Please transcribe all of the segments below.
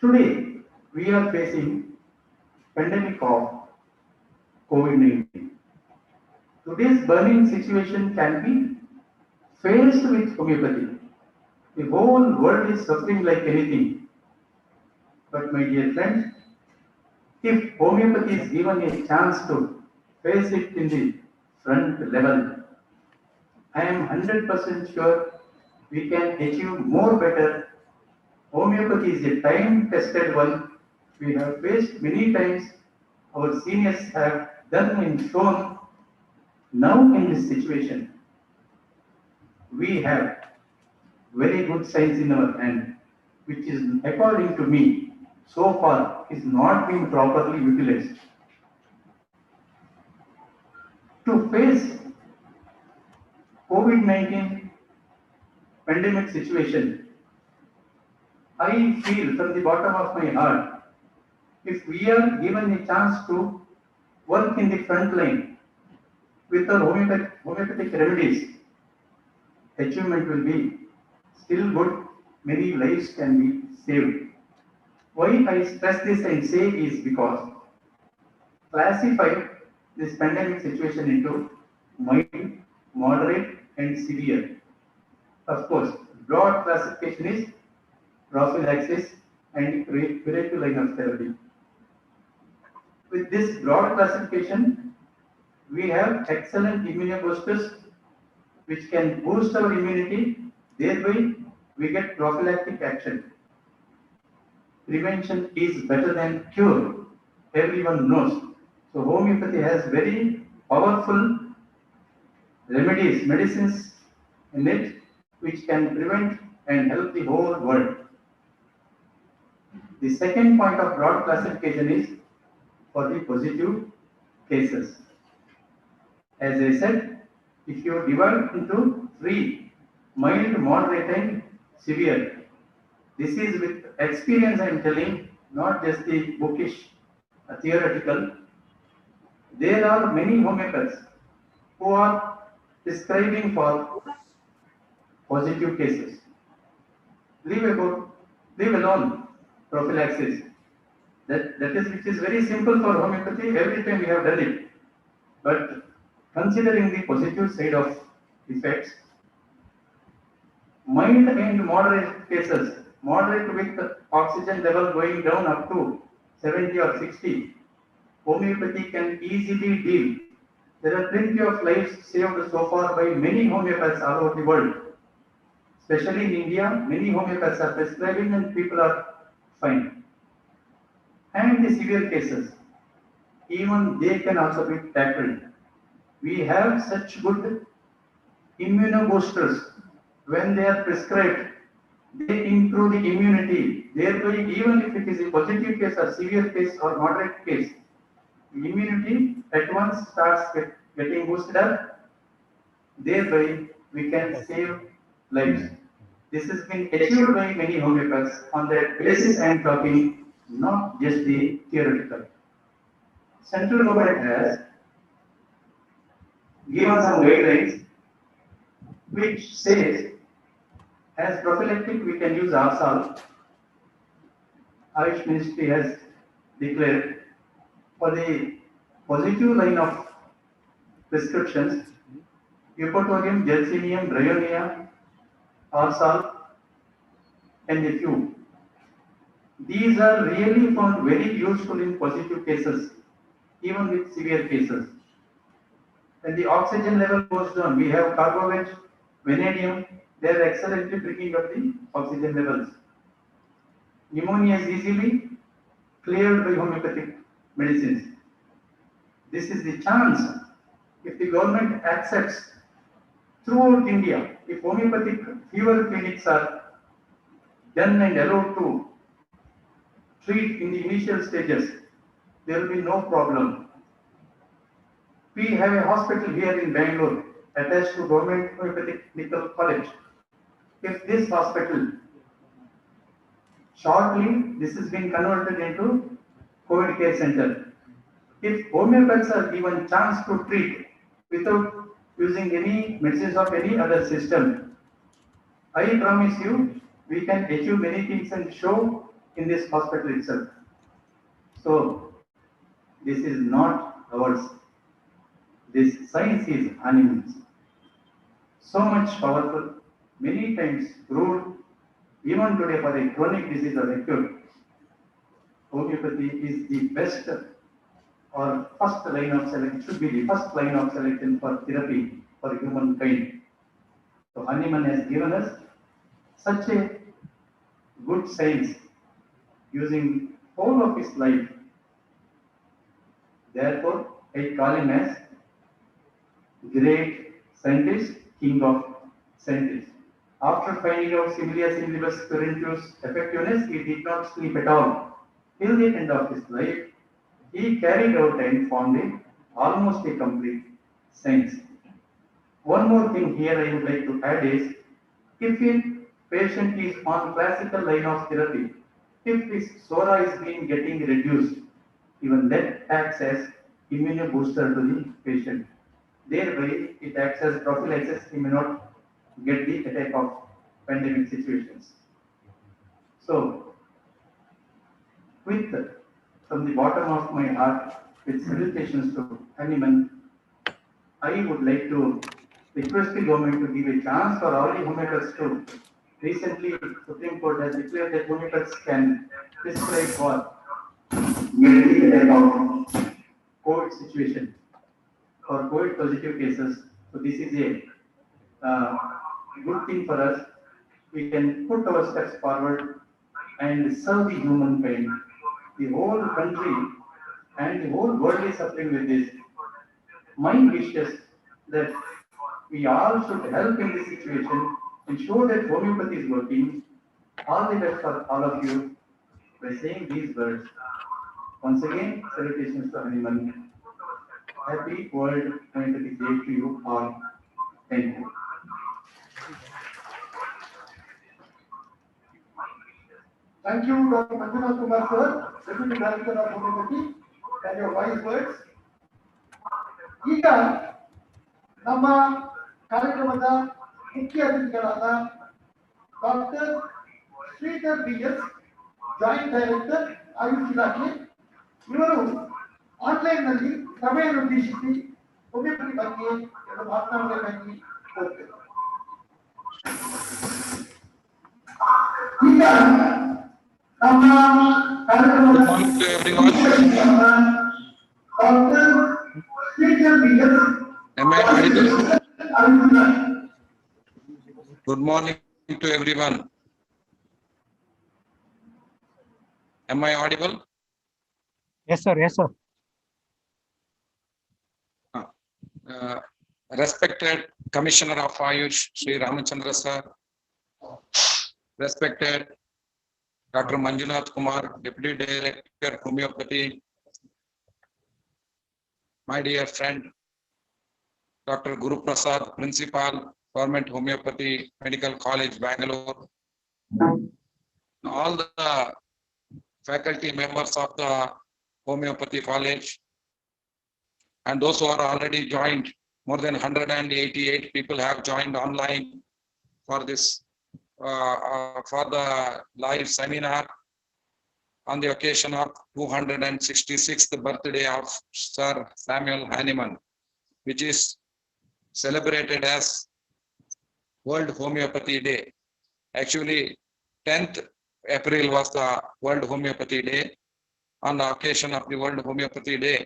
Today, we are facing pandemic of COVID-19. Today's burning situation can be faced with homeopathy. The whole world is suffering like anything. But my dear friends, if homeopathy is given a chance to face it in the front level, I am 100% sure we can achieve more better. Homeopathy is a time-tested one. We have faced many times. Our seniors have done and shown. Now in this situation, we have very good science in our hand, which is, according to me, so far is not being properly utilized. To face COVID-19 pandemic situation, I feel from the bottom of my heart, if we are given a chance to work in the front line with our homeopathic remedies, achievement will be still good, many lives can be saved. Why I stress this and say is because classify this pandemic situation into mild, moderate, and severe. Of course, broad classification is prophylaxis and curative line of therapy. With this broad classification, we have excellent immunoboosters which can boost our immunity, thereby we get prophylactic action. Prevention is better than cure, everyone knows. So homeopathy has very powerful remedies, medicines in it which can prevent and help the whole world. The second point of broad classification is for the positive cases. As I said, if you divide into three, mild, moderate, and severe, this is with experience I am telling, not just the bookish, theoretical. There are many homeopaths who are prescribing for positive cases. Leave alone prophylaxis. That is which is very simple for homeopathy. Every time we have done it. But considering the positive side of effects, mild and moderate cases, moderate with oxygen level going down up to 70 or 60, homeopathy can easily deal. There are plenty of lives saved so far by many homeopaths all over the world. Especially in India, many homeopaths are prescribing and people are fine. And the severe cases, even they can also be tackled. We have such good immunoboosters. When they are prescribed, they improve the immunity. Thereby, even if it is a positive case or severe case or moderate case, the immunity at once starts getting boosted up. Thereby, we can save lives. This has been achieved by many homeopaths. On that basis, I am talking, not just the theoretical. Central government has given some guidelines which says as prophylactic we can use arsal. Ayush Ministry has declared for the positive line of prescriptions, Eupatorium, Gelsemium, Bryonia, arsal, and a few. These are really found very useful in positive cases, even with severe cases. When the oxygen level goes down, we have carbovate, vanadium, they are excellently bringing up the oxygen levels. Pneumonia is easily cleared by homeopathic medicines. This is the chance. If the government accepts throughout India, if homeopathic fever clinics are done and allowed to treat in the initial stages, there will be no problem. We have a hospital here in Bangalore attached to Government Homeopathic Medical College. If this hospital, shortly this has been converted into COVID care center. If homeopaths are given chance to treat without using any medicines of any other system, I promise you we can achieve many things and show in this hospital itself. So this is not ours. This science is Hahnemann's. So much powerful, many times proved, even today for a chronic disease or acute. Homeopathy is the best or first line of selection, should be the first line of selection for therapy for humankind. So Hahnemann has given us such a good science using whole of his life. Therefore, I call him as great scientist, king of scientists. After finding out Similia similibus parentus effectiveness, he did not sleep at all. Till the end of his life, he carried out and formed almost a complete science. One more thing here I would like to add is, if a patient is on classical line of therapy, if his psora is being getting reduced, even that acts as immune booster to the patient. Thereby, it acts as prophylaxis. He may not get the attack of pandemic situations. So, with from the bottom of my heart, with salutations to Hahnemann, I would like to request the government to give a chance for all the homeopaths to. Recently, Supreme Court has declared that homeopaths can prescribe for getting attack of COVID situation or COVID positive cases. So this is a good thing for us. We can put our steps forward and serve the humankind. The whole country and the whole world is suffering with this. My wish is that we all should help in this situation and show that homeopathy is working. All the best for all of you by saying these words. Once again, salutations to Hahnemann. Happy World Homeopathic Day to you all. Thank you. Thank you, Dr. Manjunath Kumar sir, Deputy Director of Homeopathy, and your wise words. ಈಗ ನಮ್ಮ ಕಾರ್ಯಕ್ರಮದ ಮುಖ್ಯ ಅತಿಥಿಗಳಾದ doctor Sridhar BS, joint director Ayush ಇಲಾಖೆ, ಇವರು ಆನ್ಲೈನ್ನಲ್ಲಿ ಸಭೆಯನ್ನು ಉದ್ದೇಶಿಸಿ ಹೋಮಿಯೋಪತಿ ಬಗ್ಗೆ ಎರಡು ಮಾತನಾಡಬೇಕಾಗಿ ಕೋರುತ್ತೇವೆ. ಈಗ ನಮ್ಮ ಕಾರ್ಯಕ್ರಮದ doctor Sridhar BS. Am I audible? Good morning to everyone. Am I audible? Yes, sir. Yes, sir. Respected Commissioner of Ayush, Sri Ramachandra sir, respected Dr. Manjunath Kumar, Deputy Director Homeopathy, my dear friend Dr. Guru Prasad, Principal, Government Homeopathy Medical College, Bangalore, all the faculty members of the Homeopathy College, and those who are already joined. More than 188 people have joined online for this, for the live seminar on the occasion of 266th birthday of Sir Samuel Hahnemann, which is celebrated as World Homeopathy Day. Actually, 10th April was the World Homeopathy Day. On the occasion of the World Homeopathy Day,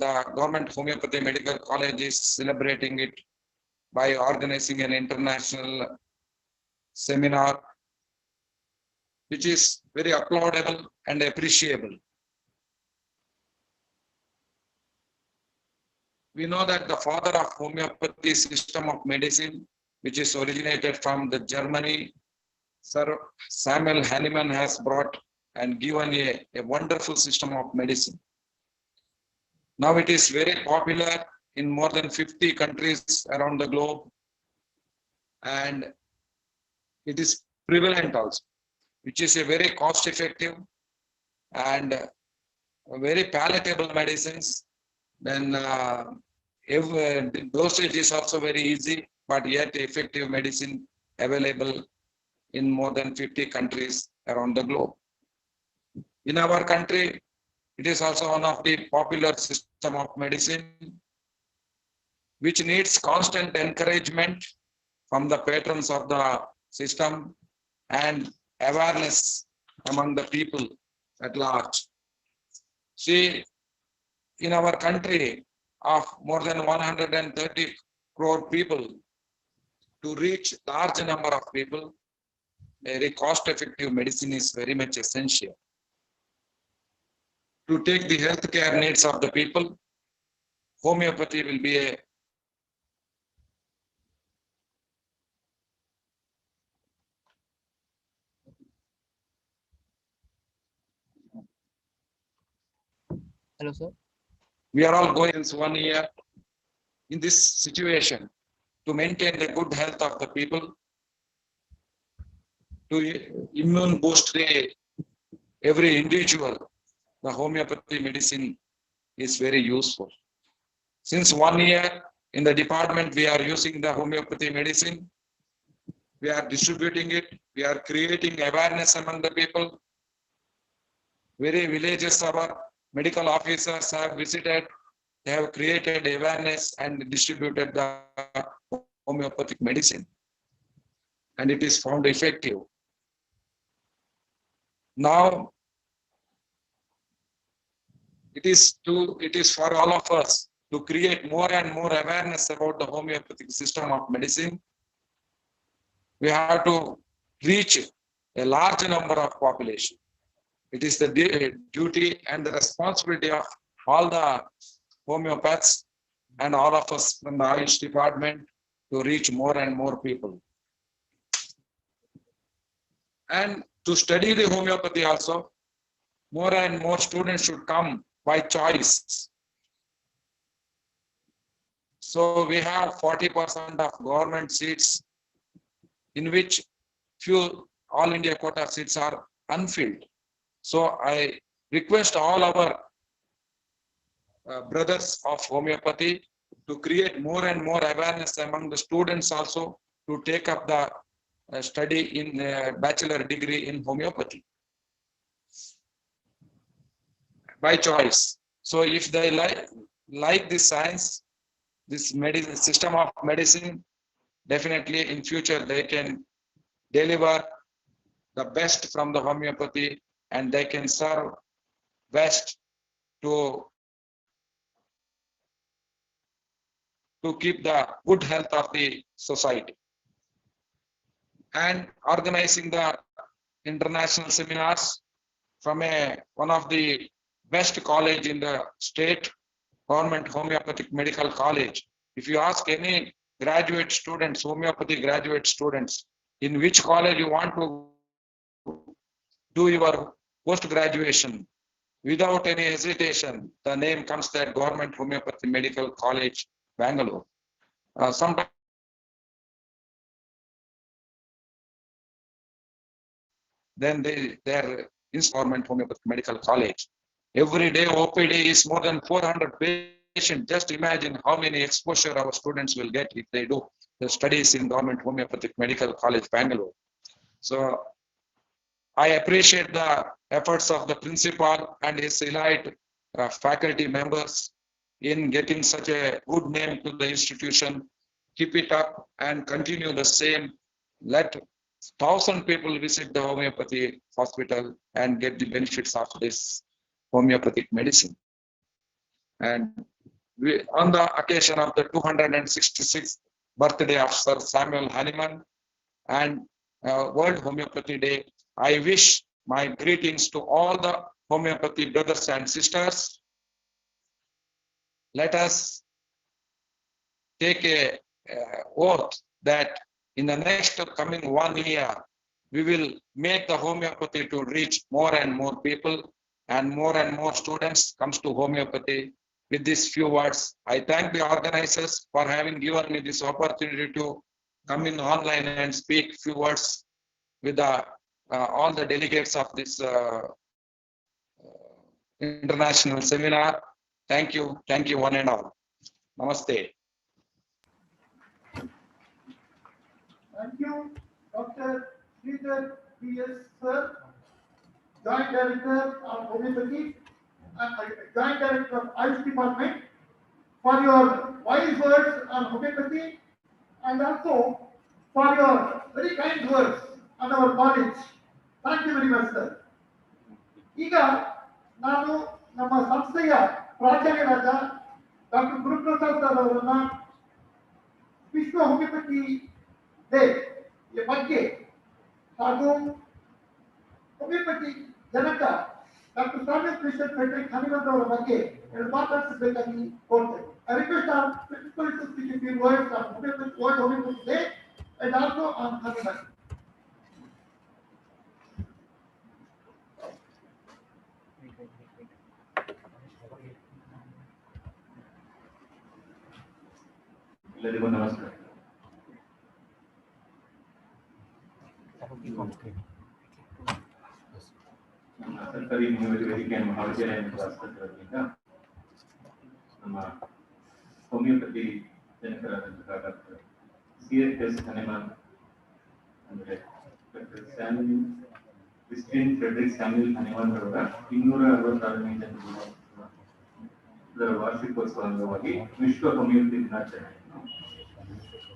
the Government Homeopathy Medical College is celebrating it by organizing an international seminar, which is very applaudable and appreciable. We know that the father of homeopathy system of medicine, which is originated from the Germany, Sir Samuel Hahnemann, has brought and given a wonderful system of medicine. Now it is very popular in more than 50 countries around the globe, and it is prevalent also, which is a very cost-effective and very palatable medicines. Then dosage is also very easy, but yet effective medicine available in more than 50 countries around the globe. In our country, it is also one of the popular system of medicine, which needs constant encouragement from the patrons of the system and awareness among the people at large. See, in our country of more than 130 crore people, to reach large number of people, very cost-effective medicine is very much essential. To take the healthcare needs of the people, homeopathy will be a Hello, sir. we are all going since 1 year in this situation to maintain the good health of the people, to immune boost every individual. The homeopathy medicine is very useful. Since 1 year in the department, we are using the homeopathy medicine. We are distributing it. We are creating awareness among the people. Very villages, our medical officers have visited. They have created awareness and distributed the homeopathic medicine. And it is found effective. Now, it is for all of us to create more and more awareness about the homeopathic system of medicine. We have to reach a large number of population. It is the duty and the responsibility of all the homeopaths and all of us from the Ayush department to reach more and more people. And to study the homeopathy also, more and more students should come by choice. So we have 40% of government seats in which few all India quota seats are unfilled. So I request all our brothers of homeopathy to create more and more awareness among the students also to take up the study in bachelor degree in homeopathy by choice. So if they like this science, this medicine system of medicine, definitely in future they can deliver the best from the homeopathy and they can serve best to keep the good health of the society. And organizing the international seminars from one of the best college in the state, government homeopathic medical college. If you ask any graduate students, homeopathy graduate students, in which college you want to do your post-graduation, without any hesitation, the name comes that Government Homeopathy Medical College, Bangalore. Sometimes then they're in Government Homeopathy Medical College. Every day OPD is more than 400 patients. Just imagine how many exposure our students will get if they do the studies in Government Homeopathic Medical College, Bangalore. So I appreciate the efforts of the principal and his elite faculty members in getting such a good name to the institution. Keep it up and continue the same. Let 1,000 people visit the homeopathy hospital and get the benefits of this homeopathic medicine. And on the occasion of the 266th birthday of Sir Samuel Hahnemann and World Homeopathy Day, I wish my greetings to all the homeopathy brothers and sisters. Let us take a oath that in the next coming 1 year, we will make the homeopathy to reach more and more people and more students comes to homeopathy. With these few words, I thank the organizers for having given me this opportunity to come in online and speak few words with all the delegates of this international seminar. Thank you one and all. Namaste. Thank you, Dr. Sridhar P.S. Sir. Joint Director of Homeopathy and Joint Director of Ayush Department, for your wise words on homeopathy and also for your very kind words on our college. Thank you very much, sir. ಈಗ ನಾನು ನಮ್ಮ ಸಂಸ್ಥೆಯ ಪ್ರಾಚಾರ್ಯರಾದ doctor Guruprasad sir ಅವರನ್ನ ವಿಶ್ವ homeopathy day ಬಗ್ಗೆ ಹಾಗೂ homeopathy ಜನಕ doctor ಸ್ವಾಮಿ ಕೃಷ್ಣ ಪೇಟೆಕ್ ಹನುಮಂತ ಅವರ ಬಗ್ಗೆ ಮಾತಾಡಿಸಬೇಕಾಗಿ ಕೋರ್ತೇನೆ. I request our principal to speak a few words on World Homeopathy Day and also on Hahnemann. ಎಲ್ಲರಿಗೂ ನಮಸ್ಕಾರ. ನಮ್ಮ ಸರ್ಕಾರಿ ಹೋಮಿಯೋಪತಿ ವೈದ್ಯಕೀಯ ಮಹಾವಿದ್ಯಾಲಯ ಆಸ್ಪತ್ರೆಯಿಂದ ನಮ್ಮ ಹೋಮಿಯೋಪತಿ ಜನಕರಾದಂತಹ ಡಾಕ್ಟರ್ C.F.S. ಹನೆಮಾನ್ ಅಂದರೆ ಡಾಕ್ಟರ್ ಕ್ರಿಸ್ಟಿಯನ್ ಫ್ರೆಡ್ರಿಕ್ ಸ್ಯಾಮ್ಯುಯಲ್ ಹನೆಮಾನ್ ಅವರ 266ನೇ ಜನ್ಮದಿನ ಇದರ ವಾರ್ಷಿಕೋತ್ಸವ ಅಂಗವಾಗಿ ವಿಶ್ವ ಹೋಮಿಯೋಪತಿ ದಿನಾಚರಣೆಯನ್ನು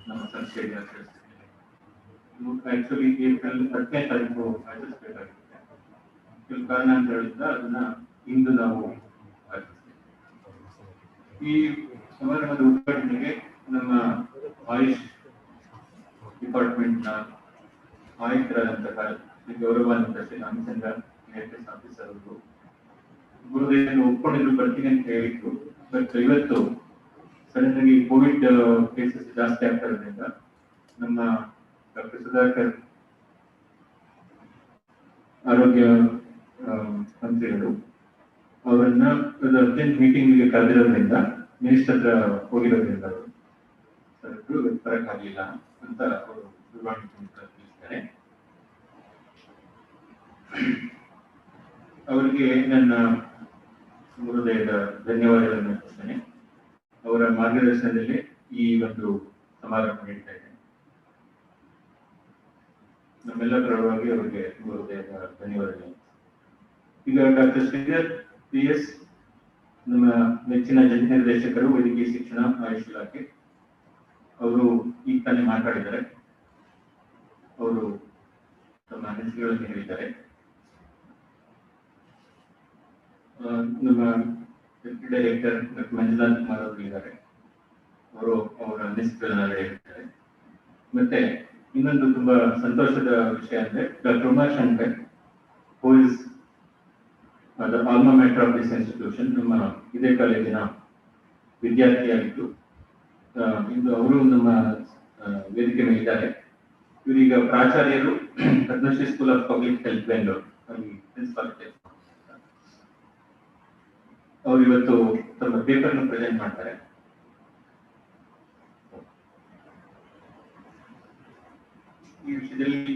ನಮ್ಮ ಸಂಸ್ಥೆಯಲ್ಲಿ ಆಚರಿಸುತ್ತಿದ್ದೇವೆ. ಆಕ್ಚುಲಿ ಏಪ್ರಿಲ್ 10ನೇ ತಾರೀಕು ಆಚರಿಸಬೇಕಾಗಿದೆ. ಕೆಲವು ಕಾರಣಾಂತರಗಳಿಂದ ಅದನ್ನ ಇಂದು ನಾವು ಆಚರಿಸ್ತೇವೆ. ಈ ಸಮಾರಂಭದ ಉದ್ಘಾಟನೆಗೆ ನಮ್ಮ ಆಯುಷ್ ಡಿಪಾರ್ಟ್ಮೆಂಟ್ನ ಆಯುಕ್ತರಾದಂತಹ ಶ್ರೀ ಗೌರವಾನ್ವಿತ ಶ್ರೀ ರಾಮಚಂದ್ರ IAS ಆಫೀಸರ್ ಅವರು ಗುರುದೇವರು ಒಪ್ಕೊಂಡಿದ್ರು ಬರ್ತೀನಿ ಅಂತ ಹೇಳಿದ್ರು. ಬಟ್ ಇವತ್ತು ಸಡನ್ ಆಗಿ ಕೋವಿಡ್ ಕೇಸಸ್ ಜಾಸ್ತಿ ಆಗ್ತಾ ಇರೋದ್ರಿಂದ ನಮ್ಮ ಡಾಕ್ಟರ್ ಸುಧಾಕರ್ ಆರೋಗ್ಯ ಮಂತ್ರಿಗಳು ಅವರನ್ನ ಅರ್ಜೆಂಟ್ ಮೀಟಿಂಗ್ಗೆ ಕರೆದಿರೋದ್ರಿಂದ ಮಿನಿಸ್ಟರ್ ಹತ್ರ ಹೋಗಿರೋದ್ರಿಂದ ಅವರು ಬರಕ್ಕಾಗಲಿಲ್ಲ ಅಂತ ಅವರು ದೂರವಾಣಿ ತಿಳಿಸಿದ್ದಾರೆ. ಅವರಿಗೆ ನನ್ನ ಹೃದಯದ ಧನ್ಯವಾದಗಳನ್ನು ಅರ್ಪಿಸ್ತೇನೆ. ಅವರ ಮಾರ್ಗದರ್ಶನದಲ್ಲಿ ಈ ಒಂದು ಸಮಾರಂಭ ನಡೀತಾ ಇದೆ. ನಮ್ಮೆಲ್ಲ ಪರವಾಗಿ ಅವರಿಗೆ ಹೃದಯದ ಧನ್ಯವಾದಗಳು. ಈಗ ಡಾಕ್ಟರ್ ಶ್ರೀಧರ್ PS ನಮ್ಮ ನೆಚ್ಚಿನ ಜಂಟಿ ನಿರ್ದೇಶಕರು ವೈದ್ಯಕೀಯ ಶಿಕ್ಷಣ ಆಯುಷ್ ಇಲಾಖೆ ಅವರು ಈಗ ತಾನೇ ಮಾತಾಡಿದ್ದಾರೆ. ಅವರು ತಮ್ಮ ಅನಿಸಿಕೆಗಳನ್ನು ಹೇಳಿದ್ದಾರೆ. ನಮ್ಮ deputy director doctor Manjunath Kumar ಅವರು ಇದ್ದಾರೆ. ಅವರು ಅವರ ಅನಿಸಿಕೆಗಳನ್ನ ಹೇಳಿದ್ದಾರೆ. ಮತ್ತೆ ಇನ್ನೊಂದು ತುಂಬಾ ಸಂತೋಷದ ವಿಷಯ ಅಂದ್ರೆ doctor Umashankar who is the alma mater of this institution, ನಮ್ಮ ಇದೇ ಕಾಲೇಜಿನ ವಿದ್ಯಾರ್ಥಿಯಾಗಿದ್ದು ಇಂದು ಅವರು ನಮ್ಮ ವೇದಿಕೆ ಮೇಲಿದ್ದಾರೆ. ಇವರೀಗ ಪ್ರಾಚಾರ್ಯರು Padmashree school of public health Bengaluru ಅಲ್ಲಿ ಪ್ರಿನ್ಸಿಪಾಲ್. ಅವರು ಇವತ್ತು ತಮ್ಮ ಪೇಪರ್ನ ಪ್ರೆಸೆಂಟ್ ಮಾಡ್ತಾರೆ. ಈ ವಿಷಯದಲ್ಲಿ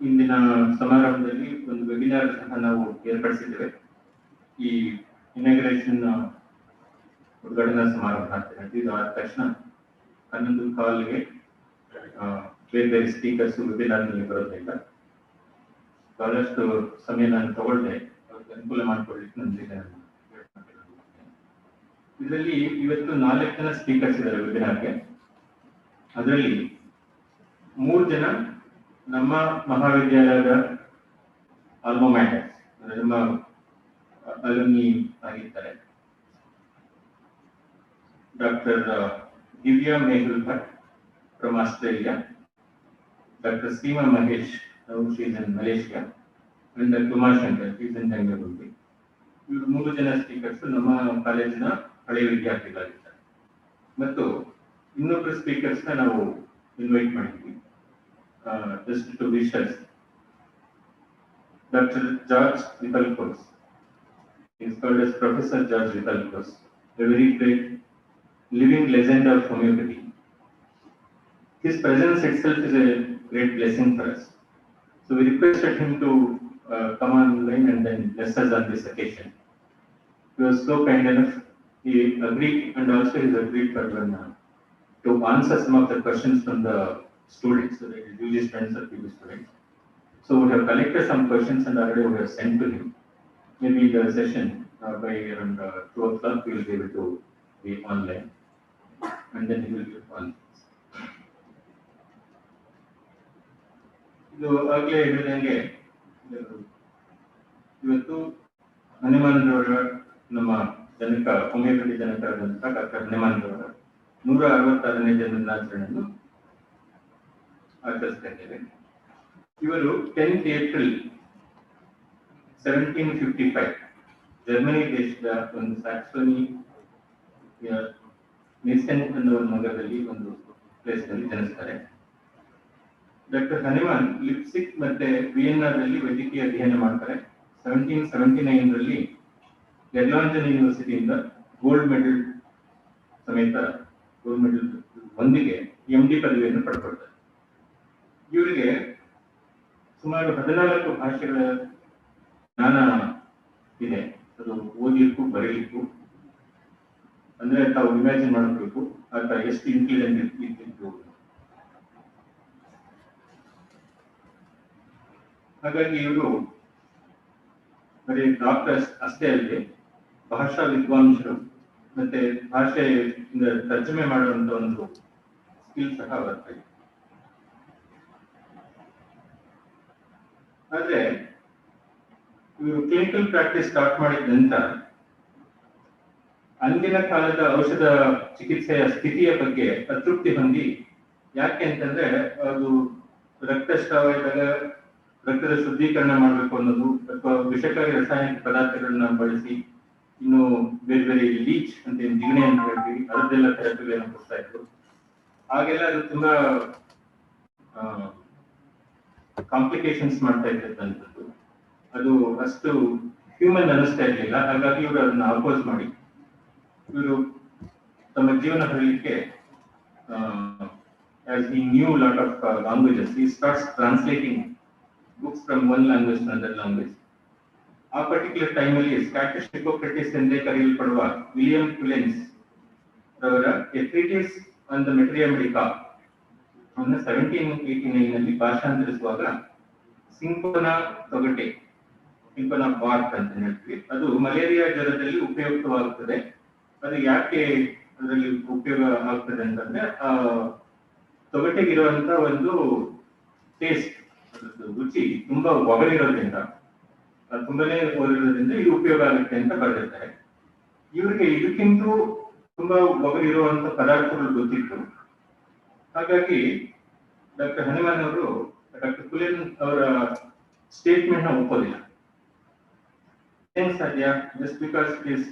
ಇಂದಿನ ಸಮಾರಂಭದಲ್ಲಿ ಒಂದು ವೆಬಿನಾರ್ ಸಹ ನಾವು ಏರ್ಪಡಿಸಿದ್ದೇವೆ. ಈ ಇನಾಗ್ರೇಷನ್ ಉದ್ಘಾಟನಾ ಸಮಾರಂಭ ಆಗ್ತದೆ. ಇದು ಆದ ತಕ್ಷಣ 11 ಕಾಲ್ಗೆ ಬೇರೆ ಬೇರೆ ಸ್ಪೀಕರ್ಸ್ ವೆಬಿನಾರ್ನಲ್ಲಿ ಬರೋದ್ರಿಂದ ಬಹಳಷ್ಟು ಸಮಯ ನಾನು ತಗೊಳ್ದೆ ಅವ್ರಿಗೆ ಅನುಕೂಲ ಮಾಡಿಕೊಡ್ಲಿಕ್ಕೆ ನನ್ನ ಇದರಲ್ಲಿ ಇವತ್ತು 4 ಜನ ಸ್ಪೀಕರ್ಸ್ ಇದ್ದಾರೆ ವೆಬಿನಾರ್ಗೆ. ಅದರಲ್ಲಿ 3 ಜನ ನಮ್ಮ ಮಹಾವಿದ್ಯಾಲಯದ ಆಲ್ಮಾ ಮ್ಯಾಟರ್ಸ್ ಅಂದ್ರೆ ನಮ್ಮ ಅಲುಮ್ನಿ ಆಗಿರ್ತಾರೆ. Doctor Divya Mehul Bhat from Australia, doctor Seema Mahesh she is in Malaysia, and doctor UmaShankar she is in Bengaluru. ಇವರು 3 ಜನ ಸ್ಪೀಕರ್ಸ್ ನಮ್ಮ ಕಾಲೇಜಿನ ಹಳೆಯ ವಿದ್ಯಾರ್ಥಿಗಳಾಗಿದ್ದಾರೆ. ಮತ್ತು ಇನ್ನೊಬ್ಬರು ಸ್ಪೀಕರ್ಸ್ ನಾವು ಇನ್ವೈಟ್ ಮಾಡಿದ್ವಿ. Just to wish us, Dr. George Vithoulkas. He is called as Professor George Vithoulkas, a very great living legend of homeopathy. His presence itself is a great blessing for us. So we requested him to come online and then bless us on this occasion. He was so kind enough. He agreed, and also he agreed for to answer some of the questions from the students, so that his duly spends are to the students. So we have collected some questions and already we have sent to him. Maybe the session by around 2 o'clock we will be able to be online, and then he will respond. ಇದು ಆಗಲೇ ಹೇಳಿದಂಗೆ ಇವತ್ತು ಹನುಮಾನ್ ರವರ ನಮ್ಮ ಜನಕ homeopathy ಜನಕರಾದಂಥ doctor Hanuman ರವರ 166ನೇ ಜನ್ಮದಿನಾಚರಣೆಯನ್ನು ಆಚರಿಸ್ತಾ ಇದ್ದೇವೆ. ಇವರು 10th ಏಪ್ರಿಲ್ 1755 ಜರ್ಮನಿ ದೇಶದ ಒಂದು ಸ್ಯಾಕ್ಸೋನಿ ನಿಸೆನ್ ಅನ್ನುವ ನಗರದಲ್ಲಿ ಒಂದು ಪ್ಲೇಸ್ ನಲ್ಲಿ ಜನಿಸ್ತಾರೆ. ಡಾಕ್ಟರ್ ಹನುಮಾನ್ ಲಿಪ್ಸಿಕ್ ಮತ್ತೆ ವಿಯೆನ್ನಾದಲ್ಲಿ ವೈದ್ಯಕೀಯ ಅಧ್ಯಯನ ಮಾಡ್ತಾರೆ. 1779 ಎರ್ಲಾಂಜನ್ ಯೂನಿವರ್ಸಿಟಿಯಿಂದ ಗೋಲ್ಡ್ ಮೆಡಲ್ ಸಮೇತ ಒಂದಿಗೆ MD ಪದವಿಯನ್ನು ಪಡ್ಕೊಳ್ತಾರೆ. ಇವರಿಗೆ ಸುಮಾರು 14 ಭಾಷೆಗಳ ಜ್ಞಾನ ಇದೆ. ಅದು ಓದಲಿಕ್ಕೂ ಬರೀಲಿಕ್ಕೂ, ಅಂದ್ರೆ ತಾವು ಇಮ್ಯಾಜಿನ್ ಮಾಡಬೇಕು ಆತ ಎಷ್ಟು ಇಂಟೆಲಿಜೆಂಟ್ ಇರ್ತಿದ್ರು. ಹಾಗಾಗಿ ಇವರು ಬರೀ ಡಾಕ್ಟರ್ಸ್ ಅಷ್ಟೇ ಅಲ್ಲದೆ ಭಾಷಾ ವಿದ್ವಾಂಸರು ಮತ್ತೆ ಭಾಷೆಯಿಂದ ತರ್ಜಮೆ ಮಾಡುವಂತ ಒಂದು ಸ್ಕಿಲ್ ಸಹ ಬರ್ತದೆ. ಆದ್ರೆ ಇವರು ಕ್ಲಿನಿಕಲ್ ಪ್ರಾಕ್ಟೀಸ್ ಸ್ಟಾರ್ಟ್ ಮಾಡಿದ ನಂತರ ಅಂದಿನ ಕಾಲದ ಔಷಧ ಚಿಕಿತ್ಸೆಯ ಸ್ಥಿತಿಯ ಬಗ್ಗೆ ಅತೃಪ್ತಿ ಹೊಂದಿ, ಯಾಕೆ ಅಂತಂದ್ರೆ ಅದು ರಕ್ತಸ್ರಾವ ಇದ್ದಾಗ ರಕ್ತದ ಶುದ್ಧೀಕರಣ ಮಾಡಬೇಕು ಅನ್ನೋದು, ಅಥವಾ ವಿಷಕಾರಿ ರಾಸಾಯನಿಕ ಪದಾರ್ಥಗಳನ್ನ ಬಳಸಿ ಇನ್ನು ಬೇರೆ ಬೇರೆ ಲೀಚ್ ಅಂತ ಜಿಗಣೆ ಅಂತ ಹೇಳ್ತೀವಿ, ಅದರದ್ದೆಲ್ಲ ಥೆರಪಿಗಳನ್ನು ಕೊಡ್ತಾ ಇದ್ರು. ಹಾಗೆಲ್ಲ ಅದು ತುಂಬಾ ಕಾಂಪ್ಲಿಕೇಶನ್ಸ್ ಮಾಡ್ತಾ ಇರ್ತಕ್ಕಂಥದ್ದು. ಅದು ಅಷ್ಟು ಹ್ಯೂಮನ್ ಅನಿಸ್ತಾ ಇರಲಿಲ್ಲ. ಹಾಗಾಗಿ ಇವರು ಅದನ್ನ ಅಪೋಸ್ ಮಾಡಿ ಇವರು ತಮ್ಮ ಜೀವನ ಹರಲಿಕ್ಕೆ as he knew a lot of languages, he starts translating books from one language to another language. ಆ ಪರ್ಟಿಕ್ಯುಲರ್ ಟೈಮಲ್ಲಿ ಸ್ಕಾಟಿಷ್ ಹಿಪೋಕ್ರಟಿಸ್ ಎಂದೇ ಕರೆಯಲ್ಪಡುವ ವಿಲಿಯಂ ಕ್ಯುಲೆನ್ಸ್ ರವರ ಎ ಟ್ರೀಟಿಸ್ ಆನ್ ದ ಮೆಟೀರಿಯಾ ಮೆಡಿಕಾ ಅನ್ನು 1789 ಭಾಷಾಂತರಿಸುವಾಗ ಸಿಂಕೋನಾ ತೊಗಟೆ, ಸಿಂಕೋನಾ ಬಾರ್ಕ್ ಅಂತ ಹೇಳ್ತೀವಿ, ಅದು ಮಲೇರಿಯಾ ಜ್ವರದಲ್ಲಿ ಉಪಯುಕ್ತವಾಗುತ್ತದೆ. ಅದು ಯಾಕೆ ಅದರಲ್ಲಿ ಉಪಯೋಗ ಆಗ್ತದೆ ಅಂತಂದ್ರೆ ತೊಗಟೆಗಿರುವಂತ ಒಂದು ಟೇಸ್ಟ್, ರುಚಿ ತುಂಬಾ ಒಗರಿರೋದ್ರಿಂದ, ತುಂಬಾನೇ ಒಗರಿರೋದ್ರಿಂದ ಇದು ಉಪಯೋಗ ಆಗುತ್ತೆ ಅಂತ ಬರೆದಿರ್ತಾರೆ. ಇವರಿಗೆ ಇದಕ್ಕಿಂತ ತುಂಬಾ ಒಗರಿರುವಂತ ಪದಾರ್ಥಗಳು ಗೊತ್ತಿತ್ತು. ಹಾಗಾಗಿ ಡಾಕ್ಟರ್ ಹನುಮಾನ್ ಅವರು ಡಾಕ್ಟರ್ ಕುಲೆನ್ ಅವರ ಸ್ಟೇಟ್ಮೆಂಟ್ ನ ಒಪ್ಪೋದಿಲ್ಲ. ಏನ್ ಸಾಧ್ಯ, just because it is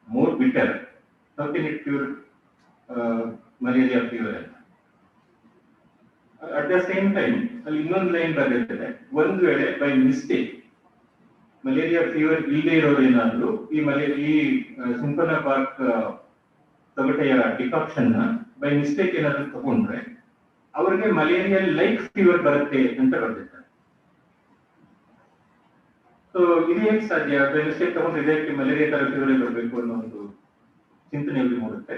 more bitter, how can it cure malaria fever ಅಂತ. ಅಟ್ ದ ಸೇಮ್ ಟೈಮ್ ಅಲ್ಲಿ ಇನ್ನೊಂದು ಲೈನ್ ಬರೆದಿರ್ತದೆ, ಒಂದು ವೇಳೆ ಬೈ ಮಿಸ್ಟೇಕ್ ಮಲೇರಿಯಾ ಫೀವರ್ ಇಲ್ಲದೆ ಇರೋರೇನಾದ್ರೂ ಈ ಸಿಂಕೋನಾ ಬಾರ್ಕ್ ತೊಗಟೆಯ ಡಿಕಾಕ್ಷನ್ ನ ಬೈ ಮಿಸ್ಟೇಕ್ ಏನಾದ್ರು ತಗೊಂಡ್ರೆ ಅವ್ರಿಗೆ ಮಲೇರಿಯಾ ಲೈಕ್ ಫೀವರ್ ಬರುತ್ತೆ ಅಂತ ಬರ್ದಿರ್ತಾರೆ. ಸೊ ಇದು ಹೇಗೆ ಸಾಧ್ಯ, ಬೈ ಮಿಸ್ಟೇಕ್ ತಗೊಂಡ್ರೆ ಇದಕ್ಕೆ ಮಲೇರಿಯಾ ತರ ಫೀವರ್ ಬರಬೇಕು ಅನ್ನೋ ಒಂದು ಚಿಂತನೆ ಇವ್ರಿಗೆ ಮೂಡುತ್ತೆ.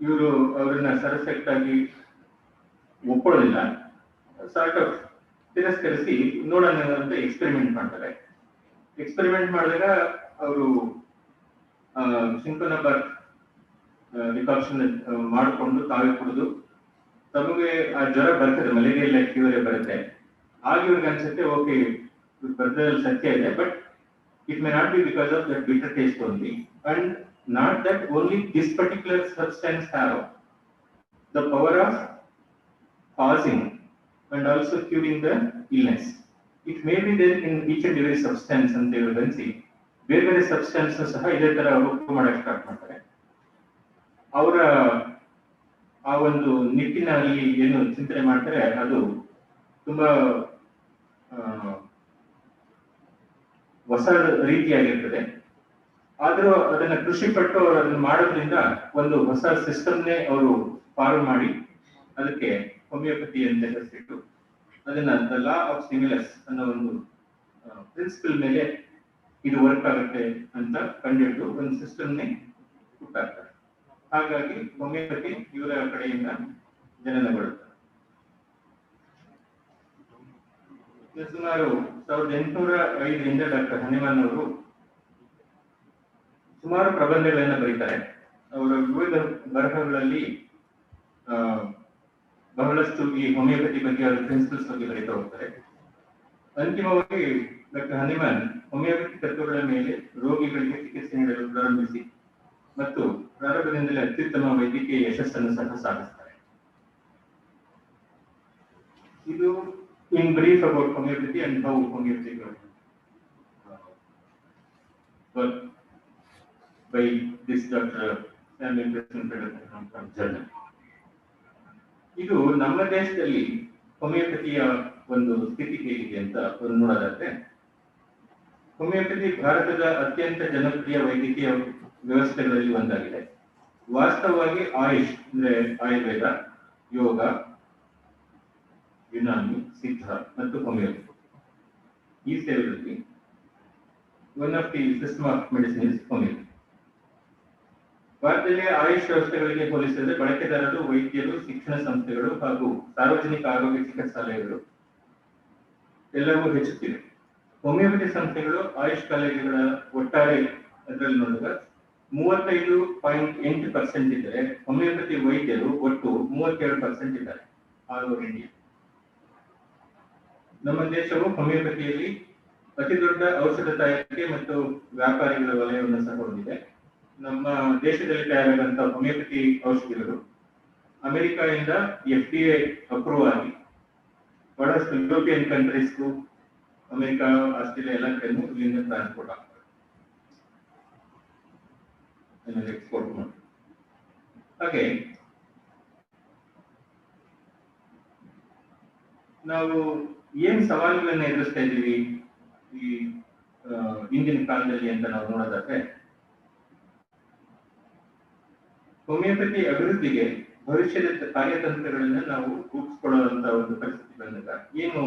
ಇವರು ಅವರನ್ನ ಸರಸೆಕ್ಟ್ ಆಗಿ ಒಪ್ಪೋದಿಲ್ಲ, ಸಾರ್ಟ್ ಆಫ್ ತಿರಸ್ಕರಿಸಿ ನೋಡೋಣ ಅಂತ ಎಕ್ಸ್ಪೆರಿಮೆಂಟ್ ಮಾಡ್ತಾರೆ. ಎಕ್ಸ್ಪೆರಿಮೆಂಟ್ ಮಾಡಿದಾಗ ಅವರು ಸಿಂಕೋನಾ ಬಾರ್ಕ್ ಡಿಕಾಕ್ಷನ್ ಮಾಡಿಕೊಂಡು ತಾವೇ ಕುಡಿದು ತಮಗೆ ಆ ಜ್ವರ ಬರ್ತದೆ, ಮಲೇರಿಯಾ ಲೈಕ್ ಫೀವರ್ ಬರುತ್ತೆ. ಆಗ ಇವ್ರಿಗೆ ಅನ್ಸುತ್ತೆ ಓಕೆ ಬರ್ದಲ್ಲಿ ಸತ್ಯ ಇದೆ, but it may not be because of that bitter taste only, and not that only this particular substance have the power of causing and also curing the illness. It may be there in each and every substance ಅಂತ ಹೇಳೋದನ್ಸಿ ಬೇರೆ ಬೇರೆ substance ಸಹ ಇದೇ ತರ ಉಪಯೋಗ ಮಾಡಕ್ಕೆ start ಮಾಡ್ತಾರೆ. ಅವರ ಆ ಒಂದು ನಿಟ್ಟಿನಲ್ಲಿ ಏನು ಚಿಂತನೆ ಮಾಡ್ತಾರೆ ಅದು ತುಂಬಾ ಹೊಸ ರೀತಿಯಾಗಿರ್ತದೆ. ಆದರೂ ಅದನ್ನ ಖುಷಿ ಪಟ್ಟು ಅವರು ಅದನ್ನ ಮಾಡೋದ್ರಿಂದ ಒಂದು ಹೊಸ ಸಿಸ್ಟಮ್ನೇ ಅವರು ಫಾರ್ಮ್ ಮಾಡಿ ಅದಕ್ಕೆ ಹೋಮಿಯೋಪತಿ ಅಂತ ಹೆಸರಿಟ್ಟು ಅದನ್ನ ದ ಲಾ ಆಫ್ ಸ್ಟಿಮ್ಯುಲಸ್ ಅನ್ನೋ ಒಂದು ಪ್ರಿನ್ಸಿಪಲ್ ಮೇಲೆ ಇದು ವರ್ಕ್ ಆಗುತ್ತೆ ಅಂತ ಕಂಡುಹಿಡಿದು ಒಂದು ಸಿಸ್ಟಮ್ನೇ ಹುಟ್ಟಾಕ್ತಾರೆ. ಹಾಗಾಗಿ ಹೋಮಿಯೋಪತಿ ಇವರ ಕಡೆಯಿಂದ ಜನನಗೊಳ್ಳುತ್ತೆ. ಸುಮಾರು 1805ರಿಂದ ಡಾಕ್ಟರ್ ಹನಿಮನ್ ಅವರು ಸುಮಾರು ಪ್ರಬಂಧಗಳನ್ನು ಬರೀತಾರೆ. ಅವರ ವಿವಿಧ ಬರಹಗಳಲ್ಲಿ ಬಹಳಷ್ಟು ಈ ಹೋಮಿಯೋಪತಿ ಬಗ್ಗೆ ಅವರ ಪ್ರಿನ್ಸಿಪಲ್ಸ್ ಬಗ್ಗೆ ಬರೀತಾ ಹೋಗ್ತಾರೆ. ಅಂತಿಮವಾಗಿ ಡಾಕ್ಟರ್ ಹನಿಮನ್ ಹೋಮಿಯೋಪತಿ ತತ್ವಗಳ ಮೇಲೆ ರೋಗಿಗಳಿಗೆ ಚಿಕಿತ್ಸೆ ನೀಡಲು ಪ್ರಾರಂಭಿಸಿ ಮತ್ತು ಪ್ರಾರಂಭದಿಂದಲೇ ಅತ್ಯುತ್ತಮ ವೈದ್ಯಕೀಯ ಯಶಸ್ಸನ್ನು ಸಹ ಸಾಧಿಸ್ತಾರೆ. ಇದು in brief about homeopathy and how homeopathy work by this Dr. from Germany. ಇದು ನಮ್ಮ ದೇಶದಲ್ಲಿ ಹೋಮಿಯೋಪತಿಯ ಒಂದು ಸ್ಥಿತಿ ಹೇಗಿದೆ ಅಂತ ನೋಡೋದಾದ್ರೆ, ಹೋಮಿಯೋಪತಿ ಭಾರತದ ಅತ್ಯಂತ ಜನಪ್ರಿಯ ವೈದ್ಯಕೀಯ ವ್ಯವಸ್ಥೆಗಳಲ್ಲಿ ಒಂದಾಗಿದೆ. ವಾಸ್ತವವಾಗಿ ಆಯುಷ್ ಅಂದ್ರೆ ಆಯುರ್ವೇದ, ಯೋಗ, ಯುನಾನಿ, ಸಿದ್ಧ ಮತ್ತು ಹೋಮಿಯೋಪತಿ ಈ ಸೇವೆಗಳಲ್ಲಿ one of the system of medicine is homeopathy. ಭಾರತದಲ್ಲಿ ಆಯುಷ್ ವ್ಯವಸ್ಥೆಗಳಿಗೆ ಹೋಲಿಸಿದರೆ ಬಳಕೆದಾರರು, ವೈದ್ಯರು, ಶಿಕ್ಷಣ ಸಂಸ್ಥೆಗಳು ಹಾಗೂ ಸಾರ್ವಜನಿಕ ಆರೋಗ್ಯ ಚಿಕಿತ್ಸಾಲಯಗಳು ಎಲ್ಲವೂ ಹೆಚ್ಚುತ್ತಿವೆ. ಹೋಮಿಯೋಪತಿ ಸಂಸ್ಥೆಗಳು ಆಯುಷ್ ಕಾಲೇಜುಗಳ ಒಟ್ಟಾರೆ ಅದರಲ್ಲಿ ನೋಡಿದಾಗ 35.8% ಇದ್ದರೆ, ಹೋಮಿಯೋಪತಿ ವೈದ್ಯರು ಒಟ್ಟು 37% ಇದ್ದಾರೆ ಆಲ್ ಓವರ್ ಇಂಡಿಯಾ. ನಮ್ಮ ದೇಶವು ಹೋಮಿಯೋಪತಿಯಲ್ಲಿ ಅತಿ ದೊಡ್ಡ ಔಷಧ ತಯಾರಿಕೆ ಮತ್ತು ವ್ಯಾಪಾರಿಗಳ ವಲಯವನ್ನು ಸಹ ಹೊಂದಿದೆ. ನಮ್ಮ ದೇಶದಲ್ಲಿ ತಯಾರಾದಂತಹ ಹೋಮಿಯೋಪತಿ ಔಷಧಿಗಳು ಅಮೆರಿಕಾದಿಂದ FDA ಅಪ್ರೂವ್ ಆಗಿ ಬಹಳಷ್ಟು ಯುರೋಪಿಯನ್ ಕಂಟ್ರೀಸ್ಗೂ, ಅಮೆರಿಕ, ಆಸ್ಟ್ರೇಲಿಯಾ ಎಲ್ಲ ಕಡೆನೂ ಇಲ್ಲಿಂದ ಟ್ರಾನ್ಸ್ಪೋರ್ಟ್ ಆಗ್ತದೆ, ಎಕ್ಸ್ಪೋರ್ಟ್ ಮಾಡಿ. ಹಾಗೆ ನಾವು ಏನ್ ಸವಾಲುಗಳನ್ನ ಎದುರಿಸ್ತಾ ಇದ್ದೀವಿ ಈ ಇಂದಿನ ಕಾಲದಲ್ಲಿ ಅಂತ ನಾವು ನೋಡೋದಾದ್ರೆ, ಹೋಮಿಯೋಪತಿ ಅಭಿವೃದ್ಧಿಗೆ ಭವಿಷ್ಯದ ಕಾರ್ಯತಂತ್ರಗಳನ್ನ ನಾವು ರೂಪಿಸ್ಕೊಳ್ಳುವಂತ ಒಂದು ಪರಿಸ್ಥಿತಿ ಬಂದಾಗ ಏನು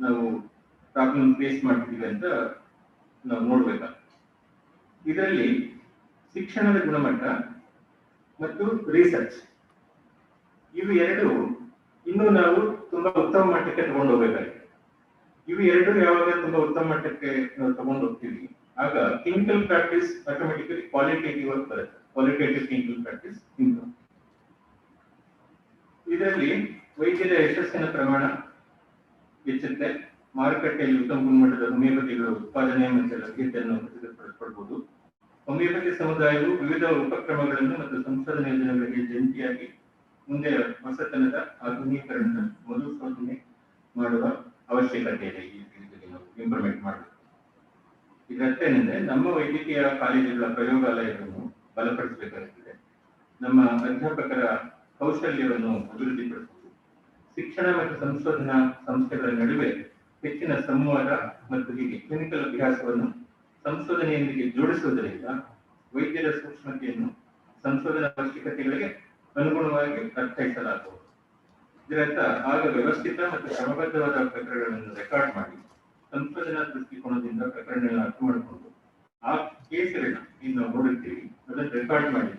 ನಾವು ಪ್ರಾಬ್ಲಮ್ ಫೇಸ್ ಮಾಡ್ತೀವಿ ಅಂತ ನಾವು ನೋಡ್ಬೇಕಾಗ್ತದೆ. ಇದರಲ್ಲಿ ಶಿಕ್ಷಣದ ಗುಣಮಟ್ಟ ಮತ್ತು ರಿಸರ್ಚ್ ಇವು ಎರಡು ಇನ್ನೂ ನಾವು ತುಂಬಾ ಉತ್ತಮ ಮಟ್ಟಕ್ಕೆ ತಗೊಂಡು ಹೋಗ್ಬೇಕಾಗಿದೆ. ಇವು ಎರಡು ಯಾವಾಗ ತುಂಬಾ ಉತ್ತಮ ಮಟ್ಟಕ್ಕೆ ನಾವು ತಗೊಂಡು ಹೋಗ್ತೀವಿ, ಆಗ ಕ್ಲಿನಿಕಲ್ ಪ್ರಾಕ್ಟೀಸ್ ಆಟೋಮೆಟಿಕಲಿ ಕ್ವಾಲಿಟೇಟಿವ್ ಆಗಿ ಬರುತ್ತೆ. Qualitative clinical practice improve. ಇದರಲ್ಲಿ ವೈದ್ಯರ ಯಶಸ್ಸಿನ ಪ್ರಮಾಣ ಹೆಚ್ಚುತ್ತೆ. ಮಾರುಕಟ್ಟೆಯಲ್ಲಿ ಉತ್ತಮ ಗುಣಮಟ್ಟದ ಹೋಮಿಯೋಪತಿಗಳು ಉತ್ಪಾದನೆ ಮತ್ತು ಲಭ್ಯತೆಯನ್ನು ಖಚಿತಪಡಿಸಿಕೊಳ್ಳಬಹುದು. ಹೋಮಿಯೋಪತಿ ಸಮುದಾಯವು ವಿವಿಧ ಉಪಕ್ರಮಗಳನ್ನು ಮತ್ತು ಸಂಶೋಧನೆ ಯೋಜನೆಗಳಿಗೆ ಜಂಟಿಯಾಗಿ ಮುಂದೆ ಹೊಸತನದ ಆಧುನೀಕರಣ ಮರುಶೋಧನೆ ಮಾಡುವ ಅವಶ್ಯಕತೆ ಇದೆ. ಇಂಪ್ರೂವ್ಮೆಂಟ್ ಮಾಡಬೇಕು. ಇದರರ್ಥ ಏನಂದ್ರೆ, ನಮ್ಮ ವೈದ್ಯಕೀಯ ಕಾಲೇಜುಗಳ ಪ್ರಯೋಗಾಲಯಗಳನ್ನು ಬಲಪಡಿಸಬೇಕಾಗುತ್ತದೆ. ನಮ್ಮ ಅಧ್ಯಾಪಕರ ಕೌಶಲ್ಯವನ್ನು ಅಭಿವೃದ್ಧಿಪಡಿಸುವುದು, ಶಿಕ್ಷಣ ಮತ್ತು ಸಂಶೋಧನಾ ಸಂಸ್ಥೆಗಳ ನಡುವೆ ಹೆಚ್ಚಿನ ಸಂವಾದ ಮತ್ತು ಹೀಗೆ ಕ್ಲಿನಿಕಲ್ ಅಭ್ಯಾಸವನ್ನು ಸಂಶೋಧನೆಯೊಂದಿಗೆ ಜೋಡಿಸುವುದರಿಂದ ವೈದ್ಯರ ಸೂಕ್ಷ್ಮತೆಯನ್ನು ಸಂಶೋಧನಾ ಅವಶ್ಯಕತೆಗಳಿಗೆ ಅನುಗುಣವಾಗಿ ಅರ್ಥೈಸಲಾಗುವುದು. ಇದರರ್ಥ ಆಗ ವ್ಯವಸ್ಥಿತ ಮತ್ತು ಕ್ರಮಬದ್ಧವಾದ ಪ್ರಕರಣಗಳನ್ನು ರೆಕಾರ್ಡ್ ಮಾಡಿ ಸಂಶೋಧನಾ ದೃಷ್ಟಿಕೋನದಿಂದ ಪ್ರಕರಣಗಳನ್ನು ಅರ್ಥ ಮಾಡಿಕೊಂಡು ಆ ಕೇಸ್ಗಳನ್ನ ಈಗ ನಾವು ನೋಡುತ್ತೀವಿ ಅದನ್ನು ರೆಕಾರ್ಡ್ ಮಾಡಿ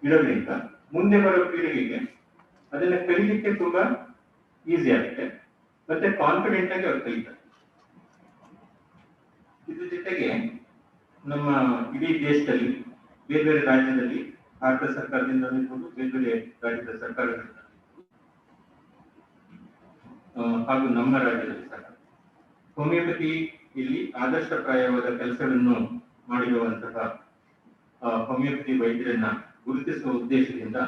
ಇಡೋದ್ರಿಂದ ಮುಂದೆ ಬರೋ ಪೀಳಿಗೆಗೆ ಅದನ್ನ ಕಲಿಲಿಕ್ಕೆ ತುಂಬಾ ಈಸಿ ಆಗುತ್ತೆ ಮತ್ತೆ ಕಾನ್ಫಿಡೆಂಟ್ ಆಗಿ ಅವ್ರು ಕಲಿತಾರೆ. ಇದ್ರ ಜೊತೆಗೆ ನಮ್ಮ ಇಡೀ ದೇಶದಲ್ಲಿ ಬೇರೆ ಬೇರೆ ರಾಜ್ಯದಲ್ಲಿ ಭಾರತ ಸರ್ಕಾರದಿಂದ ಇರ್ಬೋದು, ಬೇರೆ ಬೇರೆ ರಾಜ್ಯದ ಸರ್ಕಾರಗಳಿಂದ ಹಾಗೂ ನಮ್ಮ ರಾಜ್ಯದಲ್ಲಿ ಸಹ ಹೋಮಿಯೋಪತಿ ಇಲ್ಲಿ ಆದರ್ಶಪ್ರಾಯವಾದ ಕೆಲಸಗಳನ್ನು ಮಾಡಿರುವಂತಹ ಹೋಮಿಯೋಪತಿ ವೈದ್ಯರನ್ನ ಗುರುತಿಸುವ ಉದ್ದೇಶದಿಂದ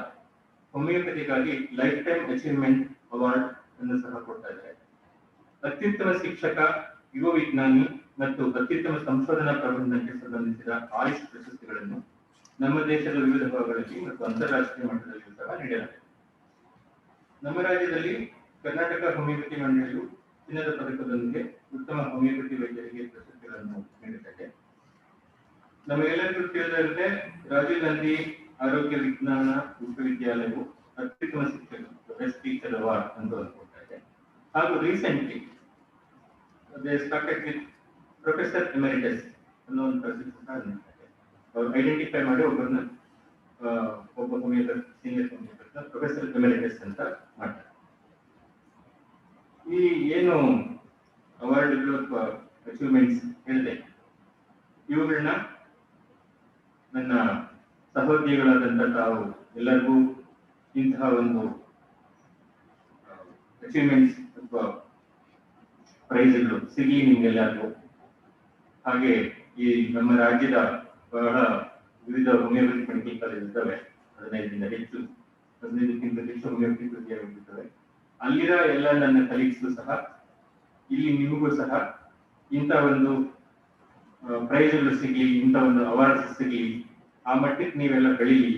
ಹೋಮಿಯೋಪತಿಗಾಗಿ ಲೈಫ್ ಟೈಮ್ ಅಚೀವ್ಮೆಂಟ್ ಅವಾರ್ಡ್ ಅನ್ನು ಸಹ ಕೊಡ್ತಾ ಇದ್ದಾರೆ. ಅತ್ಯುತ್ತಮ ಶಿಕ್ಷಕ, ಯುವ ವಿಜ್ಞಾನಿ ಮತ್ತು ಅತ್ಯುತ್ತಮ ಸಂಶೋಧನಾ ಪ್ರಬಂಧಕ್ಕೆ ಸಂಬಂಧಿಸಿದ ಆಯುಷ್ ಪ್ರಶಸ್ತಿಗಳನ್ನು ನಮ್ಮ ದೇಶದ ವಿವಿಧ ಭಾಗಗಳಲ್ಲಿ ಮತ್ತು ಅಂತಾರಾಷ್ಟ್ರೀಯ ಮಟ್ಟದಲ್ಲಿ ಸಹ ನೀಡಲಾಗಿದೆ. ನಮ್ಮ ರಾಜ್ಯದಲ್ಲಿ ಕರ್ನಾಟಕ ಹೋಮಿಯೋಪತಿ ಮಂಡಳಿಯು ಚಿನ್ನದ ಪದಕದೊಂದಿಗೆ ಉತ್ತಮ ಹೋಮಿಯೋಪತಿ ವೈದ್ಯರಿಗೆ ಪ್ರಶಸ್ತಿಗಳನ್ನು ನೀಡುತ್ತದೆ. ನಮಗೆಲ್ಲರಿಗೂ ತಿಳಿದಂತೆ ರಾಜೀವ್ ಗಾಂಧಿ ಆರೋಗ್ಯ ವಿಜ್ಞಾನ ವಿಶ್ವವಿದ್ಯಾಲಯವು ಅತ್ಯುತ್ತಮ ಶಿಕ್ಷಕರು ಬೆಸ್ಟ್ ಟೀಚರ್ ಅವಾರ್ಡ್ ಅಂತ ಕೊಡ್ತಾ ಇದೆ. ಹಾಗೂ recently started with professor emeritus ಅನ್ನೋ ಒಂದು ಪ್ರಶಸ್ತಿ ಸಹ ನೀಡ್ತಾರೆ. ಅವರು ಐಡೆಂಟಿಫೈ ಮಾಡಿ ಒಬ್ಬ homeopathy senior homeopathy professor emeritus ಅಂತ ಮಾಡ್ತಾರೆ. ಈ ಏನು ಅವಾರ್ಡ್ಗಳು ಅಥವಾ ಅಚೀವ್ಮೆಂಟ್ಸ್ ಹೇಳಿದೆ. ಇವುಗಳನ್ನ ನನ್ನ ಸಹೋದ್ಯೋಗಿಗಳಾದಂಥ ತಾವು ಎಲ್ಲರಿಗೂ ಇಂತಹ ಒಂದು ಅಚೀವ್ಮೆಂಟ್ಸ್ ಅಥವಾ ಪ್ರೈಸ್ಗಳು ಸಿಗಲಿ ನಿಮ್ಗೆಲ್ಲರಿಗೂ. ಹಾಗೆ ಈ ನಮ್ಮ ರಾಜ್ಯದ ಬಹಳ ವಿವಿಧ ಹೋಮಿಯೋಪತಿ ಮೆಡಿಕಲ್ ಕಾಲೇಜ್ ಇರ್ತವೆ, 15 ಹೆಚ್ಚು 15ಕ್ಕಿಂತ ಹೆಚ್ಚು ಹೋಮಿಯೋಪತಿ ಪ್ರತಿಯಾಗಿರ್ತವೆ. ಅಲ್ಲಿರೋ ಎಲ್ಲ ನನ್ನ ಕಲೀಗ್ಸು ಸಹ ಇಲ್ಲಿ ನಿಮಗೂ ಸಹ ಇಂಥ ಒಂದು ಪ್ರೈಸ್ಗಳು ಸಿಗಲಿ, ಇಂಥ ಒಂದು ಅವಾರ್ಡ್ಸ್ ಸಿಗಲಿ, ಆ ಮಟ್ಟಕ್ಕೆ ನೀವೆಲ್ಲ ಬೆಳೀಲಿ.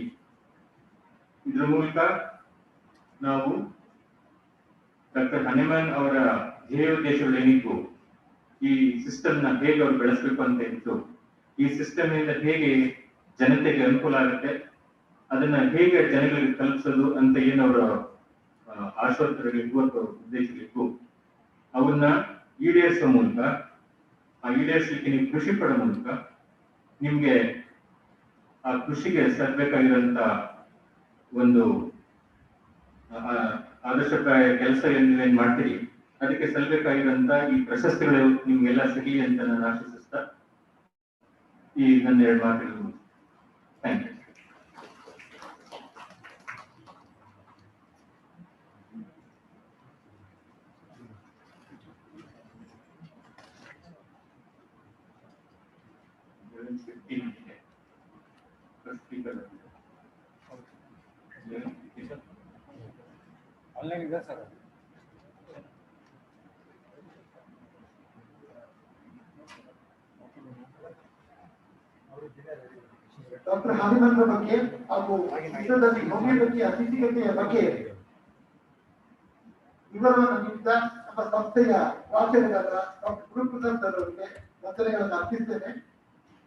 ಇದ್ರ ಮೂಲಕ ನಾವು ಡಾಕ್ಟರ್ ಹನೆಮನ್ ಅವರ ಧ್ಯೇಯೋದ್ದೇಶಗಳೇನಿತ್ತು, ಈ ಸಿಸ್ಟಮ್ನ ಹೇಗೆ ಅವ್ರು ಬೆಳೆಸಬೇಕು ಅಂತ ಇತ್ತು, ಈ ಸಿಸ್ಟಮ್ ಇಂದ ಹೇಗೆ ಜನತೆಗೆ ಅನುಕೂಲ ಆಗುತ್ತೆ, ಅದನ್ನ ಹೇಗೆ ಜನಗಳಿಗೆ ತಲುಪಿಸೋದು ಅಂತ ಏನು ಅವರ ಆಶೋತ್ತರಗಳಿಗೂ ಅಥವಾ ಉದ್ದೇಶಗಳಿಗೂ ಅವನ್ನ ಈಡೇರಿಸುವ ಮೂಲಕ, ಆ ಈಡೇರಿಸಲಿಕ್ಕೆ ನೀವು ಕೃಷಿ ಪಡೋ ಮೂಲಕ ನಿಮ್ಗೆ ಆ ಕೃಷಿಗೆ ಸಲ್ಲಬೇಕಾಗಿರುವಂತ ಒಂದು ಆದರ್ಶಪ್ರಾಯ ಕೆಲಸ ನೀವೇನ್ ಮಾಡ್ತೀರಿ ಅದಕ್ಕೆ ಸಲ್ಲಬೇಕಾಗಿರುವಂತ ಈ ಪ್ರಶಸ್ತಿಗಳು ನಿಮ್ಗೆಲ್ಲ ಸಿಗಲಿ ಅಂತ ನಾನು ಆಶಿಸ್ತಾ ಈ ನನ್ನ 2 ಮಾತುಗಳು. Thank you. ಆನ್ಲೈನ್ ಇದೆ ಸರ್. ಡಾಕ್ಟರ್ ಹಾನಿಮನ್ ಬಗ್ಗೆ ಹಾಗೂ ವಿಶ್ವದಲ್ಲಿ ಹೋಮಿಯೋಪತಿ ಅತಿಥಿಗತೆಯ ಬಗ್ಗೆ ವಿವರವನ್ನು ನೀಡಿದ ನಮ್ಮ ಸಂಸ್ಥೆಯ ಪ್ರಾಚಾರ್ಯರಾದ ಡಾಕ್ಟರ್ ಗುರುಪ್ರಸಾದ್ ಸರ್ ಅವರಿಗೆ ವಂದನೆಗಳನ್ನು ಅರ್ಪಿಸ್ತೇನೆ.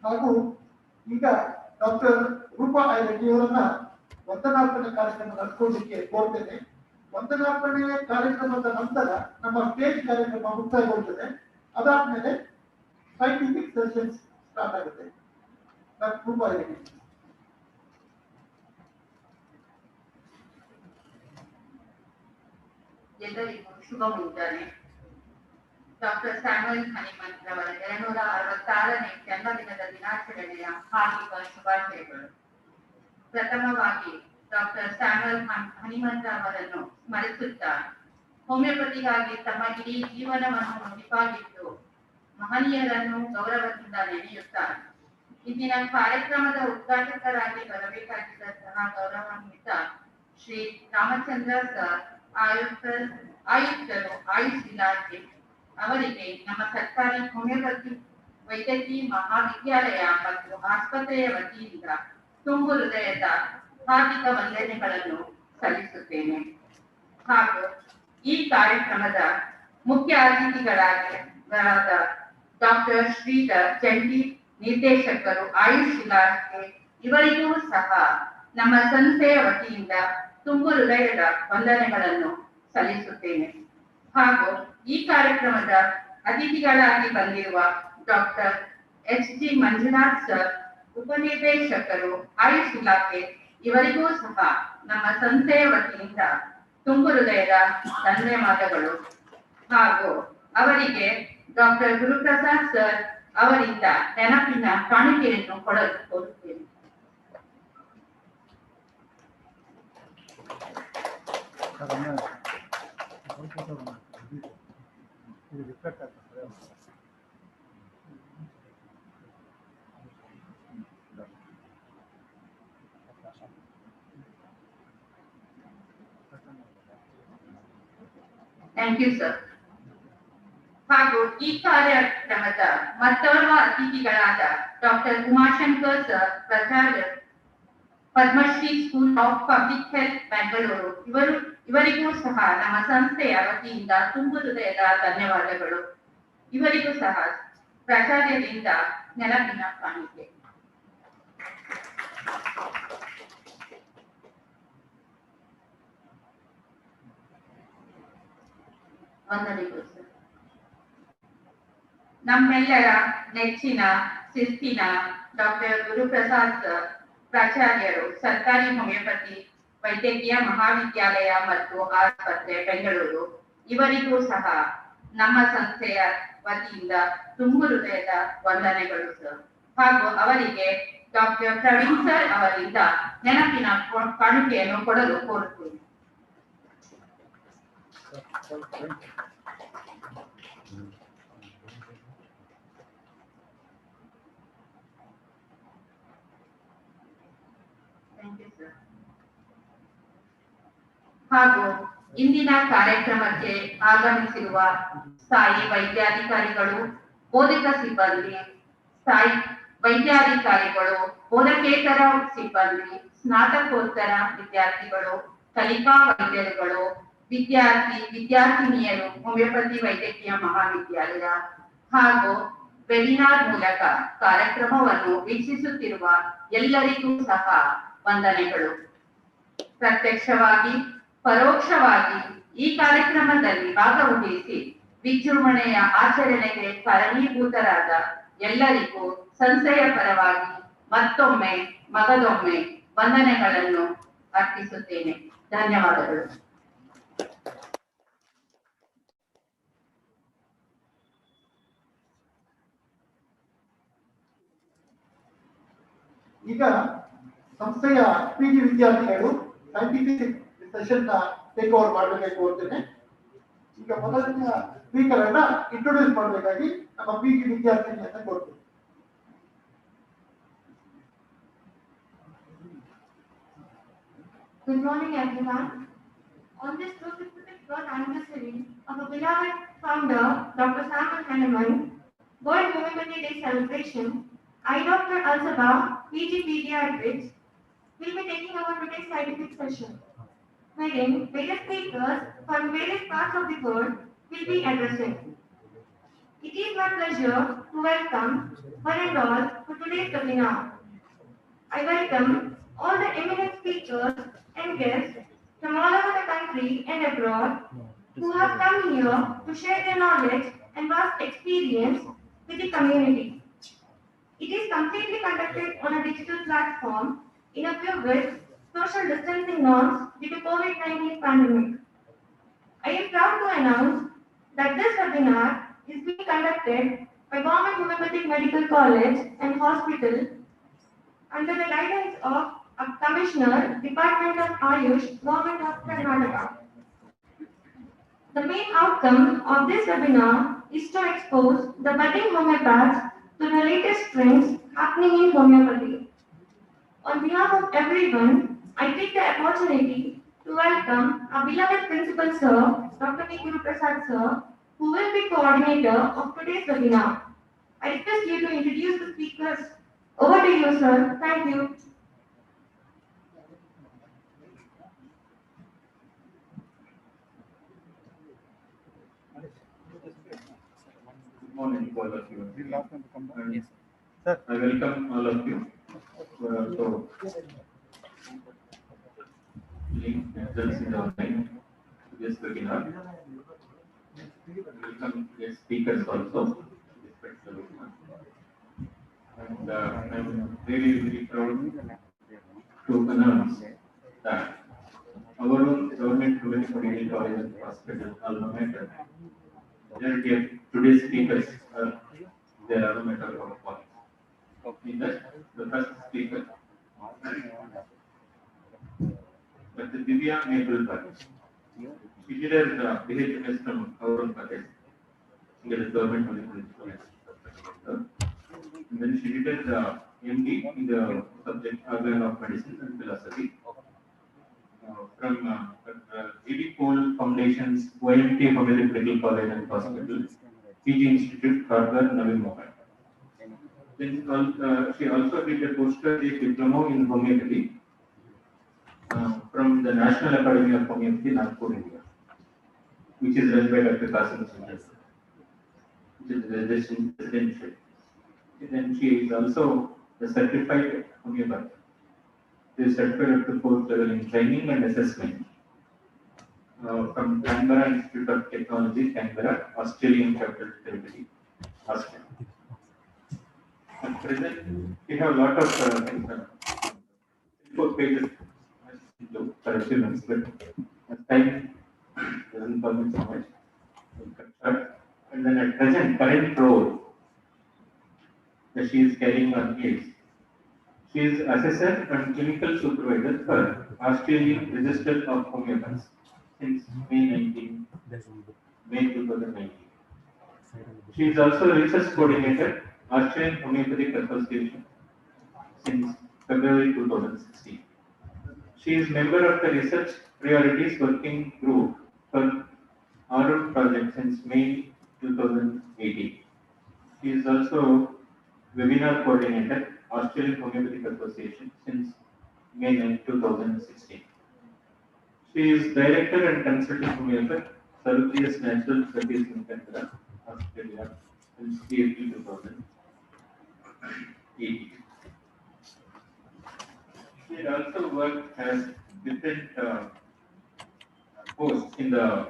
ಹಾಗೂ ಈಗ ಡಾಕ್ಟರ್ ರೂಪಾ ರೆಡ್ಡಿ ಅವರನ್ನ ವಂದನಾರ್ಪಣೆ ಕಾರ್ಯಕ್ರಮ ನಡೆಸಿಕೊಳ್ಳಲಿಕ್ಕೆ ಕೋರ್ತೇನೆ. ವಂದನಾರ್ಪಣೆ ಕಾರ್ಯಕ್ರಮದ ನಂತರ ನಮ್ಮ ಸ್ಟೇಜ್ ಕಾರ್ಯಕ್ರಮ ಮುಕ್ತಾಯಗೊಳ್ಳುತ್ತದೆ. ಅದಾದ್ಮೇಲೆ ಸೈಂಟಿಫಿಕ್ ಸೆಷನ್ಸ್ ಸ್ಟಾರ್ಟ್ ಆಗುತ್ತೆ. ಡಾಕ್ಟರ್ ರೂಪಾ ರೆಡ್ಡಿ. ಎಲ್ಲರಿಗೂ ಶುಭ ಮುಂಜಾನೆ. ಡಾಕ್ಟರ್ ಸ್ಯಾಮ್ಯುಯಲ್ ಹನಿಮನ್ ರವರ 266ನೇ ಜನ್ಮದಿನದ ದಿನಾಚರಣೆಯ ಹಾರ್ದಿಕ ಶುಭಾಶಯಗಳು. ಪ್ರಥಮವಾಗಿ ಡಾಕ್ಟರ್ ಸ್ಯಾಮ್ಯುಯಲ್ ಹನಿಮನ್ ಅವರನ್ನು ಸ್ಮರಿಸುತ್ತಾ, ಹೋಮಿಯೋಪತಿಗಾಗಿ ತಮ್ಮ ಇಡೀ ಜೀವನವನ್ನು ಮುಡಿಪಾಗಿಟ್ಟು ಮಹನೀಯರನ್ನು ಗೌರವದಿಂದ ನೆನೆಯುತ್ತಾರೆ. ಇಂದಿನ ಕಾರ್ಯಕ್ರಮದ ಉದ್ಘಾಟಕರಾಗಿ ಬರಬೇಕಾಗಿದ್ದಂತಹ ಗೌರವಾನ್ವಿತ ಶ್ರೀ ರಾಮಚಂದ್ರ ಸರ್, ಆಯುಕ್ತರು, ಆಯುಷ್ ಇಲಾಖೆ ಅವರಿಗೆ ನಮ್ಮ ಸರ್ಕಾರಿ ಹೋಮಿಯೋಪತಿ ವೈದ್ಯಕೀಯ ಮಹಾವಿದ್ಯಾಲಯ ಮತ್ತು ಆಸ್ಪತ್ರೆಯ ವತಿಯಿಂದ ತುಂಬು ಹೃದಯದ ಹಾರ್ದಿಕ ವಂದನೆಗಳನ್ನು ಸಲ್ಲಿಸುತ್ತೇನೆ. ಹಾಗೂ ಈ ಕಾರ್ಯಕ್ರಮದ ಮುಖ್ಯ ಅತಿಥಿಗಳಾದ ಡಾಕ್ಟರ್ ಶ್ರೀಧರ್, ಜಂಟಿ ನಿರ್ದೇಶಕರು, ಆಯುಷ್ ಇಲಾಖೆ ಇವರಿಗೂ ಸಹ ನಮ್ಮ ಸಂಸ್ಥೆಯ ವತಿಯಿಂದ ತುಂಬು ಹೃದಯದ ವಂದನೆಗಳನ್ನು ಸಲ್ಲಿಸುತ್ತೇನೆ. ಹಾಗೂ ಈ ಕಾರ್ಯಕ್ರಮದ ಅತಿಥಿಗಳಾಗಿ ಬಂದಿರುವ ಡಾಕ್ಟರ್ HG ಮಂಜುನಾಥ್ ಸರ್, ಉಪನಿರ್ದೇಶಕರು, ಆಯುಷ್ ಇಲಾಖೆ ಇವರಿಗೂ ಸಹ ನಮ್ಮ ಸಂಸ್ಥೆಯ ವತಿಯಿಂದ ತುಂಬು ಹೃದಯದ ಧನ್ಯವಾದಗಳು. ಹಾಗೂ ಅವರಿಗೆ ಡಾಕ್ಟರ್ ಗುರುಪ್ರಸಾದ್ ಸರ್ ಅವರಿಂದ ನೆನಪಿನ ಕಾಣಿಕೆಯನ್ನು ಕೊಡಲು ಕೋರುತ್ತೇನೆ. Thank you sir. ಹಾಗೂ ಈ ಕಾರ್ಯಕ್ರಮದ ಮತ್ತೋರ್ವ ಅತಿಥಿಗಳಾದ ಡಾಕ್ಟರ್ ಉಮಾಶಂಕರ್ ಸರ್, ಪ್ರಾಚಾರ್ಯ, Padmashree school of public health Bengaluru ಇವರಿಗೂ ಸಹ ನಮ್ಮ ಸಂಸ್ಥೆಯ ವತಿಯಿಂದ ತುಂಬು ಹೃದಯದ ಧನ್ಯವಾದಗಳು. ಇವರಿಗೂ ಸಹ ಪ್ರಾಚಾರ್ಯರಿಂದ ನೆನಪಿನ ಕಾಣಿಕೆ. ವಂದನೆಗಳು ಸರ್. ನಮ್ಮೆಲ್ಲರ ನೆಚ್ಚಿನ ಶಿಸ್ತಿನ ಡಾಕ್ಟರ್ ಗುರುಪ್ರಸಾದ್ ಸರ್, ಪ್ರಾಚಾರ್ಯರು, ಸರ್ಕಾರಿ ಹೋಮಿಯೋಪತಿ ವೈದ್ಯಕೀಯ ಮಹಾವಿದ್ಯಾಲಯ ಮತ್ತು ಆಸ್ಪತ್ರೆ ಬೆಂಗಳೂರು ಇವರಿಗೂ ಸಹ ನಮ್ಮ ಸಂಸ್ಥೆಯ ವತಿಯಿಂದ ತುಂಬು ಹೃದಯದ ವಂದನೆಗಳು ಸರ್. ಹಾಗೂ ಅವರಿಗೆ ಡಾಕ್ಟರ್ ಪ್ರವೀಣ್ ಸರ್ ಅವರಿಂದ ನೆನಪಿನ ಕಾಣಿಕೆಯನ್ನು ಕೊಡಲು ಕೋರುತ್ತೇನೆ. ಹಾಗೂ ಇಂದಿನ ಕಾರ್ಯಕ್ರಮಕ್ಕೆ ಆಗಮಿಸಿರುವ ಸ್ಥಾಯಿ ವೈದ್ಯಾಧಿಕಾರಿಗಳು, ಬೋಧಕ ಸಿಬ್ಬಂದಿ, ಸ್ಥಾಯಿ ವೈದ್ಯಾಧಿಕಾರಿಗಳು, ಬೋಧಕೇತರ ಸಿಬ್ಬಂದಿ, ಸ್ನಾತಕೋತ್ತರ ವಿದ್ಯಾರ್ಥಿಗಳು, ಕಲಿಕಾ ವೈದ್ಯರುಗಳು, ವಿದ್ಯಾರ್ಥಿನಿಯರು, ಹೋಮಿಯೋಪತಿ ವೈದ್ಯಕೀಯ ಮಹಾವಿದ್ಯಾಲಯ ಹಾಗೂ ವೆಬಿನಾರ್ ಮೂಲಕ ಕಾರ್ಯಕ್ರಮವನ್ನು ವೀಕ್ಷಿಸುತ್ತಿರುವ ಎಲ್ಲರಿಗೂ ಸಹ ವಂದನೆಗಳು. ಪ್ರತ್ಯಕ್ಷವಾಗಿ ಪರೋಕ್ಷವಾಗಿ ಈ ಕಾರ್ಯಕ್ರಮದಲ್ಲಿ ಭಾಗವಹಿಸಿ ವಿಜೃಂಭಣೆಯ ಆಚರಣೆಗೆ ಕಾರಣೀಭೂತರಾದ ಎಲ್ಲರಿಗೂ ಸಂಸ್ಥೆಯ ಪರವಾಗಿ ಮತ್ತೊಮ್ಮೆ ಮಗದೊಮ್ಮೆ ವಂದನೆಗಳನ್ನು ಅರ್ಪಿಸುತ್ತೇನೆ. ಧನ್ಯವಾದಗಳು. ಈಗ ಸಂಸ್ಥೆಯ PG ವಿದ್ಯಾರ್ಥಿಗಳು ಸೈಂಟಿಫಿಕ್ ಸೆಷನ್ ಟೇಕ್ ಓವರ್ ಮಾಡಬೇಕು ಅಂತೇನೆ. ಈಗ ಮೊದಲನೆಯ ಸ್ಪೀಕರ್ ಅನ್ನ ಇಂಟ್ರೊಡ್ಯೂಸ್ ಮಾಡಬೇಕಾಗಿ ನಮ್ಮ PG ವಿದ್ಯಾರ್ಥಿನಿಯನ್ನ ಕೊಡ್ತೀವಿ. Good morning, everyone. On this 253rd anniversary of our beloved founder, Dr. Hahnemann, World Homoeopathy Day Celebration, I, Dr. Alsaba, PG Pediatrics, will be taking over today's scientific session, wherein various speakers from various parts of the world will be addressing. It is my pleasure to welcome one and all to today's webinar. I welcome all the eminent speakers and guests from all over the country and abroad who have come here to share their knowledge and vast experience with the community. It is completely conducted on a digital platform in a view with social distancing norms due to COVID-19 pandemic. I am proud to announce that this webinar is being conducted by Government Homeopathic Medical College and Hospital under the guidance of Commissioner, Department of Ayush, Government of Karnataka. The main outcome of this webinar is to expose the budding homeopaths to the latest trends happening in homeopathy. On behalf of everyone, I take the opportunity to welcome our beloved Principal Sir, Dr. V. Guru Prasad Sir, who will be coordinator of today's webinar. I request you to introduce the speakers. Over to you, sir. Thank you. Good morning to all of you. I welcome all of you to link themselves in the online to this webinar. Welcome guest speakers also to this particular webinar. And I'm really very proud to announce that our own government medical college and hospital alma mater, majority of today's speakers are their alma mater of college. In that, the first speaker, Dr. Divya Mehul Bhatt. She did her GHMS from our own college. She got a government medical college. And then she did her MD in the subject Organ of Medicine and Philosophy from GD Cole Foundation's OMT Homeopathic Medical College and Hospital, PG Institute, Harvard, Navi Mumbai. Then she also did a postgraduate diploma in homeopathy from the National Academy of Homeopathy, Nagpur, India, which is run by Dr. Kasim Sundar, which is residential. Then she is also a certified homeopath. She is certified up to 4th level in training and assessment from Canberra Institute of Technology, Canberra, Australian Capital Territory, Australia. At present, we have a lot of 4 pages for a few minutes, but as time doesn't permit so much, we'll cut short And then at present, current role that she is carrying on is, she is assessor and clinical supervisor for Australian Register of Homeopaths since May 2019. She is also a research coordinator, Australian Homeopathic Association since February 2016. She is member of the Research Priorities Working Group for Aurum project since May 2018. She is also webinar coordinator, Australian Homeopathic Association since May 9, 2016. She is director and consultant homeopath, Salubrious Natural Therapies in Canada, Australia since April 2018. She had also worked as different posts in the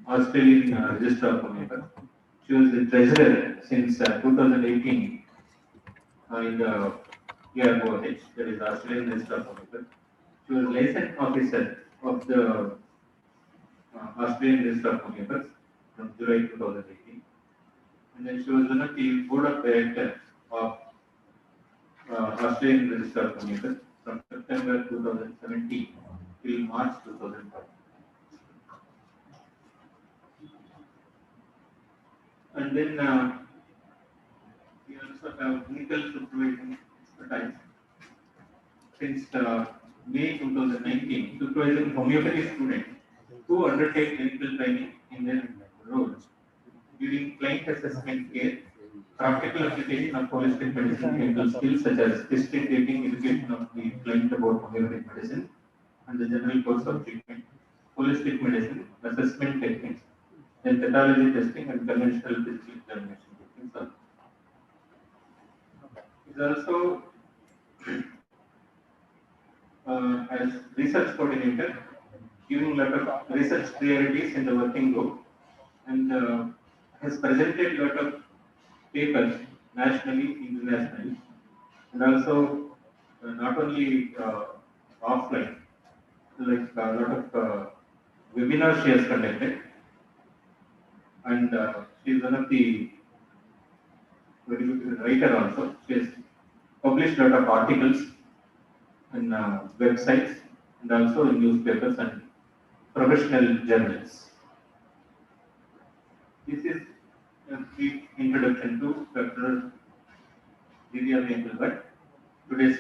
Australian Register of Homeopathy. She was the treasurer since 2018 in the AROH, that is Australian Register of Homeopathy. She was liaison officer of the Australian Register of Homeopathy from July 2018. And then she was one of the board of directors of Australian Register of Homeopathy from September 2017 till March 2005. And then we also have clinical supervision expertise since May 2019, supervising homeopathy students who undertake clinical training in their roles during client assessment care, practical application of holistic medicine clinical skills such as history taking, education of the client about homeopathic medicine and the general course of treatment, holistic medicine, assessment techniques, then pathology testing and conventional physical examination techniques. Is also as research coordinator, giving a lot of research priorities in the working group, and has presented a lot of papers nationally, internationally, and also not only offline, like a lot of webinars she has conducted, and she is one of the very good writer also. She has published a lot of articles in websites and also in newspapers and professional journals. This is a brief introduction to Dr. Divya Bhatt, today's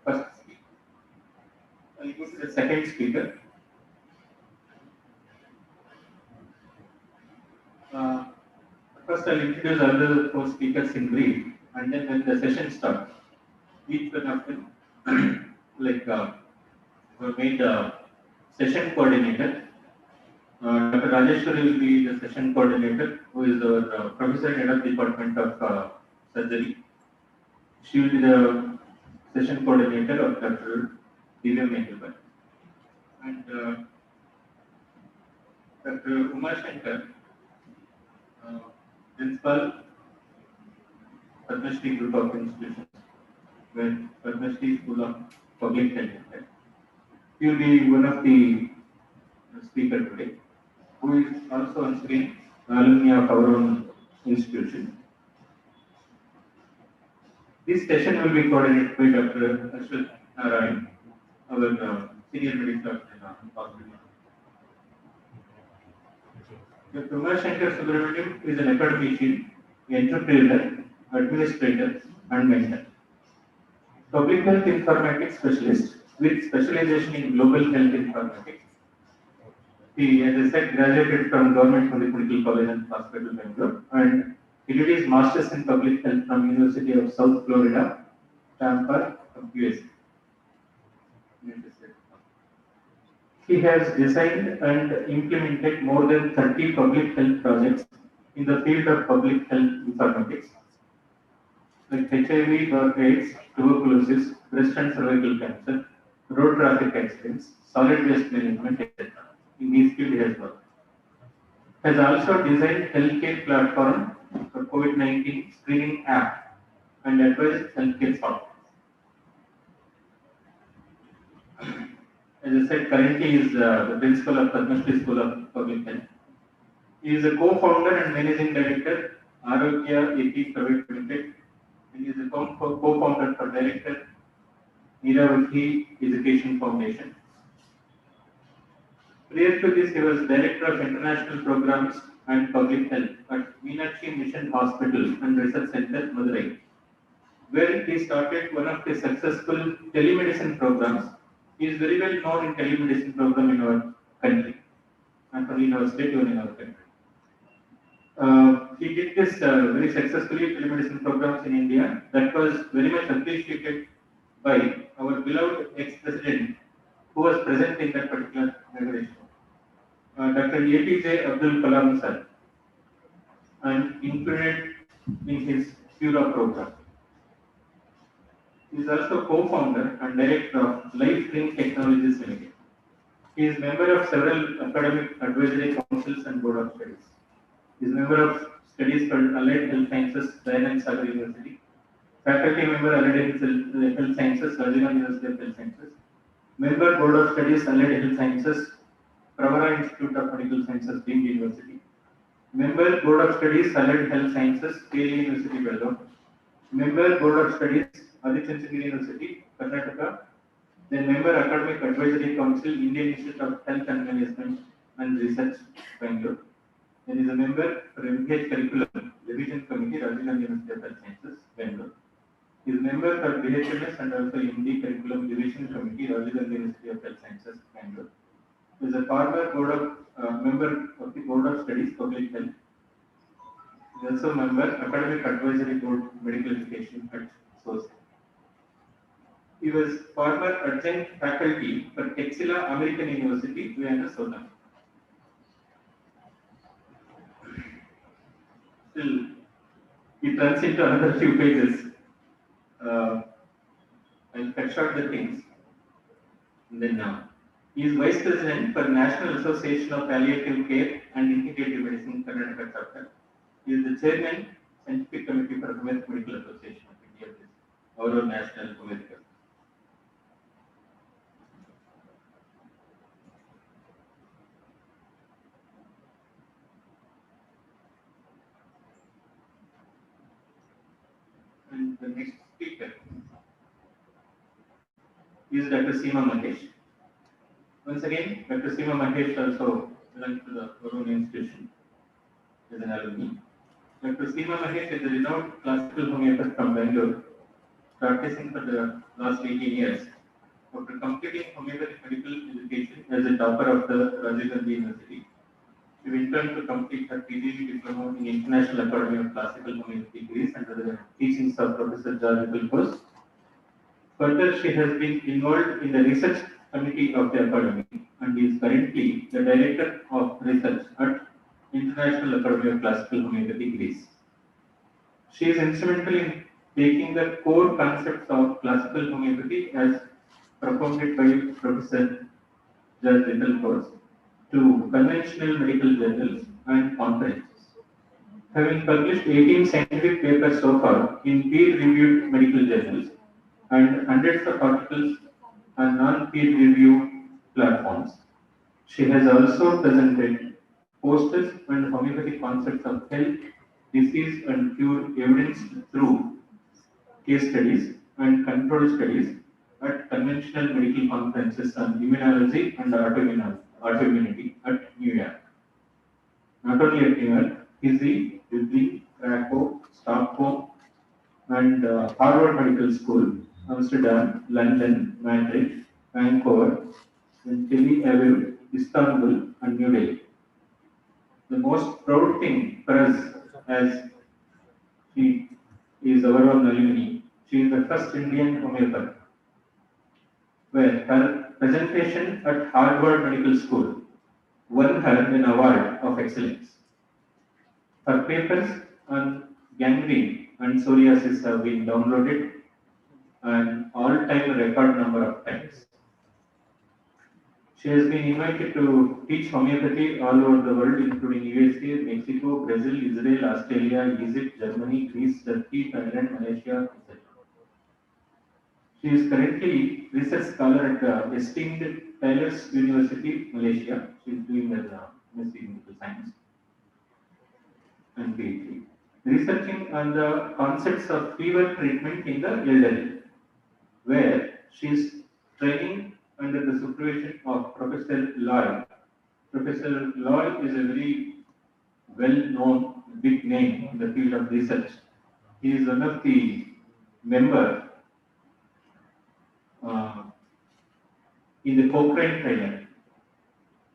first speaker. I'll go to the second speaker. First, I'll introduce all the four speakers in brief, and then when the session starts, each one of them were made session coordinator. Dr. Rajeshwari will be the session coordinator, who is our professor head of department of surgery. She will be the session coordinator of Dr. Divya Bhatt. And Dr. UmaShankar, principal, Padma Shri Group of Institutions, where Padma Shri School of Public Health. He will be one of the speakers today, who is also on screen, alumni of our own institution. This session will be coordinated by Dr. Ashwat Narayan, our senior medical officer in our hospital. Dr. UmaShankar Subramaniam is an academician, entrepreneur, administrator, and mentor. Public health informatics specialist with specialization in global health informatics. He, as I said, graduated from Government Medical College and Hospital, Bangalore, and he did his Masters in Public Health from University of South Florida, Tampa, USA. He has designed and implemented more than 30 public health projects in the field of public health informatics, like HIV or AIDS, tuberculosis, breast and cervical cancer, road traffic accidents, solid waste management, etc. In these fields he has worked. Has also designed healthcare platform for COVID-19 screening app and advised healthcare software. As I said, currently is the principal of Padma Shri School of Public Health. He is a co-founder and managing director, Arogya AP Private Limited. He is a co-founder for director, Niravati Education Foundation. Prior to this, he was Director of International Programs and Public Health at Meenakshi Mission Hospital and Research Center, Madurai, where he started one of the successful telemedicine programs. He is very well known in telemedicine program in our country, not only in our state, even in our country. He did this very successfully, telemedicine programs in India. That was very much appreciated by our beloved ex-president who was present in that particular inauguration, Dr. APJ Abdul Kalam sir, and included in his Cura program. He is also co-founder and director of Life Drink Technologies Limited. He is member of several academic advisory councils and board of studies. He is member of studies for Allied Health Sciences, Dayanand Sagar University. Faculty member Allied Health Sciences, Rajiv University of Health Sciences. Member Board of Studies, Allied Health Sciences, Pravara Institute of Medical Sciences, Dengue University. Member Board of Studies, Allied Health Sciences, KLE University, Belgaum. Member Board of Studies, Agitation University, Karnataka. Then member Academic Advisory Council, Indian Institute of Health and Management and Research, Bangalore. Then is a member for MPH Curriculum Revision Committee, Rajiv University of Health Sciences, Bangalore. He is member for BHMS and also MD Curriculum Revision Committee, Rajiv University of Health Sciences, Bangalore. He is a former member of the Board of Studies, Public Health. He is also member Academic Advisory Board, Medical Education at SOAS. He was former adjunct faculty for Texila American University, Vienna, Southern. Still, it runs into another few pages. I'll cut short the things. And then now, he is Vice President for National Association of Palliative Care and Integrative Medicine, Karnataka chapter. He is the Chairman, Scientific Committee for Homeopathic Medical Association of India, our national Homeopathic. And the next speaker is Dr. Seema Mahesh. Once again, Dr. Seema Mahesh also belongs to the Varun institution as an alumni. Dr. Seema Mahesh is a renowned classical homeopath from Bangalore, practicing for the last 18 years. After completing homeopathic medical education as a topper of the Rajiv Gandhi University, she went on to complete her PhD diploma in International Academy of Classical Homeopathy, Greece, under the teachings of Professor George Vithoulkas. Further, she has been involved in the research committee of the Academy and is currently the Director of Research at International Academy of Classical Homeopathy, Greece. She is instrumental in taking the core concepts of classical homeopathy as propounded by Professor George Vithoulkas to conventional medical journals and conferences. Having published 18 scientific papers so far in peer-reviewed medical journals and hundreds of articles on non-peer-reviewed platforms, she has also presented posters and homeopathic concepts of health, disease, and cure evidence through case studies and control studies at conventional medical conferences on immunology and autoimmunity at New York. Not only at New York, Fizzy, Dublin, Krakow, Stockholm, and Harvard Medical School, Amsterdam, London, Madrid, Vancouver, and Tel Aviv, Istanbul, and New Delhi. The most proud thing for us, as she is our own alumni, she is the first Indian homeopath, where her presentation at Harvard Medical School won her an award of excellence. Her papers on gangrene and psoriasis have been downloaded an all-time record number of times. She has been invited to teach homeopathy all over the world, including USA, Mexico, Brazil, Israel, Australia, Egypt, Germany, Greece, Turkey, Thailand, Malaysia, etc. She is currently research scholar at the esteemed Taylor's University, Malaysia. She is doing her MSc in Medical Science. and PhD, researching on the concepts of fever treatment in the elderly, where she is training under the supervision of Professor Loy. Professor Loy is a very well-known big name in the field of research. He is one of the members uh, in the Cochrane trailer.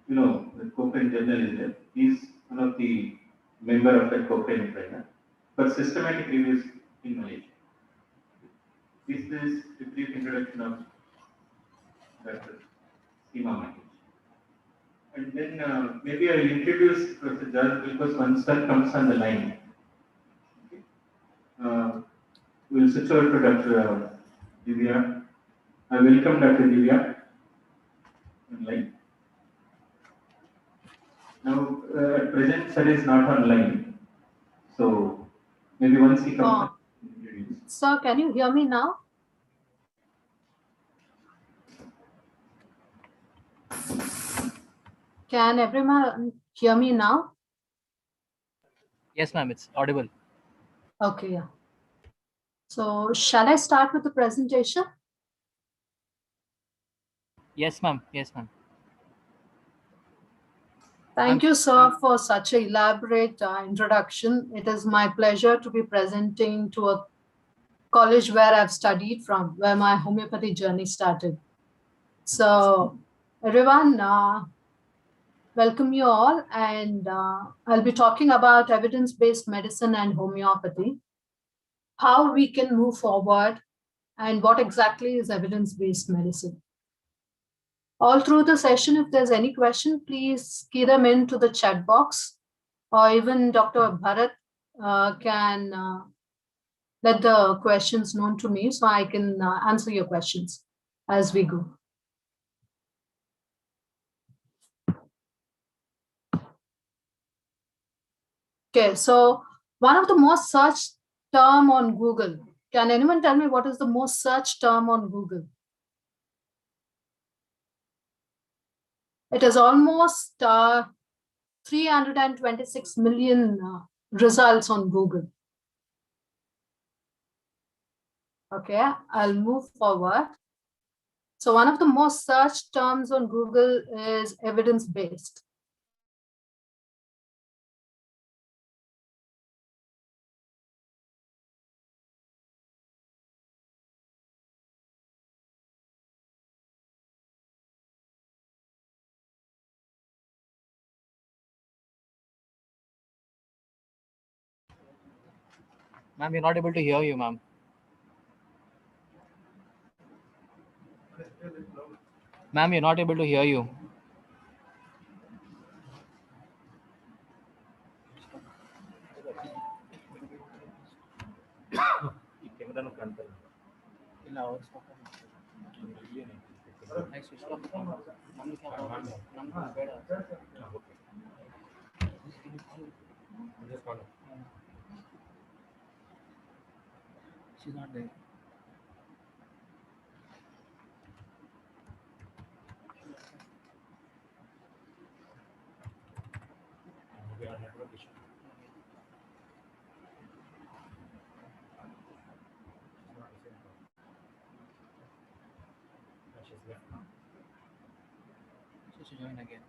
You know, the Cochrane journal is there. He is one of the member of the Cochrane trailer for systematic reviews in Malaysia. This is a brief introduction of Dr. Seema Mahesh. And then maybe I will introduce Professor George because once sir comes on the line. Okay. We'll switch over to Dr. Divya. I welcome Dr. Divya online. Now, at present, sir is not online. So, maybe once he comes, Sir, can you hear me now? Can everyone hear me now? Yes, ma'am, it's audible. Okay, yeah. So, shall I start with the presentation? Yes, ma'am. Yes, ma'am. Thank you, sir, for such an elaborate introduction. It is my pleasure to be presenting to a college where I've studied from, where my homeopathy journey started. So, everyone, welcome you all, and I'll be talking about evidence-based medicine and homeopathy, how we can move forward, and what exactly is evidence-based medicine. All through the session, if there's any question, please key them into the chat box, or even Dr. Bhatt can let the questions known to me so I can answer your questions as we go. Okay, so one of the most searched term on Google. Can anyone tell me what is the most searched term on Google? It is almost 326 million results on Google. Okay, I'll move forward. So one of the most searched terms on Google is evidence-based. Ma'am, we're not able to hear you, ma'am. Ma'am, we're not able to hear you. She's not there. She should join again.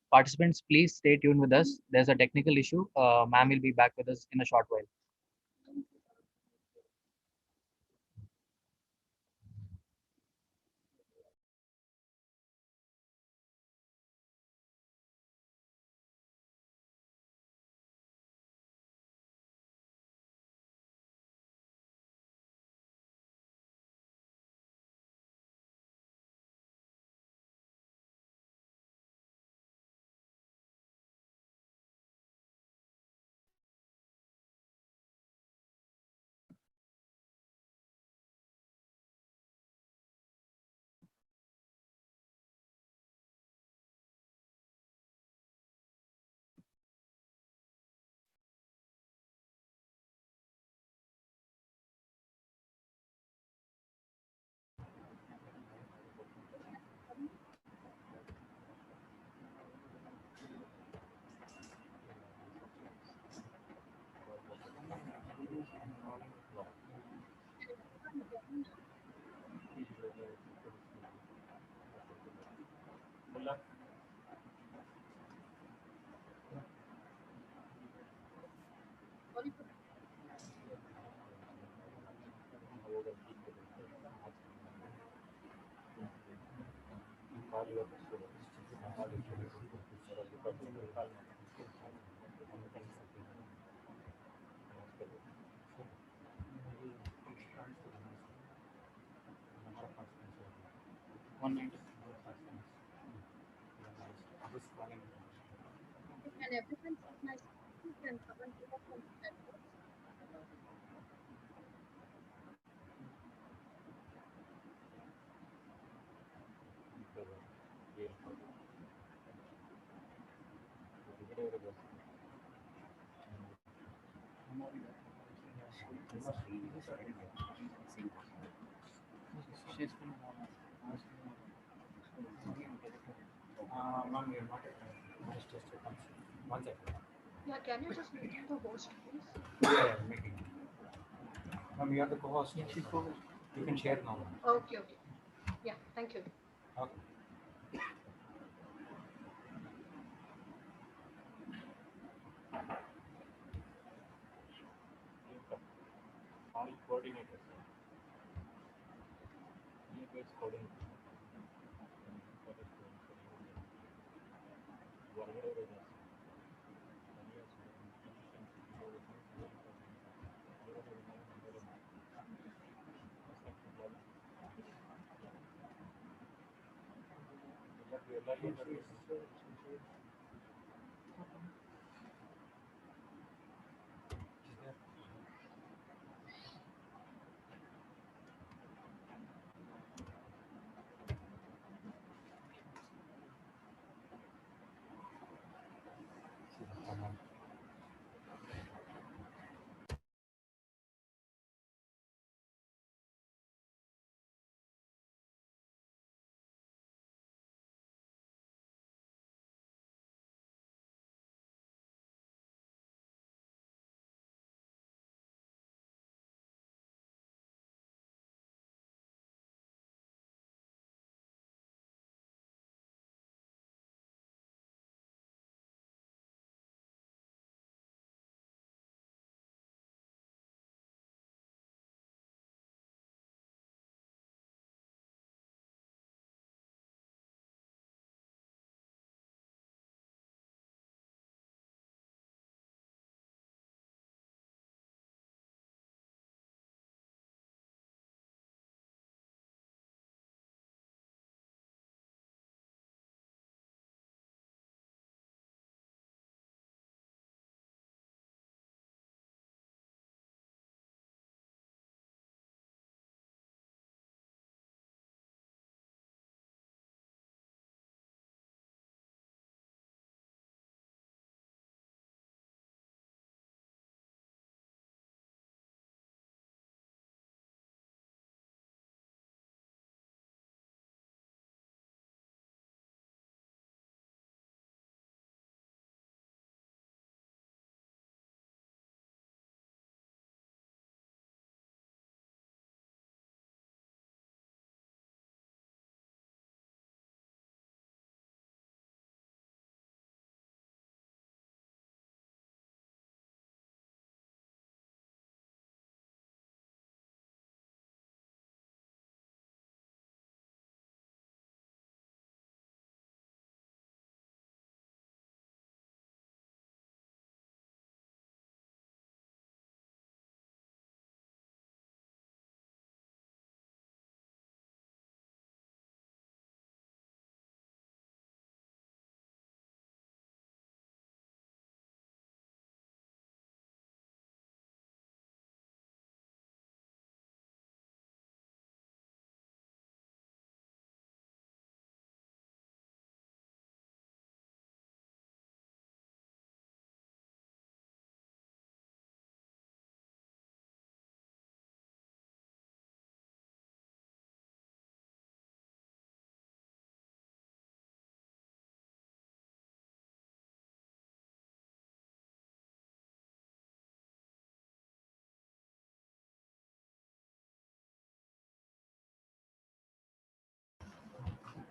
Participants, please stay tuned with us. There's a technical issue. Ma'am will be back with us in a short while. Can everyone see my screen and comment below from the chat box? Yeah, can you just make him the host, please? Ma'am, you are the co-host. Yes, she's co-host. You can share now. Okay, okay. Yeah, thank you. Okay. All coordinators. Universe coordinator.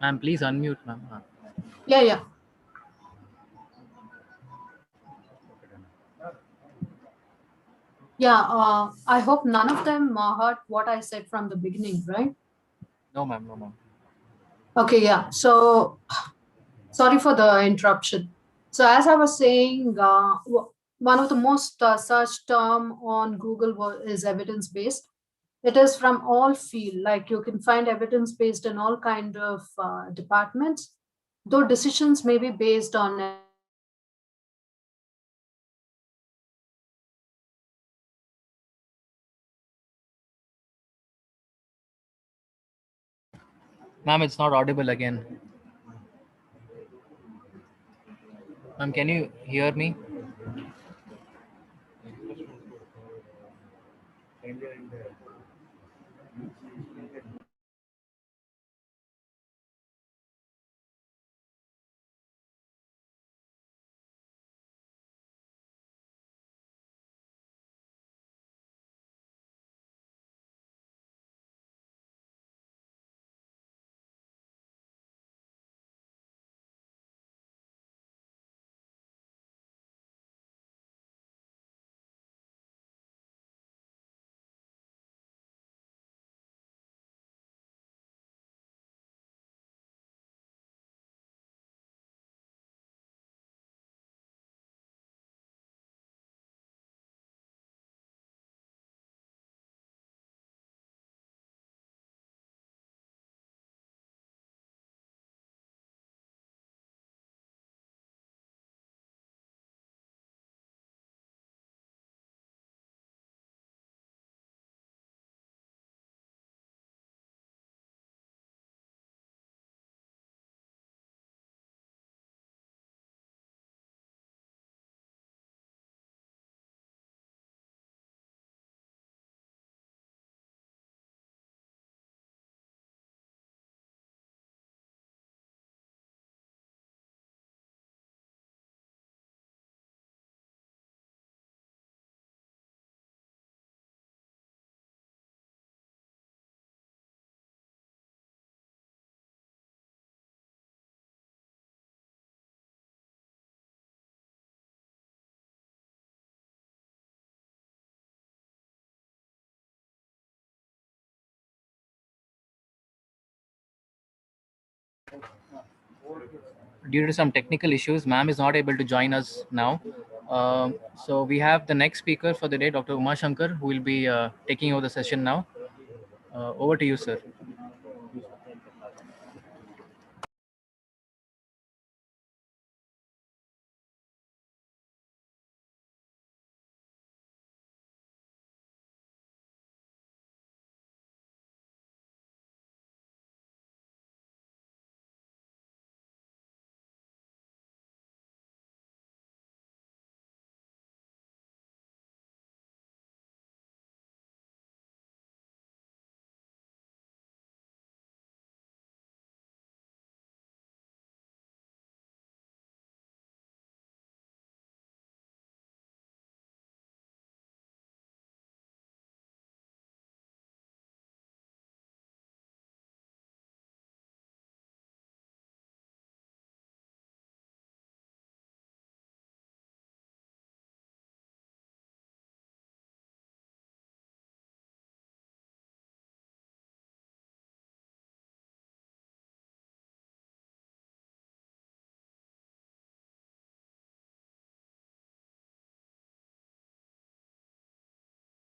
Ma'am, please unmute, ma'am. Yeah, yeah. Yeah, I hope none of them heard what I said from the beginning, right? No, ma'am. No, ma'am. Okay, yeah. So sorry for the interruption. So as I was saying, one of the most searched term on Google is evidence-based. It is from all field, like you can find evidence-based in all kind of departments, though decisions may be based on Ma'am, it's not audible again. Ma'am, can you hear me? Due to some technical issues, ma'am is not able to join us now. So we have the next speaker for the day, Dr. UmaShankar, who will be taking over the session now. Over to you, sir.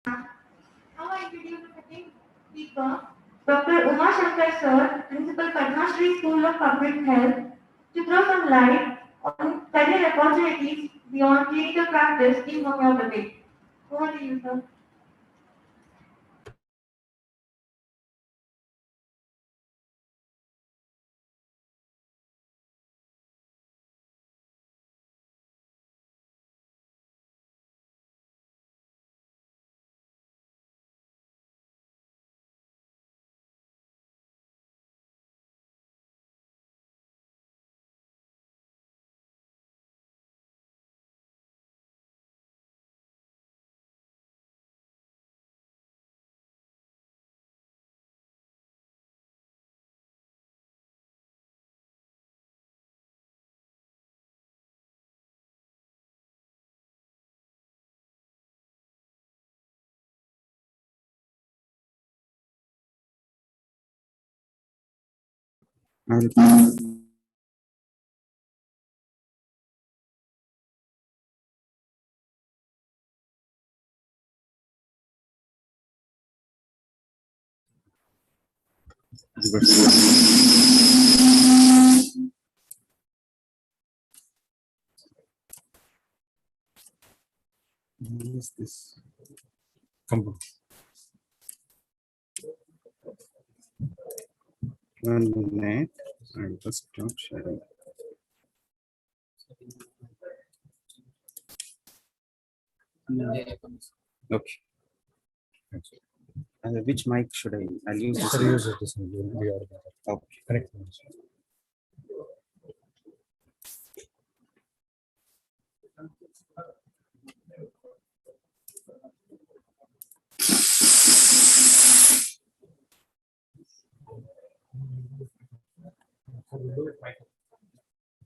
Now I introduce the second speaker, Dr. UmaShankar Sir, Principal Padma Shri School of Public Health, to throw some light on career opportunities beyond clinical practice in homeopathy. Over to you, sir. And what is this? Compound. 1 minute. I'll just stop sharing. Okay. Which mic should I? I'll use this. Use this one. Okay. Correct.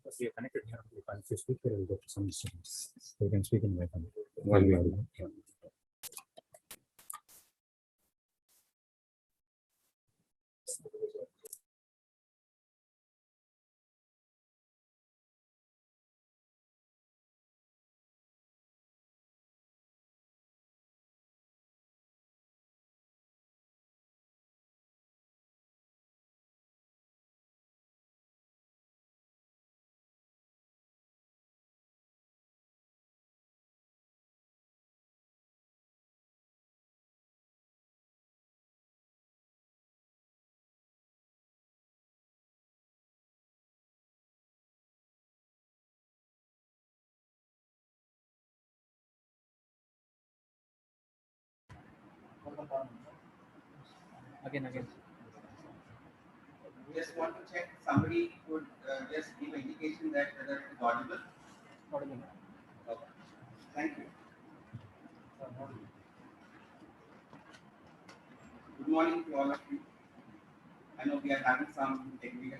Because we are connected here, if you speak here, we'll get some disturbance. So you can speak in my phone while we are. Again. Just want to check, somebody could just give indication that whether it is audible. Audible. Okay. Thank you. Good morning to all of you. I know we are having some technical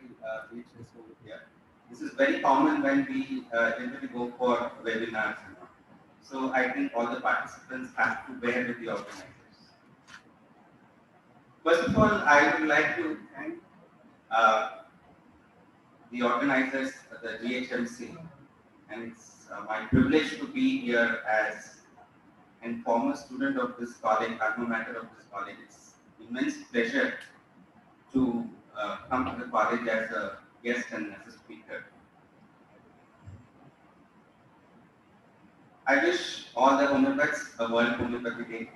glitches over here. This is very common when we generally go for webinars. So I think all the participants have to bear with the organizers. First of all, I would like to thank the organizers, the GHMC, and it's my privilege to be here as a former student of this college, alma mater of this college. It's immense pleasure to come to the college as a guest and as a speaker. I wish all the homeopaths a World Homeopathy Day,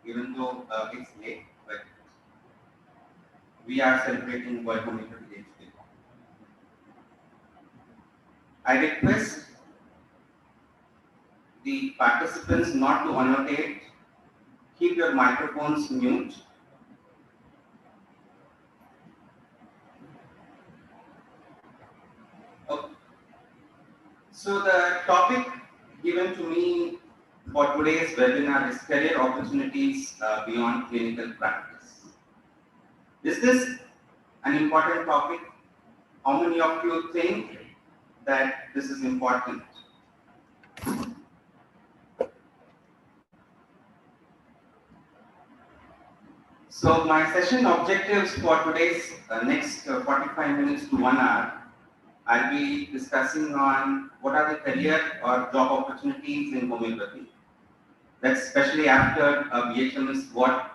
even though it's late, but we are celebrating World Homeopathy Day today. I request the participants not to annotate, keep your microphones mute. Okay. So the topic given to me for today's webinar is career opportunities beyond clinical practice. Is this an important topic? How many of you think that this is important? So my session objectives for today's next 45 minutes to 1 hour, I'll be discussing on what are the career or job opportunities in homeopathy. That's especially after BHMS, what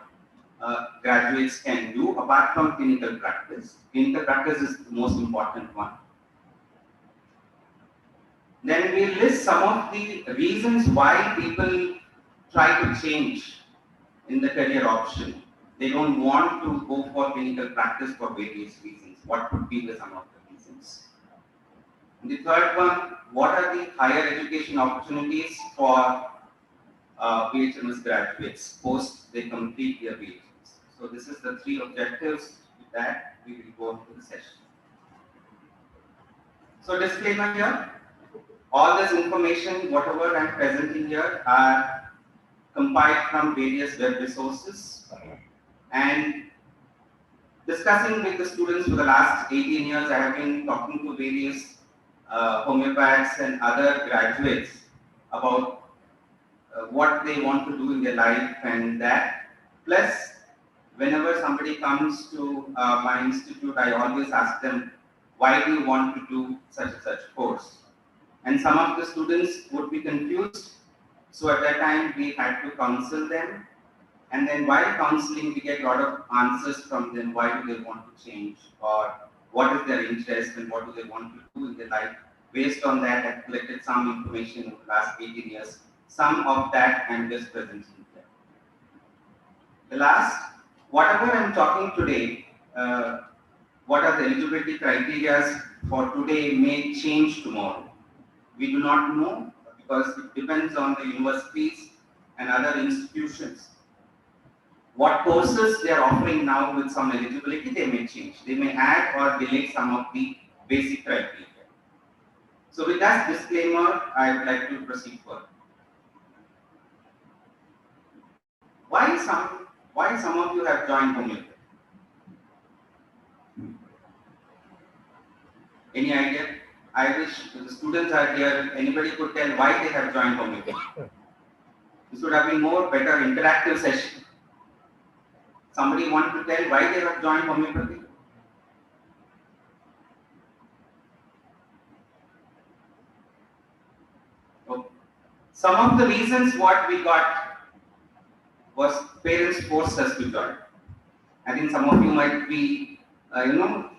graduates can do apart from clinical practice. Clinical practice is the most important one. Then we list some of the reasons why people try to change in the career option. They don't want to go for clinical practice for various reasons. What could be some of the reasons? And the third one, what are the higher education opportunities for BHMS graduates post they complete their BHMS? So this is the three objectives that we will go into the session. So disclaimer here, all this information, whatever I'm presenting here, are compiled from various web resources, and discussing with the students for the last 18 years, I have been talking to various homeopaths and other graduates about what they want to do in their life and that. Plus, whenever somebody comes to my institute, I always ask them why do you want to do such and such course? And some of the students would be confused. So at that time, we had to counsel them. And then while counseling, we get a lot of answers from them. Why do they want to change? Or what is their interest and what do they want to do in their life? Based on that, I've collected some information over the last 18 years. Some of that I'm just presenting here. The last, whatever I'm talking today, what are the eligibility criteria for today may change tomorrow. We do not know because it depends on the universities and other institutions. What courses they are offering now with some eligibility, they may change. They may add or delete some of the basic criteria. So with that disclaimer, I would like to proceed further. Why some of you have joined Homeopathy? Any idea? I wish the students are here, anybody could tell why they have joined Homeopathy. This would have been more better interactive session. Somebody want to tell why they have joined Homeopathy? Okay. Some of the reasons what we got was parents forced us to join. I think some of you might be,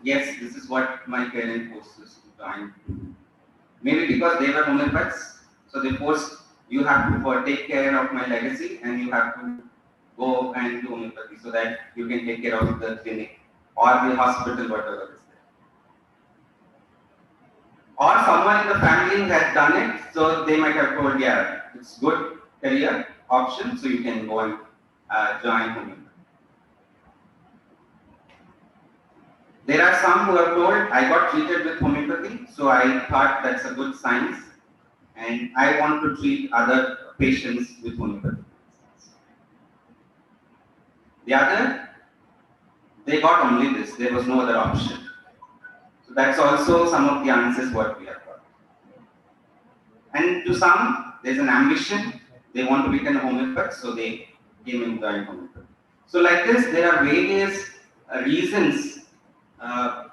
yes, this is what my parents forced us to join. Maybe because they were homeopaths, so they forced, you have to take care of my legacy and you have to go and do homeopathy so that you can take care of the clinic or the hospital, whatever is there. Or someone in the family has done it, so they might have told, yeah, it's good career option, so you can go and join homeopathy. There are some who have told, I got treated with homeopathy, so I thought that's a good science, and I want to treat other patients with homeopathy. The other, they got only this, there was no other option. So that's also some of the answers what we have got. And to some, there's an ambition, they want to become a homeopath, so they came and joined homeopathy. So like this, there are various reasons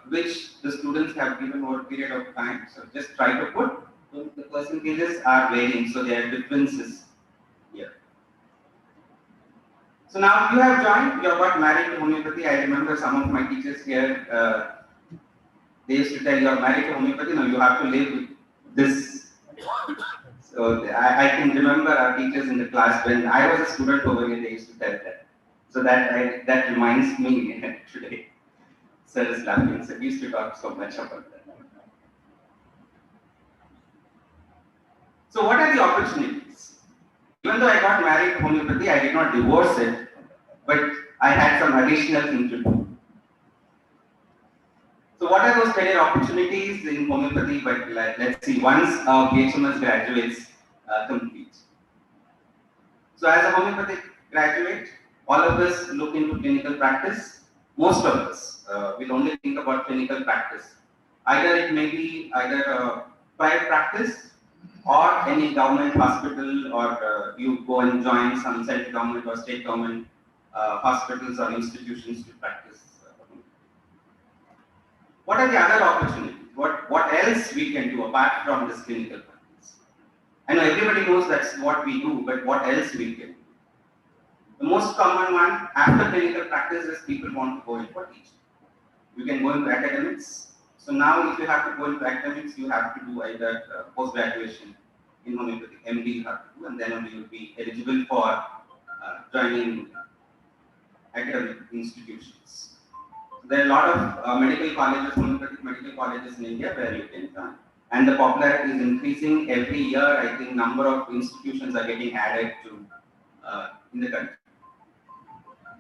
which the students have given over a period of time. So just try to put, the percentages are varying, so there are differences here. So now you have joined, you have got married to homeopathy. I remember some of my teachers here, they used to tell you are married to homeopathy, no, you have to live with this. So I can remember our teachers in the class when I was a student over here, they used to tell that. So that reminds me today. Sir is laughing, so we used to talk so much about that. So what are the opportunities? Even though I got married to homeopathy, I did not divorce it, but I had some additional thing to do. So what are those career opportunities in homeopathy? But let's see, once our GHMS graduates complete. So as a homeopathic graduate, all of us look into clinical practice. Most of us will only think about clinical practice. Either it may be either a private practice or any government hospital, or you go and join some central government or state government hospitals or institutions to practice. What are the other opportunities? What else we can do apart from this clinical practice? I know everybody knows that's what we do, but what else we can do? The most common one after clinical practice is people want to go in for teaching. You can go into academics. So now if you have to go into academics, you have to do either post-graduation in homeopathy, MD you have to do, and then only you will be eligible for joining academic institutions. So there are a lot of medical colleges, homeopathic medical colleges in India where you can join. And the popularity is increasing every year. I think number of institutions are getting added to in the country.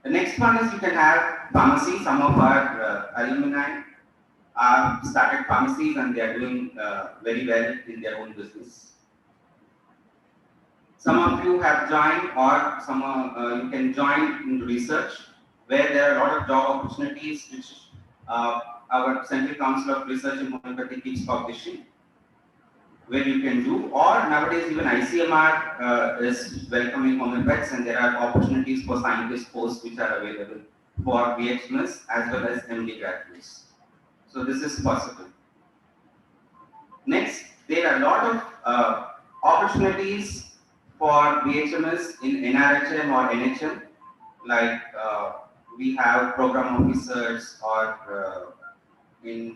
The next one is you can have pharmacy. Some of our alumni have started pharmacies and they are doing very well in their own business. Some of you have joined, or some you can join into research, where there are a lot of job opportunities which our Central Council of Research in Homeopathy keeps publishing, where you can do, or nowadays even ICMR is welcoming homeopaths, and there are opportunities for scientist posts which are available for BHMS as well as MD graduates. So this is possible. there are a lot of opportunities for VHMS in NRHM or NHM, like we have program officers or in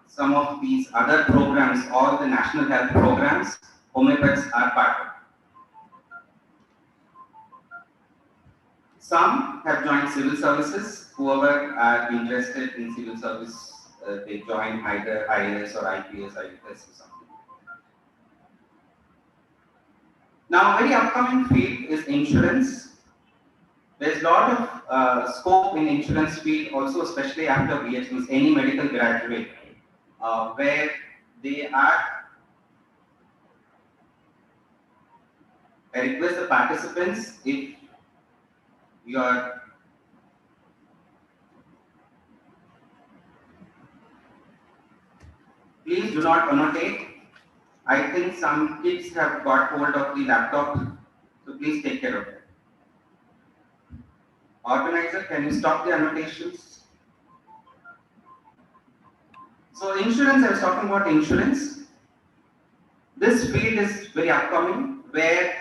some of these other programs, all the national health programs, homeopaths are part of. Some have joined civil services. Whoever are interested in civil service, they join either IAS or IPS, IFS or something. Now, a very upcoming field is insurance. There's a lot of scope in insurance field also, especially after VHMS, any medical graduate, where they are. I request the participants, if you are please do not annotate. I think some kids have got hold of the laptop, so please take care of it. Organizer, can you stop the annotations? So insurance, I was talking about insurance. This field is very upcoming, where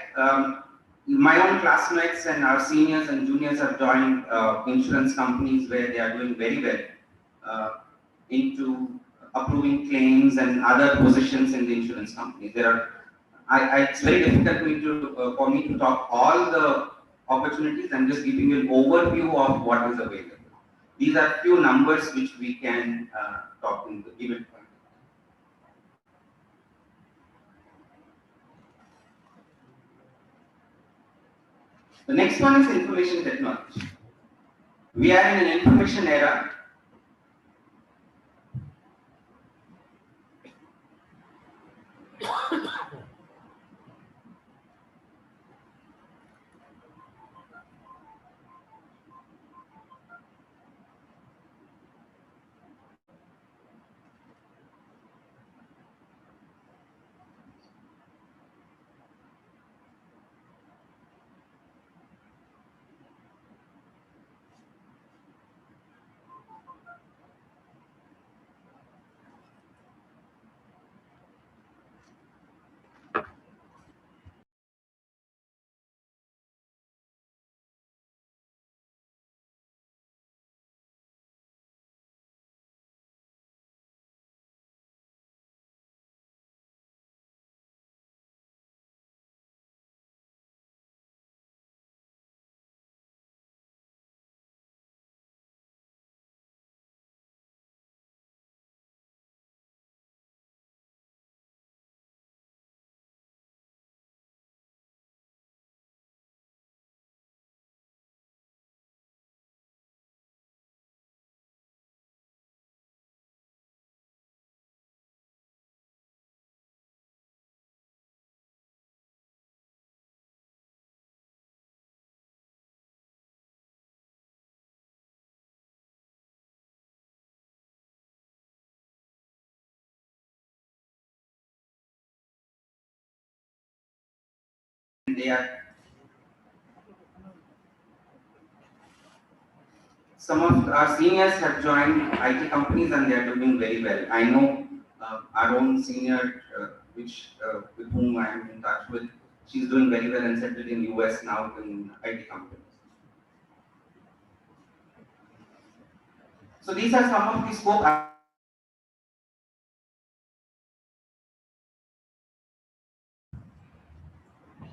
my own classmates and our seniors and juniors have joined insurance companies where they are doing very well into approving claims and other positions in the insurance companies. There are, it's very difficult for me to talk all the opportunities. I'm just giving you an overview of what is available. These are few numbers which we can talk in the given point. The next one is information technology. We are in an information era. They are, some of our seniors have joined IT companies and they are doing very well. I know our own senior, with whom I am in touch with, she's doing very well and settled in US now in IT companies. So these are some of the scope.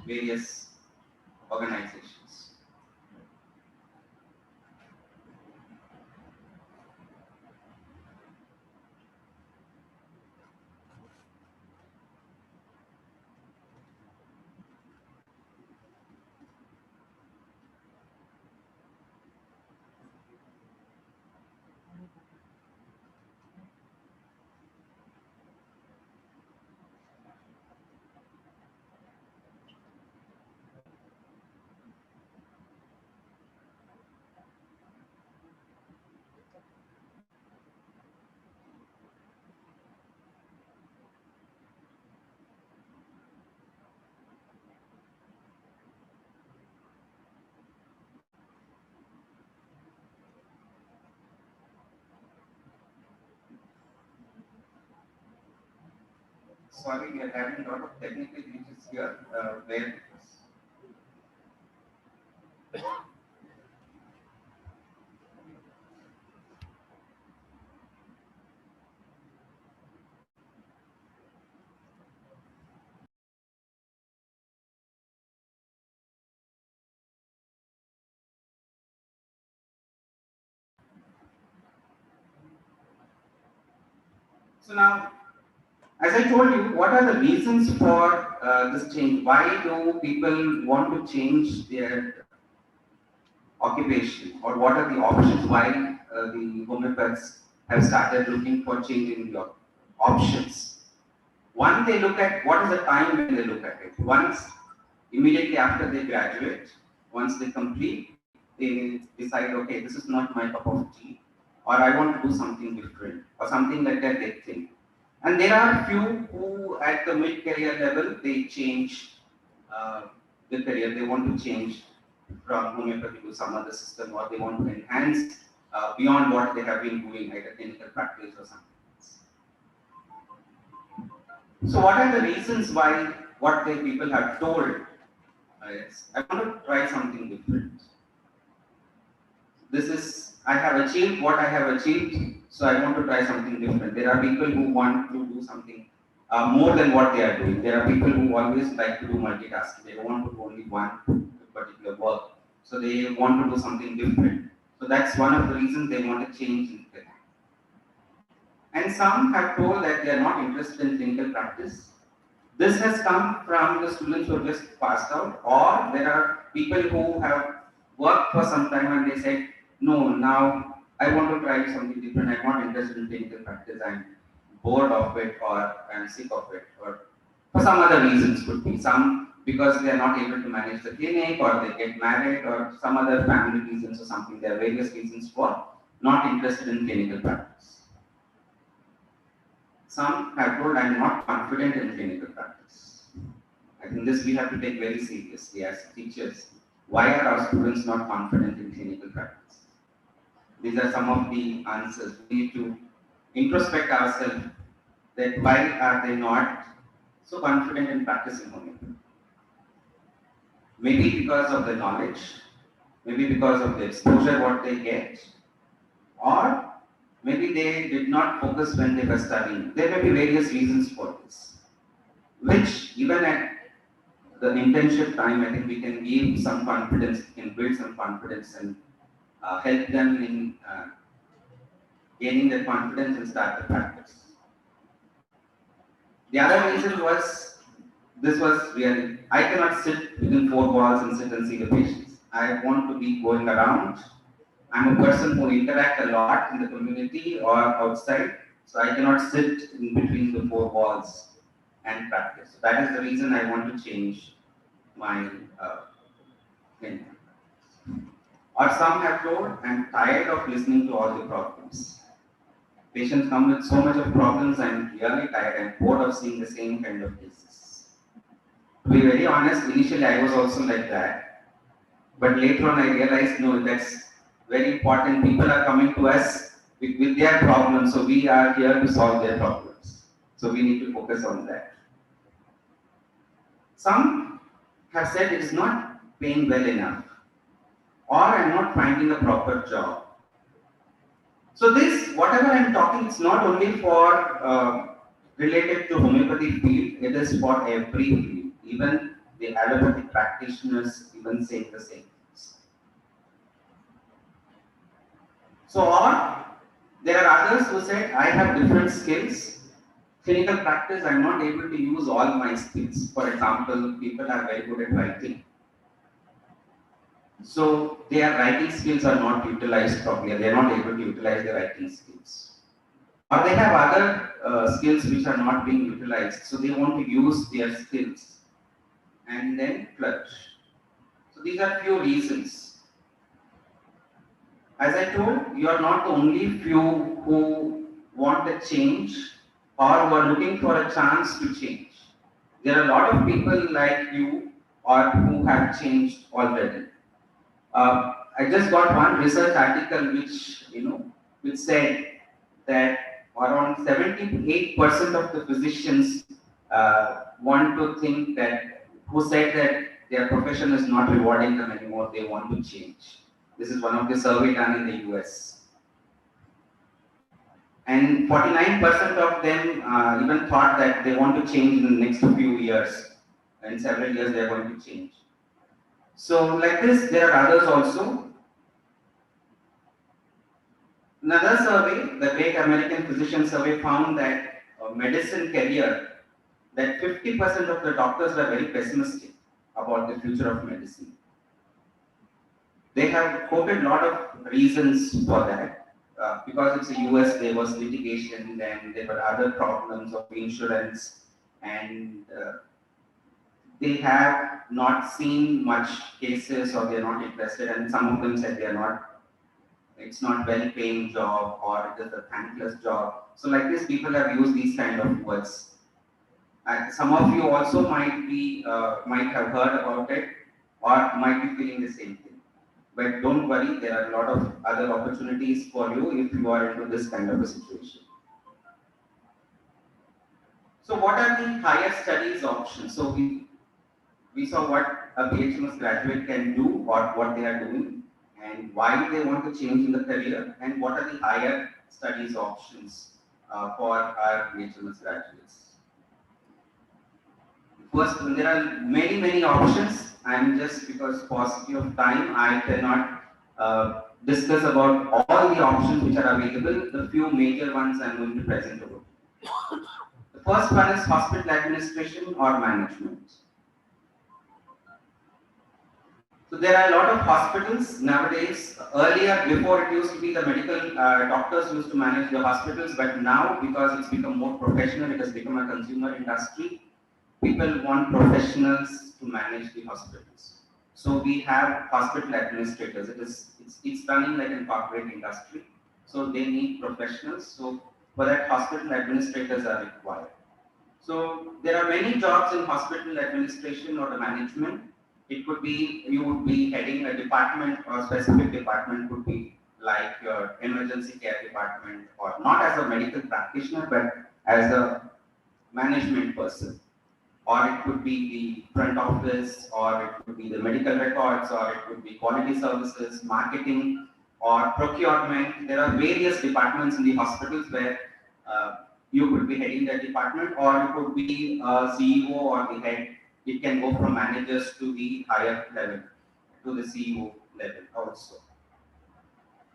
Various organizations. sorry, we are having a lot of technical glitches here. Where it was. So now, as I told you, what are the reasons for this change? Why do people want to change their occupation, or what are the options? Why the homeopaths have started looking for changing the options? One, they look at what is the time when they look at it. Once, immediately after they graduate, once they complete, they decide, okay, this is not my cup of tea, or I want to do something different, or something like that they think. And there are few who at the mid-career level, they change the career, they want to change from homeopathy to some other system, or they want to enhance beyond what they have been doing, like a clinical practice or something else. So what are the reasons why what the people have told is, I want to try something different. This is, I have achieved what I have achieved, so I want to try something different. There are people who want to do something more than what they are doing. There are people who always like to do multitasking. They don't want to do only one particular work. So they want to do something different. So that's one of the reasons they want to change in clinic. And some have told that they are not interested in clinical practice. This has come from the students who have just passed out, or there are people who have worked for some time and they said, no, now I want to try something different. I'm not interested in clinical practice. I'm bored of it, or I'm sick of it, or for some other reasons. Could be some because they are not able to manage the clinic, or they get married, or some other family reasons or something. There are various reasons for not interested in clinical practice. Some have told, I'm not confident in clinical practice. I think this we have to take very seriously as teachers. Why are our students not confident in clinical practice? These are some of the answers. We need to introspect ourselves that why are they not so confident in practicing homeopathy? Maybe because of the knowledge, maybe because of the exposure what they get, or maybe they did not focus when they were studying. There may be various reasons for this, which even at the internship time, I think we can give some confidence, we can build some confidence and help them in gaining their confidence and start the practice. The other reason was, this was really, I cannot sit within four walls and sit and see the patients. I want to be going around. I'm a person who interacts a lot in the community or outside, so I cannot sit in between the four walls and practice. So that is the reason I want to change my clinic. Or some have told, I'm tired of listening to all the problems. Patients come with so much of problems, I'm really tired, I'm bored of seeing the same kind of cases. To be very honest, initially I was also like that. But later on I realized, no, that's very important. People are coming to us with their problems, so we are here to solve their problems. So we need to focus on that. Some have said it is not paying well enough, or I'm not finding a proper job. So this, whatever I'm talking, it's not only for related to homeopathy field, it is for every field. Even the allopathic practitioners even say the same things. So, or there are others who said, I have different skills. Clinical practice, I'm not able to use all my skills. For example, people are very good at writing. So their writing skills are not utilized properly. They are not able to utilize their writing skills. Or they have other skills which are not being utilized. So they want to use their skills and then flourish. So these are few reasons. As I told, you are not the only few who want a change or who are looking for a chance to change. There are a lot of people like you or who have changed already. I just got one research article which said that around 78% of the physicians want to think that, who said that their profession is not rewarding them anymore, they want to change. This is one of the survey done in the US. And 49% of them even thought that they want to change in the next few years. In several years, they are going to change. So, like this, there are others also. Another survey, the Great American Physician Survey, found that medicine career, that 50% of the doctors were very pessimistic about the future of medicine. They have quoted a lot of reasons for that. Because it's the US, there was litigation, then there were other problems of insurance, and they have not seen much cases, or they're not interested, and some of them said they're not, it's not well-paying job, or it is a thankless job. So like this, people have used these kind of words. And some of you also might have heard about it, or might be feeling the same thing. But don't worry, there are a lot of other opportunities for you if you are into this kind of a situation. So what are the higher studies options? So we saw what a GHMS graduate can do, or what they are doing, and why they want to change in the career, and what are the higher studies options for our GHMS graduates. First, there are many options. And just because paucity of time, I cannot discuss about all the options which are available. The few major ones I'm going to present about. The first one is hospital administration or management. So there are a lot of hospitals nowadays. Earlier, before, it used to be the medical doctors used to manage the hospitals, but now, because it's become more professional, it has become a consumer industry. People want professionals to manage the hospitals. So we have hospital administrators. It's running like a corporate industry. So they need professionals. So for that, hospital administrators are required. So there are many jobs in hospital administration or the management. It could be, you would be heading a department, or a specific department could be like your emergency care department, or not as a medical practitioner, but as a management person. Or it could be the front office, or it could be the medical records, or it could be quality services, marketing, or procurement. There are various departments in the hospitals where you could be heading that department, or you could be a CEO or the head. It can go from managers to the higher level, to the CEO level also.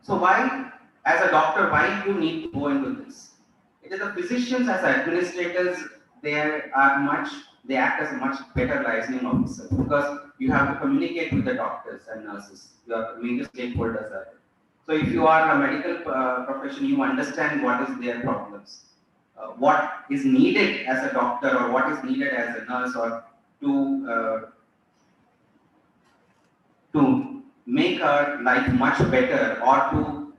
So why, as a doctor, why you need to go into this? It is the physicians as administrators, they act as a much better licensing officer, because you have to communicate with the doctors and nurses. Your major stakeholders are there. So if you are a medical profession, you understand what is their problems, what is needed as a doctor, or what is needed as a nurse, or to make our life much better, or to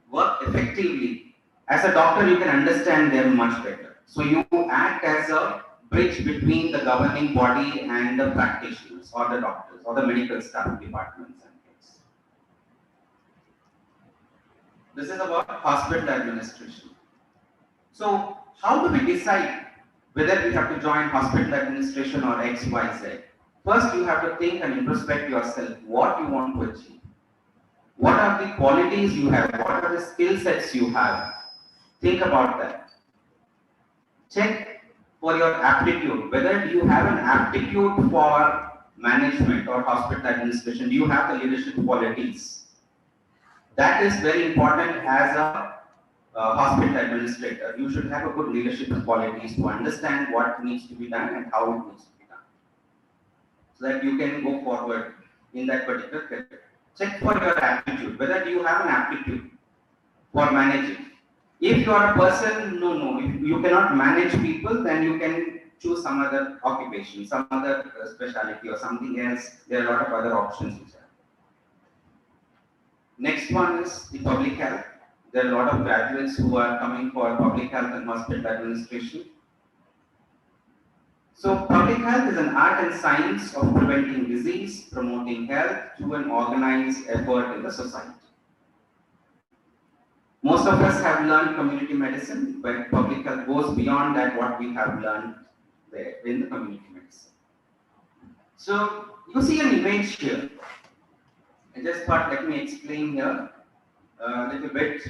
work effectively. As a doctor, you can understand them much better. So you act as a bridge between the governing body and the practitioners, or the doctors, or the medical staff departments and things. This is about hospital administration. So how do we decide whether we have to join hospital administration or X, Y, Z? First, you have to think and introspect yourself what you want to achieve. What are the qualities you have? What are the skill sets you have? Think about that. Check for your aptitude, whether you have an aptitude for management or hospital administration. Do you have the leadership qualities? That is very important as a hospital administrator. You should have a good leadership qualities to understand what needs to be done and how it needs to be done, so that you can go forward in that particular career. Check for your aptitude, whether you have an aptitude for managing. If you are a person, if you cannot manage people, then you can choose some other occupation, some other specialty or something else. There are a lot of other options which are. Next one is the public health. There are a lot of graduates who are coming for public health and hospital administration. So public health is an art and science of preventing disease, promoting health through an organized effort in the society. Most of us have learned community medicine, but public health goes beyond that what we have learned there in the community medicine. So you see an image here. I just thought, let me explain here a little bit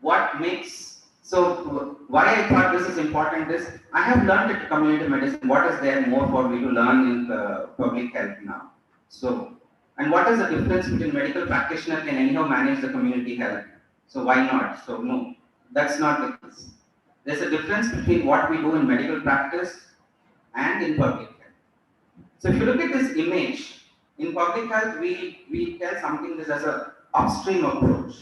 what makes, so why I thought this is important is, I have learned at community medicine, what is there more for me to learn in the public health now. So, and what is the difference between medical practitioner can anyhow manage the community health? So why not? So no, that's not the case. There's a difference between what we do in medical practice and in public health. So if you look at this image, in public health, we tell something this as a upstream approach.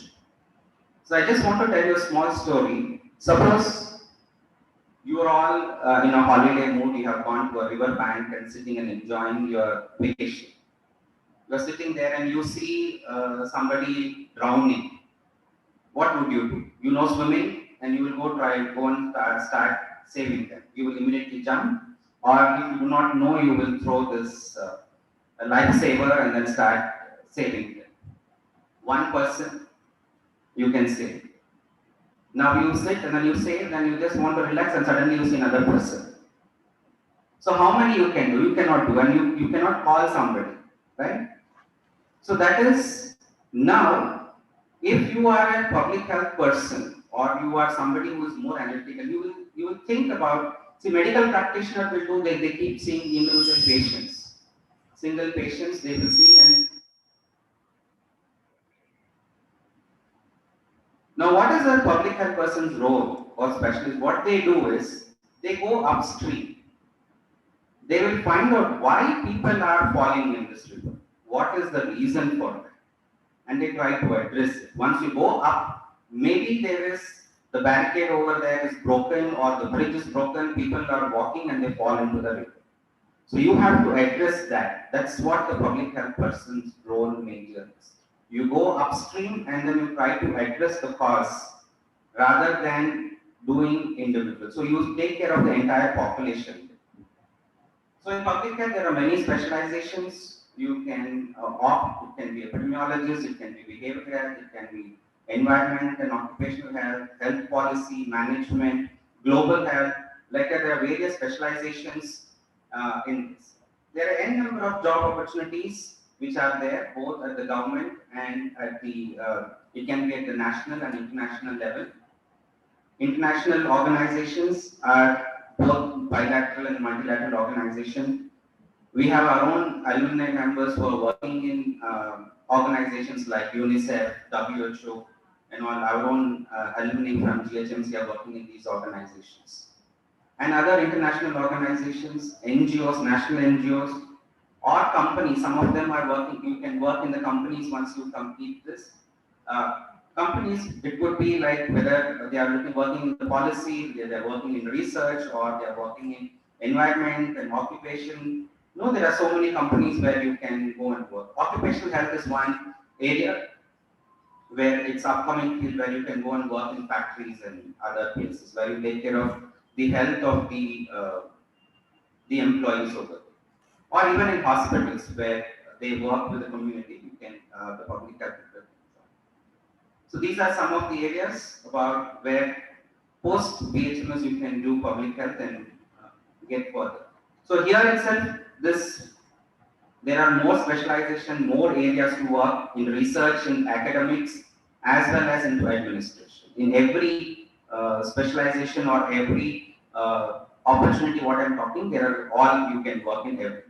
So I just want to tell you a small story. Suppose you are all in a holiday mood, you have gone to a river bank and sitting and enjoying your vacation. You are sitting there and you see somebody drowning. What would you do? You know swimming and you will go and start saving them. You will immediately jump, or if you do not know, you will throw this lifesaver and then start saving them. One person you can save. Now you sit and then you save, then you just want to relax and suddenly you see another person. So how many you can do? You cannot do, and you cannot call somebody, right? So that is, now, if you are a public health person or you are somebody who is more analytical, you will think about, see, medical practitioner will do, they keep seeing individual patients. Single patients they will see, and now what is a public health person's role or specialist? What they do is, they go upstream. They will find out why people are falling in this river. What is the reason for that? And they try to address it. Once you go up, maybe there is, the barricade over there is broken or the bridge is broken, people are walking and they fall into the river. So you have to address that. That's what the public health person's role major is. You go upstream and then you try to address the cause rather than doing individual. So you take care of the entire population. So in public health, there are many specializations. You can opt, it can be epidemiologist, it can be behavioral health, it can be environment and occupational health, health policy, management, global health. Like there are various specializations in this. There are n number of job opportunities which are there both at the government and at the, it can be at the national and international level. International organizations are both bilateral and multilateral organizations. We have our own alumni members who are working in organizations like UNICEF, WHO, and all. Our own alumni from GHMC are working in these organizations. And other international organizations, NGOs, national NGOs, or companies, some of them are working, you can work in the companies once you complete this. Companies, it could be like whether they are working in the policy, they are working in research, or they are working in environment and occupation. No, there are so many companies where you can go and work. Occupational health is one area where it's upcoming field where you can go and work in factories and other places where you take care of the health of the employees over there. Or even in hospitals where they work with the community, you can, the public health. So these are some of the areas about where post BHMS you can do public health and get further. So here itself, there are more specialization, more areas to work in research, in academics, as well as into administration. In every specialization or every opportunity what I'm talking, there are all you can work in every.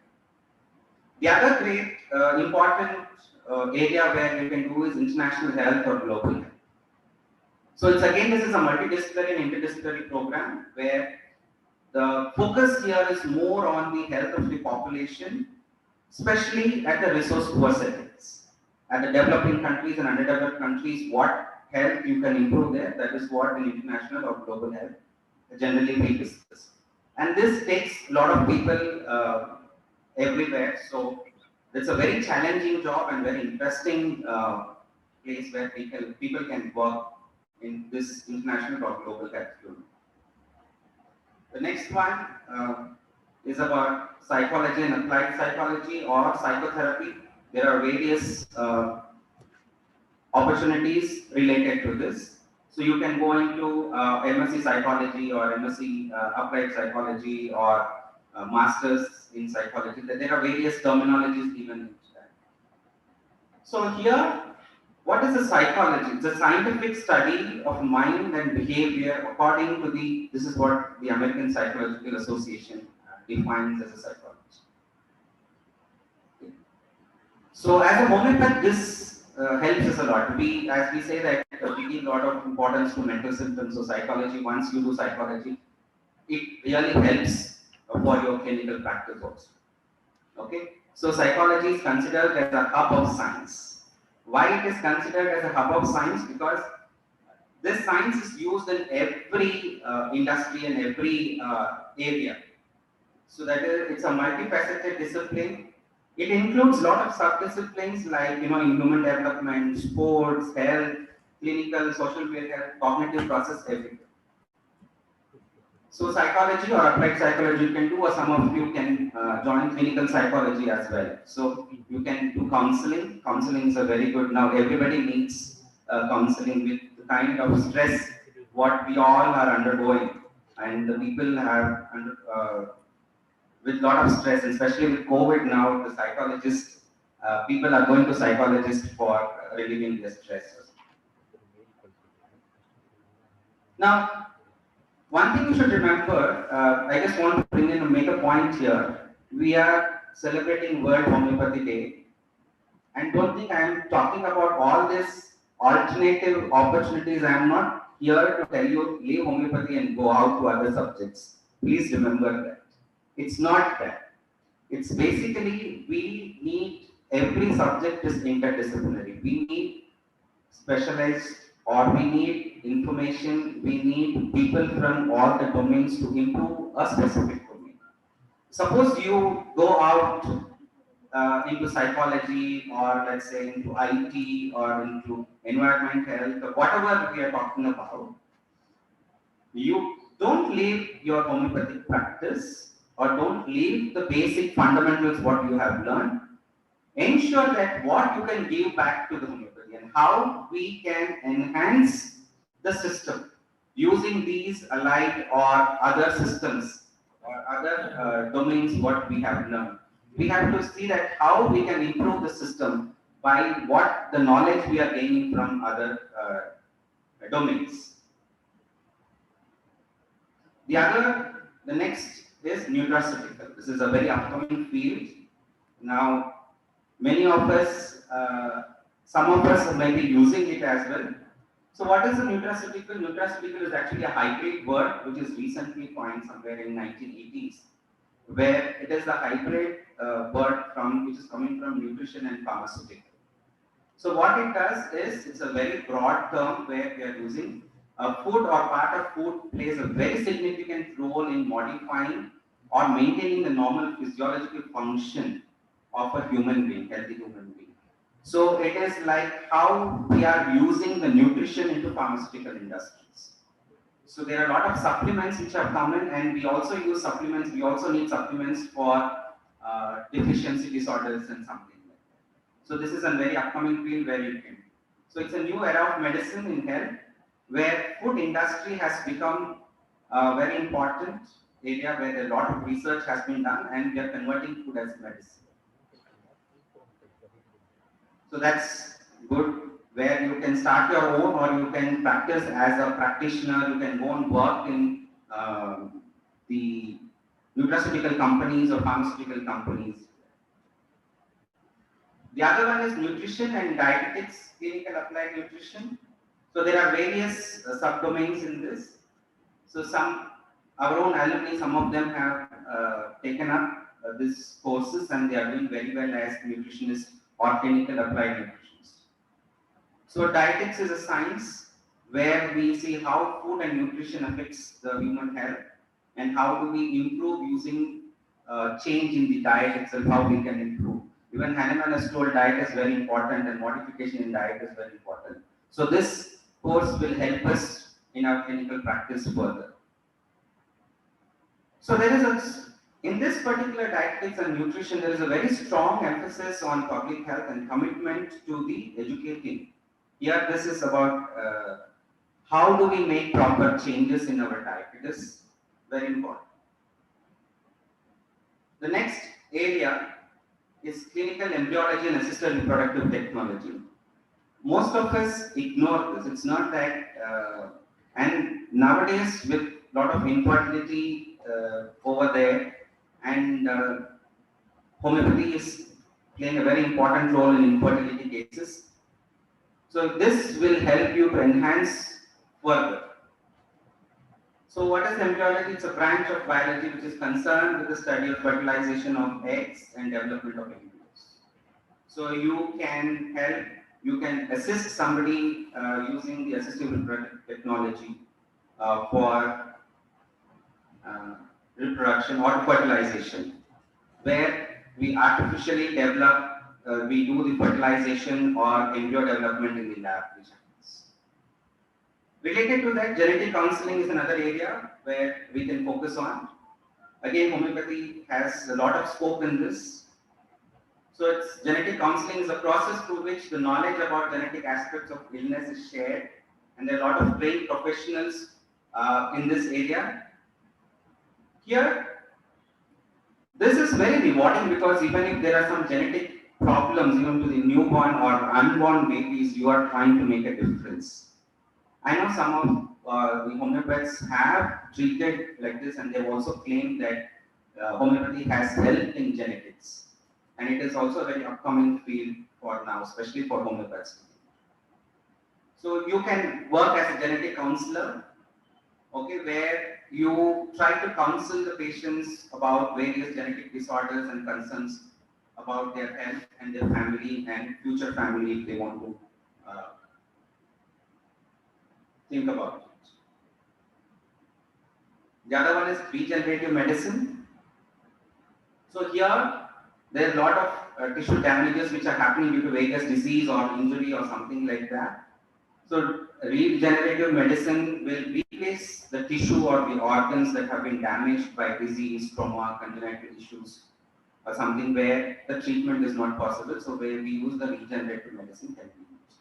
The other great important area where you can do is international health or global health. So it's again, this is a multidisciplinary and interdisciplinary program where the focus here is more on the health of the population, especially at the resource poor settings. At the developing countries and underdeveloped countries, what health you can improve there, that is what in international or global health generally we discuss. And this takes a lot of people everywhere. So it's a very challenging job and very interesting place where people can work in this international or global health field. The next one is about psychology and applied psychology or psychotherapy. There are various opportunities related to this. So you can go into MSc psychology or MSc applied psychology or masters in psychology. There are various terminologies given in that. So here, what is a psychology? It's a scientific study of mind and behavior according to this is what the American Psychological Association defines as a psychology. So as a homeopath, this helps us a lot. As we say that we give a lot of importance to mental symptoms. So psychology, once you do psychology, it really helps for your clinical practice also. Okay, so psychology is considered as a hub of science. Why it is considered as a hub of science? Because this science is used in every industry and every area. So that is, it's a multifaceted discipline. It includes a lot of subdisciplines like, in human development, sports, health, clinical, social welfare, cognitive process, everything. So psychology or applied psychology you can do, or some of you can join clinical psychology as well. So you can do counseling. Counseling is a very good, now everybody needs counseling with the kind of stress what we all are undergoing. And the people have with lot of stress, especially with COVID now, the psychologists, people are going to psychologists for relieving their stress. Now, one thing you should remember, I just want to bring in and make a point here. We are celebrating World Homeopathy Day, and don't think I am talking about all these alternative opportunities. I am not here to tell you leave homeopathy and go out to other subjects. Please remember that. It's not that. It's basically we need every subject is interdisciplinary. We need specialized, or we need information, we need people from all the domains to improve a specific domain. Suppose you go out into psychology, or let's say into IT, or into environment health, or whatever we are talking about, you don't leave your homeopathic practice, or don't leave the basic fundamentals what you have learned. Ensure that what you can give back to the homeopathy and how we can enhance the system using these allied or other systems or other domains what we have learned. We have to see that how we can improve the system by what the knowledge we are gaining from other domains. The next is nutraceutical. This is a very upcoming field. Now, many of us, some of us may be using it as well. So what is a nutraceutical? Nutraceutical is actually a hybrid word which is recently coined somewhere in 1980s, where it is a hybrid word which is coming from nutrition and pharmaceutical. So what it does is, it's a very broad term where we are using food or part of food plays a very significant role in modifying or maintaining the normal physiological function of a human being, healthy human being. So it is like how we are using the nutrition into pharmaceutical industries. So there are a lot of supplements which are common, and we also use supplements. We also need supplements for deficiency disorders and something like that. So this is a very upcoming field where you can. So it's a new era of medicine in health, where food industry has become a very important area where a lot of research has been done, and we are converting food as medicine. So that's good, where you can start your own, or you can practice as a practitioner. You can go and work in the nutraceutical companies or pharmaceutical companies. The other one is nutrition and dietetics, clinical applied nutrition. So there are various subdomains in this. So our own alumni, some of them have taken up these courses, and they are doing very well as nutritionists or clinical applied nutritionists. So dietetics is a science where we see how food and nutrition affects the human health, and how do we improve using change in the diet itself, how we can improve. Even Hahnemann has told diet is very important, and modification in diet is very important. So this course will help us in our clinical practice further. So there is in this particular dietetics and nutrition, there is a very strong emphasis on public health and commitment to the educating. Here this is about how do we make proper changes in our diet? It is very important. The next area is clinical embryology and assisted reproductive technology. Most of us ignore this. It's not that, and nowadays with a lot of infertility over there, and homeopathy is playing a very important role in infertility cases. So this will help you to enhance further. So what is embryology? It's a branch of biology which is concerned with the study of fertilization of eggs and development of embryos. So you can help, you can assist somebody using the assistive reproductive technology for reproduction or fertilization, where we artificially develop, we do the fertilization or embryo development in the lab. Related to that, genetic counseling is another area where we can focus on. Again, homeopathy has a lot of scope in this. So it's genetic counseling is a process through which the knowledge about genetic aspects of illness is shared, and there are a lot of trained professionals in this area. Here, this is very rewarding because even if there are some genetic problems, even to the newborn or unborn babies, you are trying to make a difference. I know some of the homeopaths have treated like this, and they've also claimed that homeopathy has helped in genetics. And it is also a very upcoming field for now, especially for homeopaths. So you can work as a genetic counselor, okay, where you try to counsel the patients about various genetic disorders and concerns about their health and their family and future family if they want to think about it. The other one is regenerative medicine. So here, there are a lot of tissue damages which are happening due to various disease or injury or something like that. So regenerative medicine will replace the tissue or the organs that have been damaged by disease, trauma, congenital issues, or something where the treatment is not possible. So where we use the regenerative medicine can be used.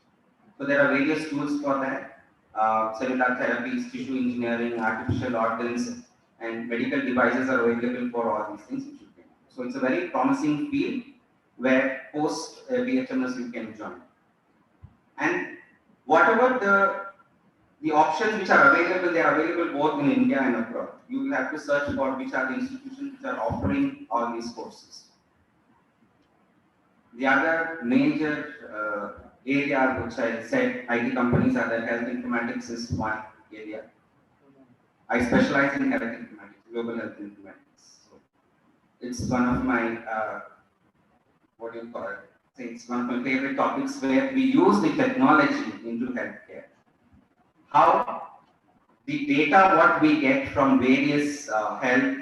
So there are various tools for that. Cellular therapies, tissue engineering, artificial organs, and medical devices are available for all these things which you can. So it's a very promising field where post BHMS you can join. And whatever the options which are available, they are available both in India and abroad. You will have to search for which are the institutions which are offering all these courses. The other major area which I said IT companies are there, health informatics is one area. I specialize in health informatics, global health informatics. So it's one of my, what do you call it? It's one of my favorite topics where we use the technology into healthcare. How the data what we get from various health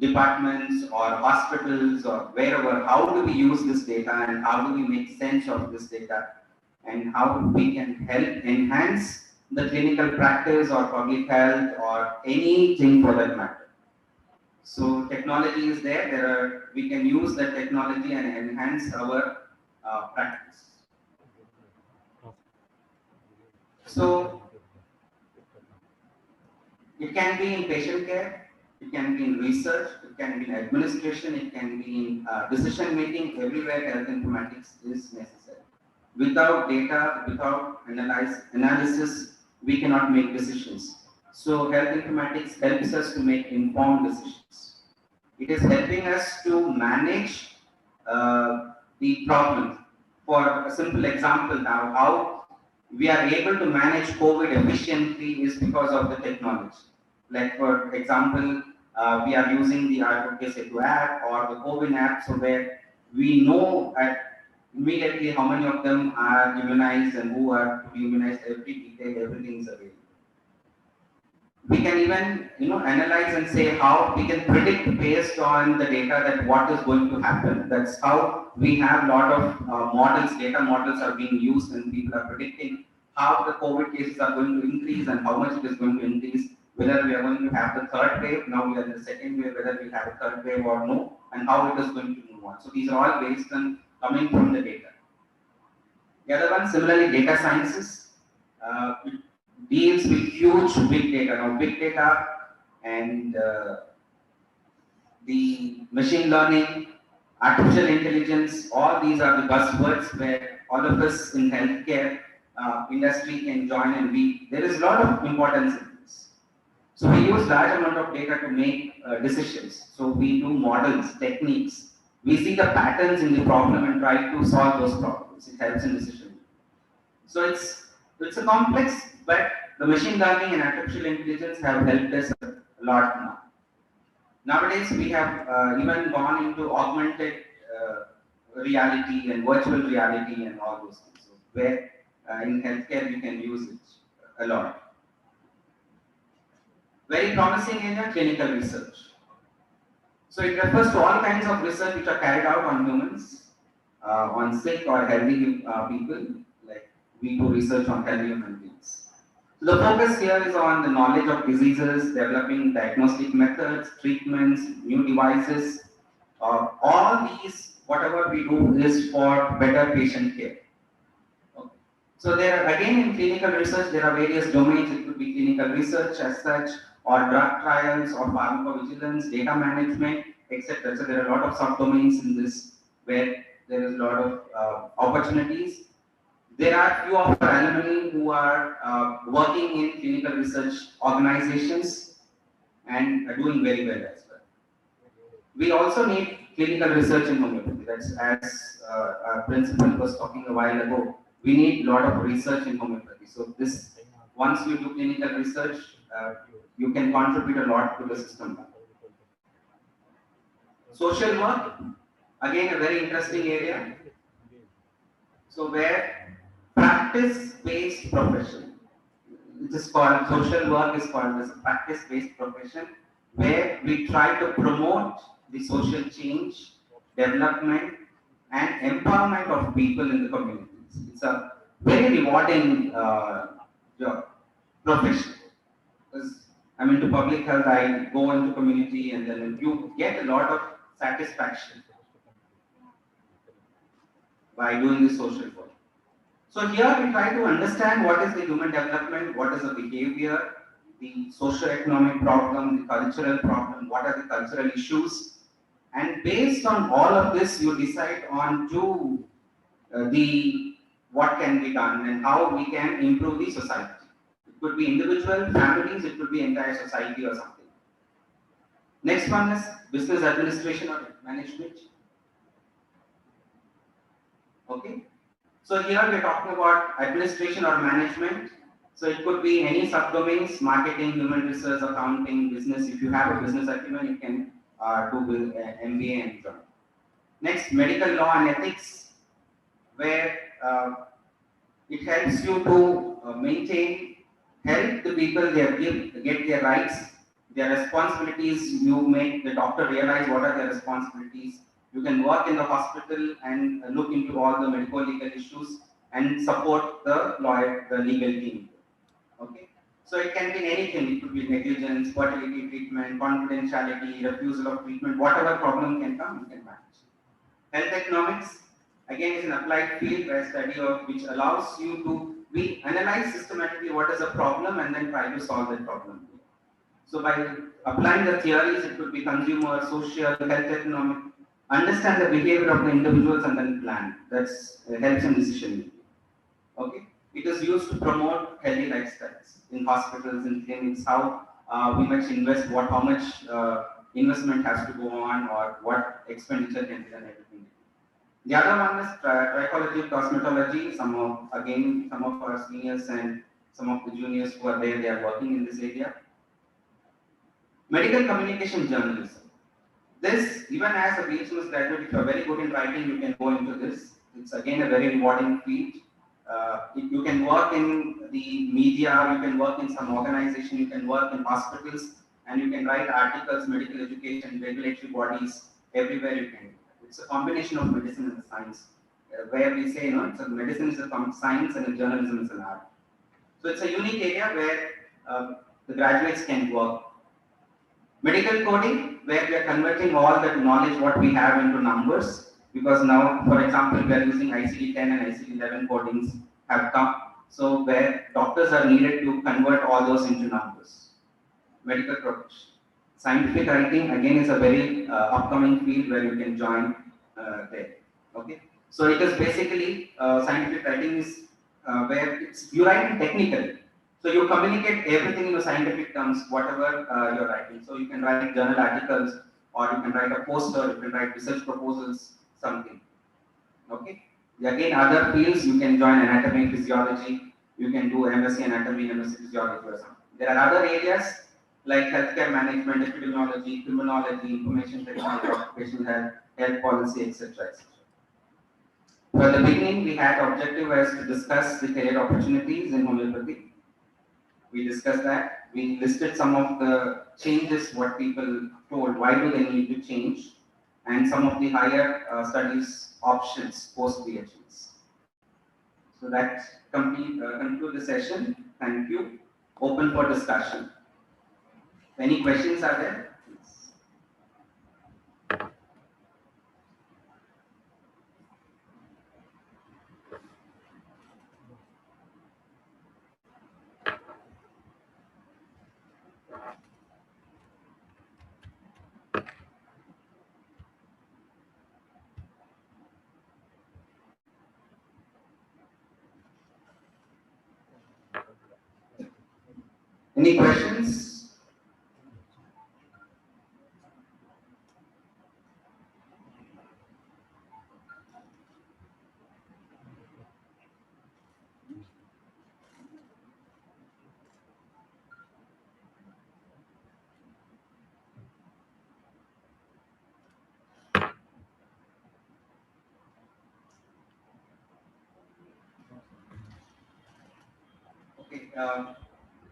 departments or hospitals or wherever, how do we use this data and how do we make sense of this data and how we can help enhance the clinical practice or public health or anything for that matter. So technology is there, we can use that technology and enhance our practice. So it can be in patient care, it can be in research, it can be in administration, it can be in decision making. Everywhere health informatics is necessary. Without data, without analysis, we cannot make decisions. So health informatics helps us to make informed decisions. It is helping us to manage the problem. For a simple example now, how we are able to manage COVID efficiently is because of the technology. Like for example, we are using the Arthritis app or the COVID app, so where we know immediately how many of them are immunized and who are to be immunized. Every detail, everything is available. We can even analyze and say how we can predict based on the data that what is going to happen. That's how we have a lot of models, data models are being used, and people are predicting how the COVID cases are going to increase and how much it is going to increase, whether we are going to have the third wave, now we are in the second wave, whether we have a third wave or no, and how it is going to move on. So these are all based on coming from the data. The other one, similarly, data sciences. It deals with huge big data. Now, big data and the machine learning, artificial intelligence, all these are the buzzwords where all of us in healthcare industry can join, and there is a lot of importance in this. So we use large amount of data to make decisions. So we do models, techniques. We see the patterns in the problem and try to solve those problems. It helps in decision making. So it's a complex, but the machine learning and artificial intelligence have helped us a lot now. Nowadays, we have even gone into augmented reality and virtual reality and all those things. So where in healthcare you can use it a lot. Very promising area, clinical research. So it refers to all kinds of research which are carried out on humans, on sick or healthy people, like we do research on healthy human beings. So the focus here is on the knowledge of diseases, developing diagnostic methods, treatments, new devices. All these, whatever we do is for better patient care. Okay. So there are, again, in clinical research, there are various domains. It could be clinical research as such, or drug trials, or pharmacovigilance, data management, etc. So there are a lot of subdomains in this where there is a lot of opportunities. There are few of our alumni who are working in clinical research organizations and are doing very well as well. We also need clinical research in homeopathy. That's as our principal was talking a while ago. We need a lot of research in homeopathy. So this, once you do clinical research, you can contribute a lot to the system. Social work, again a very interesting area. So where practice-based profession, it is called, social work is called as a practice-based profession, where we try to promote the social change, development, and empowerment of people in the communities. It's a very rewarding job, profession. Because I'm into public health, I go into community, and then you get a lot of satisfaction by doing the social work. So here we try to understand what is the human development, what is the behavior, the socio-economic problem, the cultural problem, what are the cultural issues, and based on all of this, you decide on what can be done and how we can improve the society. It could be individual, families, it could be entire society or something. Next one is business administration or management. Okay. So here we're talking about administration or management. So it could be any subdomains, marketing, human resource, accounting, business. If you have a business acumen, you can do MBA and join. Next, medical law and ethics, where it helps you to maintain, help the people get their rights, their responsibilities. You make the doctor realize what are their responsibilities. You can work in the hospital and look into all the medical legal issues and support the lawyer, the legal team. Okay. So it can be anything. It could be negligence, fertility treatment, confidentiality, refusal of treatment, whatever problem can come, you can manage. Health economics, again, is an applied field where study of which allows you to analyze systematically what is the problem and then try to solve that problem. So by applying the theories, it could be consumer, social, health economic, understand the behavior of the individuals and then plan. That's helps in decision making. Okay. It is used to promote healthy lifestyles in hospitals, in clinics, how we must invest, how much investment has to go on, or what expenditure can be done, everything. The other one is trichology, cosmetology. Some of our seniors and some of the juniors who are there, they are working in this area. Medical communication journalism. This, even as a BHMS graduate, if you are very good in writing, you can go into this. It's again a very rewarding field. You can work in the media, you can work in some organization, you can work in hospitals, and you can write articles, medical education, regulatory bodies, everywhere you can. It's a combination of medicine and science, where we say, medicine is a science and journalism is an art. So it's a unique area where the graduates can work. Medical coding, where we are converting all that knowledge, what we have, into numbers. Because now, for example, we are using ICD-10 and ICD-11 codings have come. So where doctors are needed to convert all those into numbers. Medical profession. Scientific writing again is a very upcoming field where you can join there. Okay. So it is basically scientific writing is where you write it technically. So you communicate everything in the scientific terms, whatever you're writing. So you can write journal articles, or you can write a poster, you can write research proposals, something. Okay. Again, other fields you can join anatomy and physiology. You can do MSc anatomy, MSc physiology, or something. There are other areas like healthcare management, epidemiology, criminology, information technology, occupational health, health policy, etc. For the beginning, we had objective as to discuss the career opportunities in homeopathy. We discussed that. We listed some of the changes, what people told, why do they need to change, and some of the higher studies options post PhDs. So that conclude the session. Thank you. Open for discussion. Any questions are there? Any questions? Okay.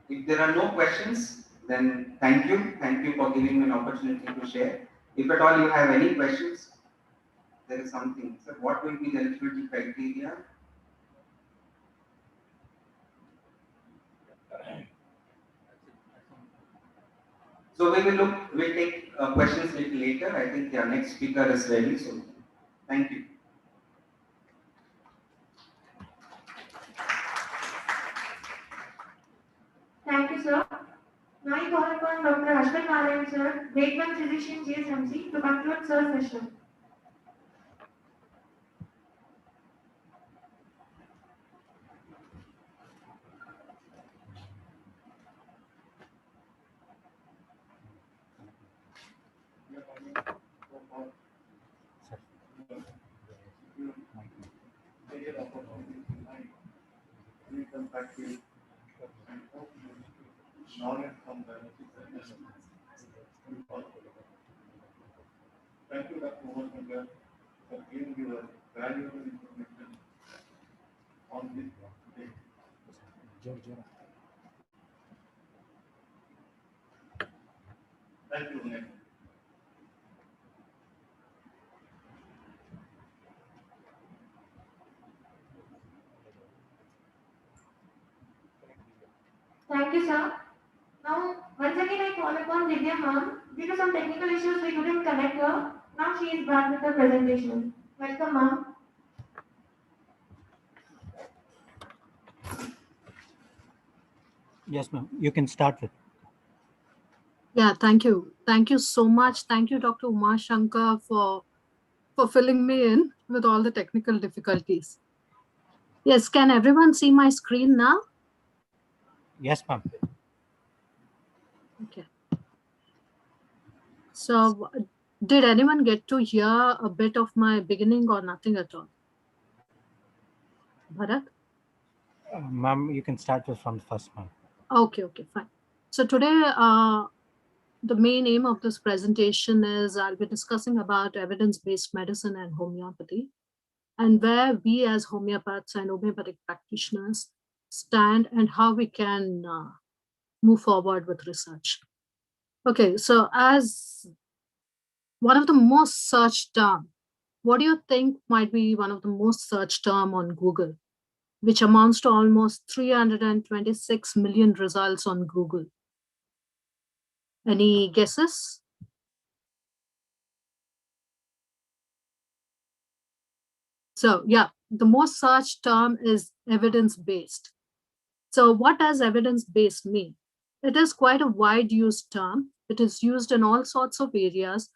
If there are no questions, then thank you. Thank you for giving me an opportunity to share. If at all you have any questions, there is something. So what will be the eligibility criteria? So we'll take questions a little later. I think our next speaker is ready. So thank you. Thank you, sir. Now I call upon Dr. Ashwin Narayan, sir, Grade 1 Physician, GHMC, to conclude sir's session. Thank you, Dr. UmaShankar, for giving your valuable information on this day. Thank you, Mehul. Thank you, sir. Now, once again, I call upon Divya ma'am. Due to some technical issues, we couldn't connect her. Now she is back with her presentation. Welcome, ma'am. Yes, ma'am. You can start with. Yeah, thank you. Thank you so much. Thank you, Dr. UmaShankar, for filling me in with all the technical difficulties. Yes, can everyone see my screen now? Yes, ma'am. Okay. So did anyone get to hear a bit of my beginning or nothing at all? Bharat? Ma'am, you can start with from first, ma'am. Okay, fine. So today, the main aim of this presentation is I'll be discussing about evidence-based medicine and homeopathy, and where we as homeopaths and homeopathic practitioners stand and how we can move forward with research. Okay, so as one of the most searched term, what do you think might be one of the most searched term on Google, which amounts to almost 326 million results on Google? Any guesses? So yeah, the most searched term is evidence-based. So what does evidence-based mean? It is quite a wide used term. It is used in all sorts of areas.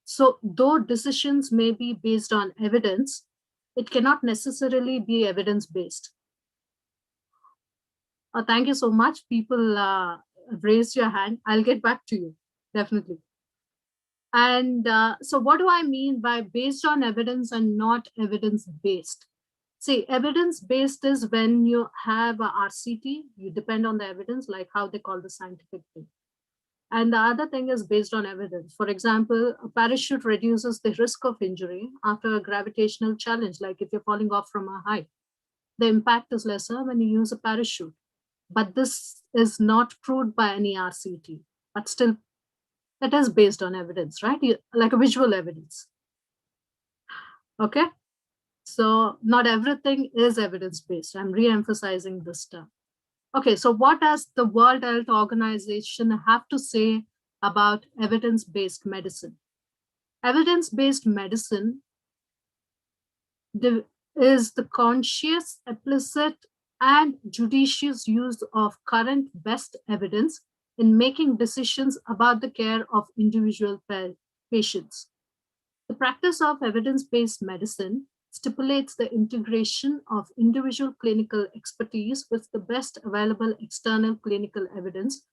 So though decisions may be based on evidence, it cannot necessarily be evidence-based. Thank you so much. People raised your hand. I'll get back to you, definitely. And so what do I mean by based on evidence and not evidence-based? See, evidence-based is when you have a RCT, you depend on the evidence, like how they call the scientific thing. And the other thing is based on evidence. For example, a parachute reduces the risk of injury after a gravitational challenge, like if you're falling off from a height. The impact is lesser when you use a parachute. But this is not proved by any RCT, but still it is based on evidence, right? Like a visual evidence. Okay. So not everything is evidence-based. I'm re-emphasizing this term. Okay, so what does the World Health Organization have to say about evidence-based medicine? Evidence-based medicine is the conscious, explicit, and judicious use of current best evidence in making decisions about the care of individual patients. The practice of evidence-based medicine stipulates the integration of individual clinical expertise with the best available external clinical evidence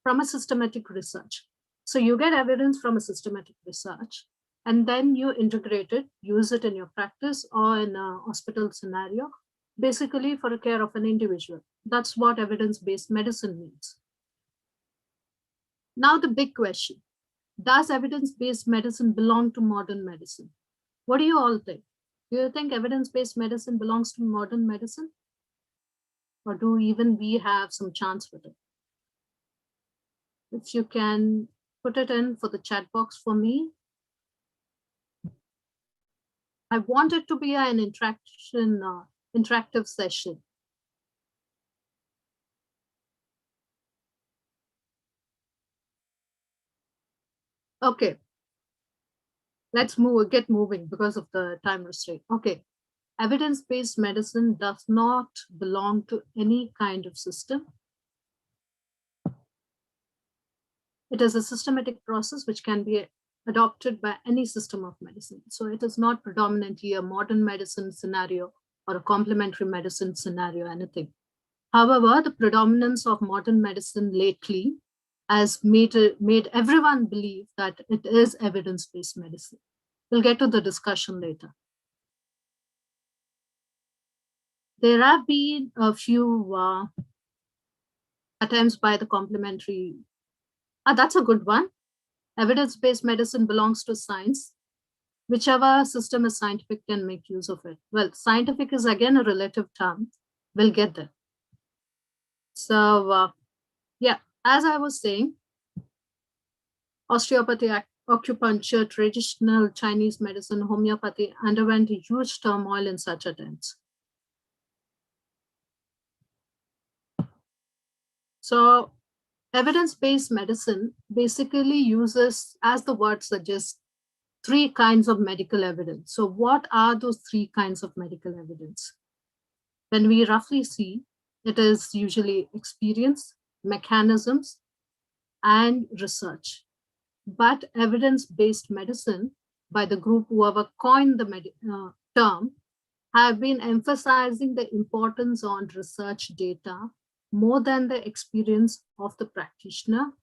from a systematic research. So you get evidence from a systematic research, and then you integrate it, use it in your practice or in a hospital scenario, basically for the care of an individual. That's what evidence-based medicine means. Now the big question, does evidence-based medicine belong to modern medicine? What do you all think? Do you think evidence-based medicine belongs to modern medicine? Or do even we have some chance with it? If you can put it in for the chat box for me. I want it to be an interactive session. Okay. Let's get moving because of the time restraint. Okay. Evidence-based medicine does not belong to any kind of system. It is a systematic process which can be adopted by any system of medicine. So it is not predominantly a modern medicine scenario or a complementary medicine scenario, anything. However, the predominance of modern medicine lately has made everyone believe that it is evidence-based medicine. We'll get to the discussion later. There have been a few attempts by the complementary. That's a good one. Evidence-based medicine belongs to science. Whichever system is scientific can make use of it. Well, scientific is again a relative term. We'll get there. So yeah, as I was saying, osteopathy, acupuncture, traditional Chinese medicine, homeopathy underwent a huge turmoil in such attempts. So evidence-based medicine basically uses, as the word suggests, 3 kinds of medical evidence. So what are those 3 kinds of medical evidence? When we roughly see, it is usually experience, mechanisms, and research. But evidence-based medicine, by the group whoever coined the term, have been emphasizing the importance on research data more than the experience of the practitioner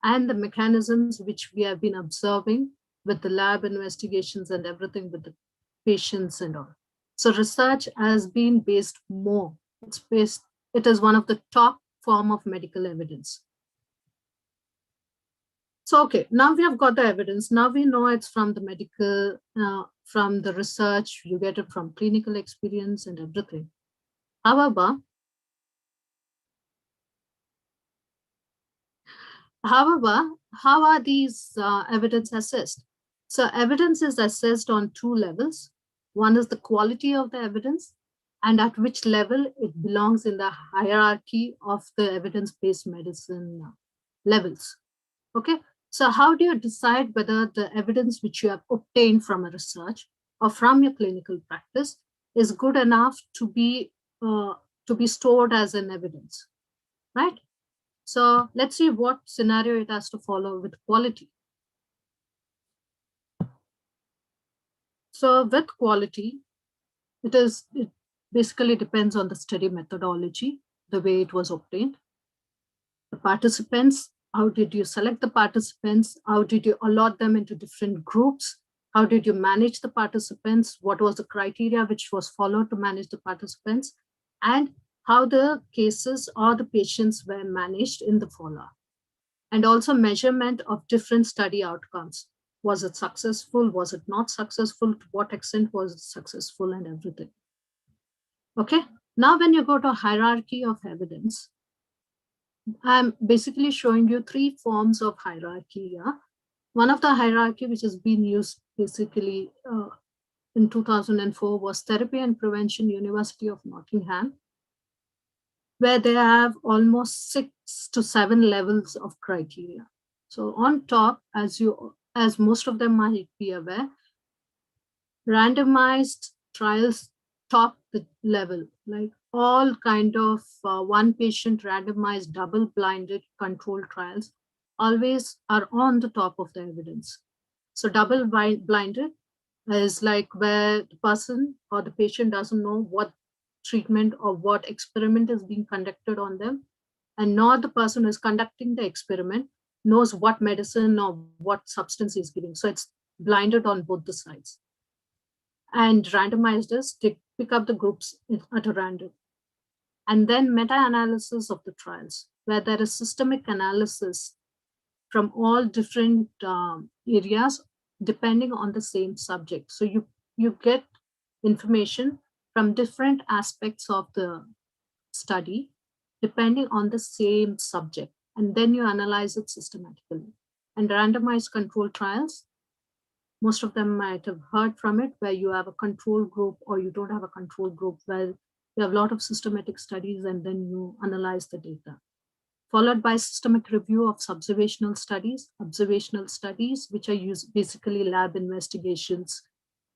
and the mechanisms which we have been observing with the lab investigations and everything with the patients and all. So research has been based more. It is one of the top form of medical evidence. So, okay, now we have got the evidence. Now we know it's from the medical, from the research, you get it from clinical experience and everything. However, how are these evidence assessed? So evidence is assessed on 2 levels. One is the quality of the evidence and at which level it belongs in the hierarchy of the evidence-based medicine levels. Okay, so how do you decide whether the evidence which you have obtained from a research or from your clinical practice is good enough to be stored as an evidence? right? So let's see what scenario it has to follow with quality. So with quality, it basically depends on the study methodology, the way it was obtained. The participants, how did you select the participants? How did you allot them into different groups? How did you manage the participants? What was the criteria which was followed to manage the participants? And how the cases or the patients were managed in the follow-up. And also measurement of different study outcomes. Was it successful? Was it not successful? To what extent was it successful, and everything? Okay, now when you go to hierarchy of evidence, I'm basically showing you three forms of hierarchy here. One of the hierarchy which has been used basically in 2004 was Therapy and Prevention, University of Nottingham, where they have almost 6 to 7 levels of criteria. So on top, as most of them might be aware, randomized trials top the level, like all kind of one patient randomized double-blinded controlled trials always are on the top of the evidence. So double-blinded is like where the person or the patient doesn't know what treatment or what experiment is being conducted on them, and nor the person who is conducting the experiment knows what medicine or what substance is giving. So it's blinded on both the sides. And randomized is to pick up the groups at a random. And then meta-analysis of the trials, where there is systemic analysis from all different areas depending on the same subject. So you get information from different aspects of the study depending on the same subject, and then you analyze it systematically. And randomized control trials, most of them might have heard from it, where you have a control group or you don't have a control group, where you have a lot of systematic studies and then you analyze the data. Followed by systemic review of observational studies, which are used basically lab investigations,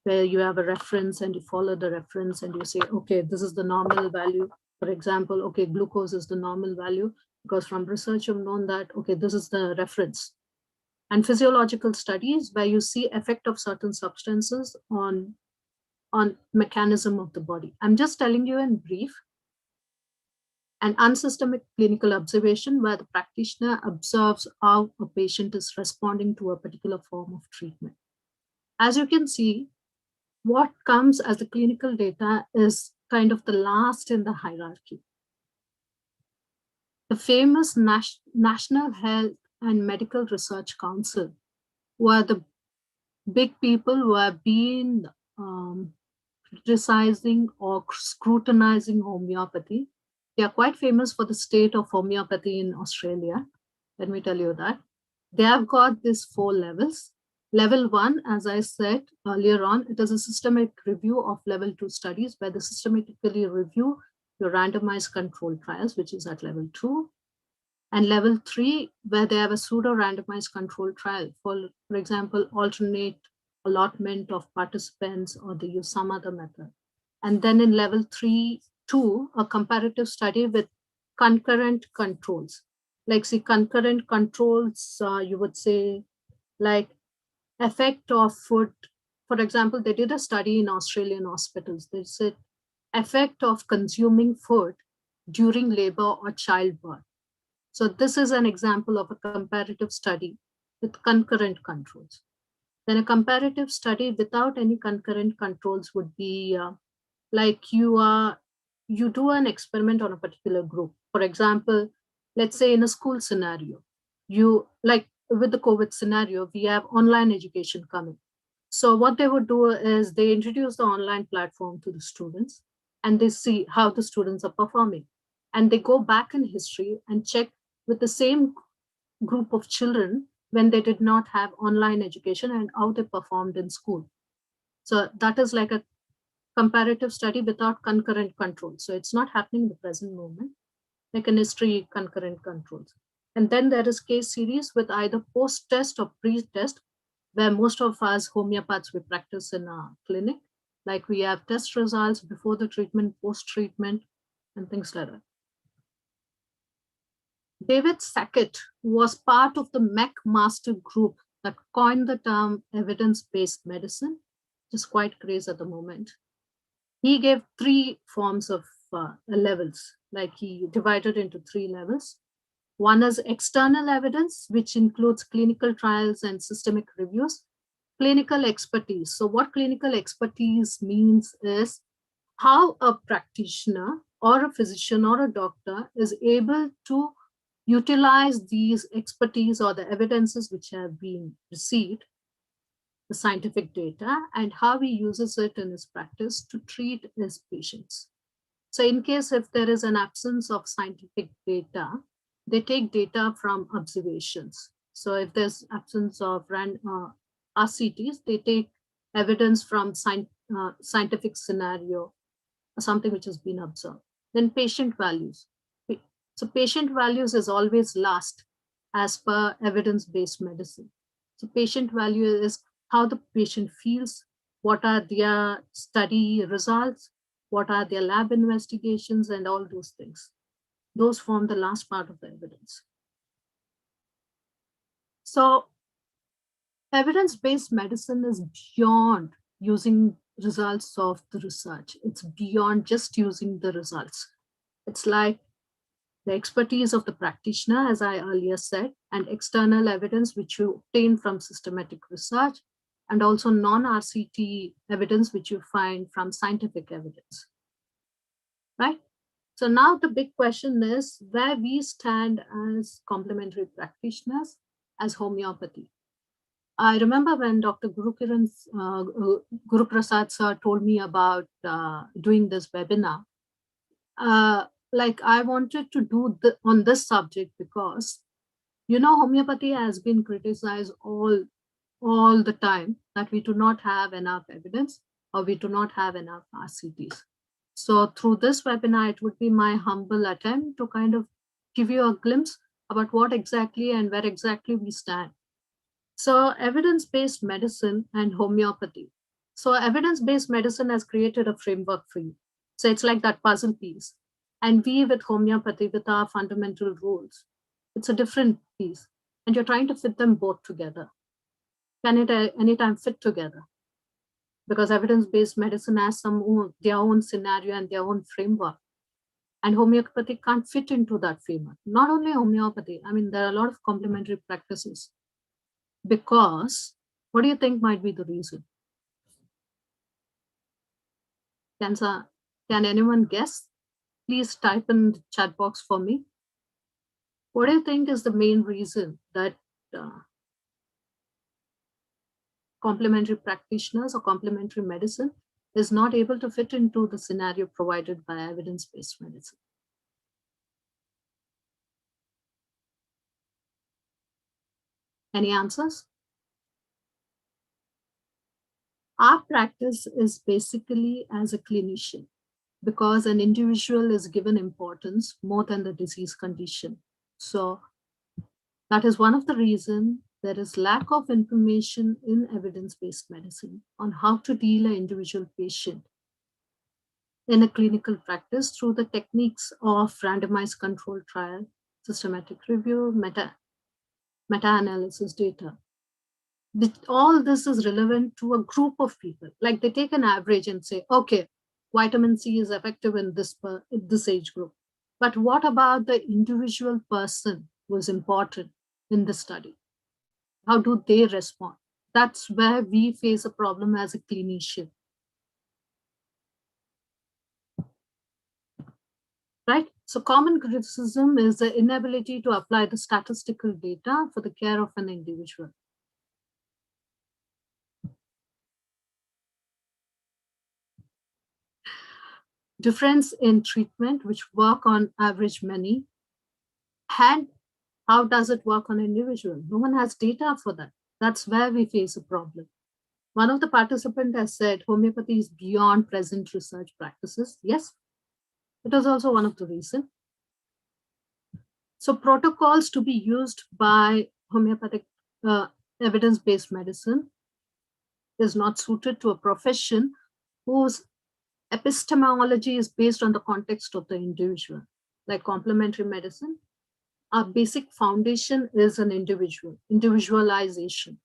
where you have a reference and you follow the reference and you say, okay, this is the normal value. For example, okay, glucose is the normal value because from research you've known that, okay, this is the reference. And physiological studies, where you see effect of certain substances on mechanism of the body. I'm just telling you in brief. An unsystemic clinical observation, where the practitioner observes how a patient is responding to a particular form of treatment. As you can see, what comes as the clinical data is kind of the last in the hierarchy. The famous National Health and Medical Research Council, who are the big people who have been criticizing or scrutinizing homeopathy. They are quite famous for the state of homeopathy in Australia. Let me tell you that. They have got these 4 levels. Level 1, as I said earlier on, it is a systematic review of level 2 studies, where they systematically review your randomized control trials, which is at level 2. And level 3, where they have a pseudo randomized control trial, for example, alternate allotment of participants, or they use some other method. And then in level 3.2, a comparative study with concurrent controls. Like, see, concurrent controls, you would say, like effect of food. For example, they did a study in Australian hospitals. They said effect of consuming food during labor or childbirth. So this is an example of a comparative study with concurrent controls. Then a comparative study without any concurrent controls would be like you do an experiment on a particular group. For example, let's say in a school scenario, you, like with the COVID scenario, we have online education coming. So what they would do is they introduce the online platform to the students and they see how the students are performing. And they go back in history and check with the same group of children when they did not have online education and how they performed in school. So that is like a comparative study without concurrent control. So it's not happening in the present moment, like an history concurrent controls. And then there is case series with either post-test or pre-test, where most of us homeopaths, we practice in our clinic. Like we have test results before the treatment, post-treatment, and things like that. David Sackett was part of the MEC master group that coined the term evidence-based medicine, which is quite crazy at the moment. He gave 3 forms of levels, like he divided into 3 levels. One is external evidence, which includes clinical trials and systemic reviews. Clinical expertise. So what clinical expertise means is how a practitioner or a physician or a doctor is able to utilize these expertise or the evidences which have been received, the scientific data, and how he uses it in his practice to treat his patients. So in case if there is an absence of scientific data, they take data from observations. So if there's absence of RCTs, they take evidence from scientific scenario or something which has been observed. Then patient values. So patient values is always last as per evidence-based medicine. So patient value is how the patient feels, what are their study results, what are their lab investigations, and all those things. Those form the last part of the evidence. So evidence-based medicine is beyond using results of the research. It's beyond just using the results. It's like the expertise of the practitioner, as I earlier said, and external evidence which you obtain from systematic research, and also non-RCT evidence which you find from scientific evidence, right? So now the big question is where we stand as complementary practitioners, as homeopathy. I remember when Dr. Guru Prasad sir told me about doing this webinar, like I wanted to do on this subject because, you know, homeopathy has been criticized all the time that we do not have enough evidence or we do not have enough RCTs. So through this webinar, it would be my humble attempt to kind of give you a glimpse about what exactly and where exactly we stand. So evidence-based medicine and homeopathy. So evidence-based medicine has created a framework for you. So it's like that puzzle piece. And we with homeopathy, with our fundamental rules, it's a different piece. And you're trying to fit them both together. Can it anytime fit together? Because evidence-based medicine has their own scenario and their own framework. And homeopathy can't fit into that framework. Not only homeopathy, I mean, there are a lot of complementary practices. Because, what do you think might be the reason? Can anyone guess? Please type in the chat box for me. What do you think is the main reason that complementary practitioners or complementary medicine is not able to fit into the scenario provided by evidence-based medicine? Any answers? Our practice is basically as a clinician, because an individual is given importance more than the disease condition. So that is one of the reasons there is lack of information in evidence-based medicine on how to deal an individual patient in a clinical practice through the techniques of randomized controlled trial, systematic review, meta-analysis data. All this is relevant to a group of people. Like they take an average and say, okay, vitamin C is effective in this age group. But what about the individual person who is important in the study? How do they respond? That's where we face a problem as a clinician. Right? So common criticism is the inability to apply the statistical data for the care of an individual. Difference in treatment, which work on average many, and how does it work on individual? No one has data for that. That's where we face a problem. One of the participants has said homeopathy is beyond present research practices. Yes, it was also one of the reasons. So protocols to be used by homeopathic evidence-based medicine is not suited to a profession whose epistemology is based on the context of the individual, like complementary medicine. our basic foundation is an individualization.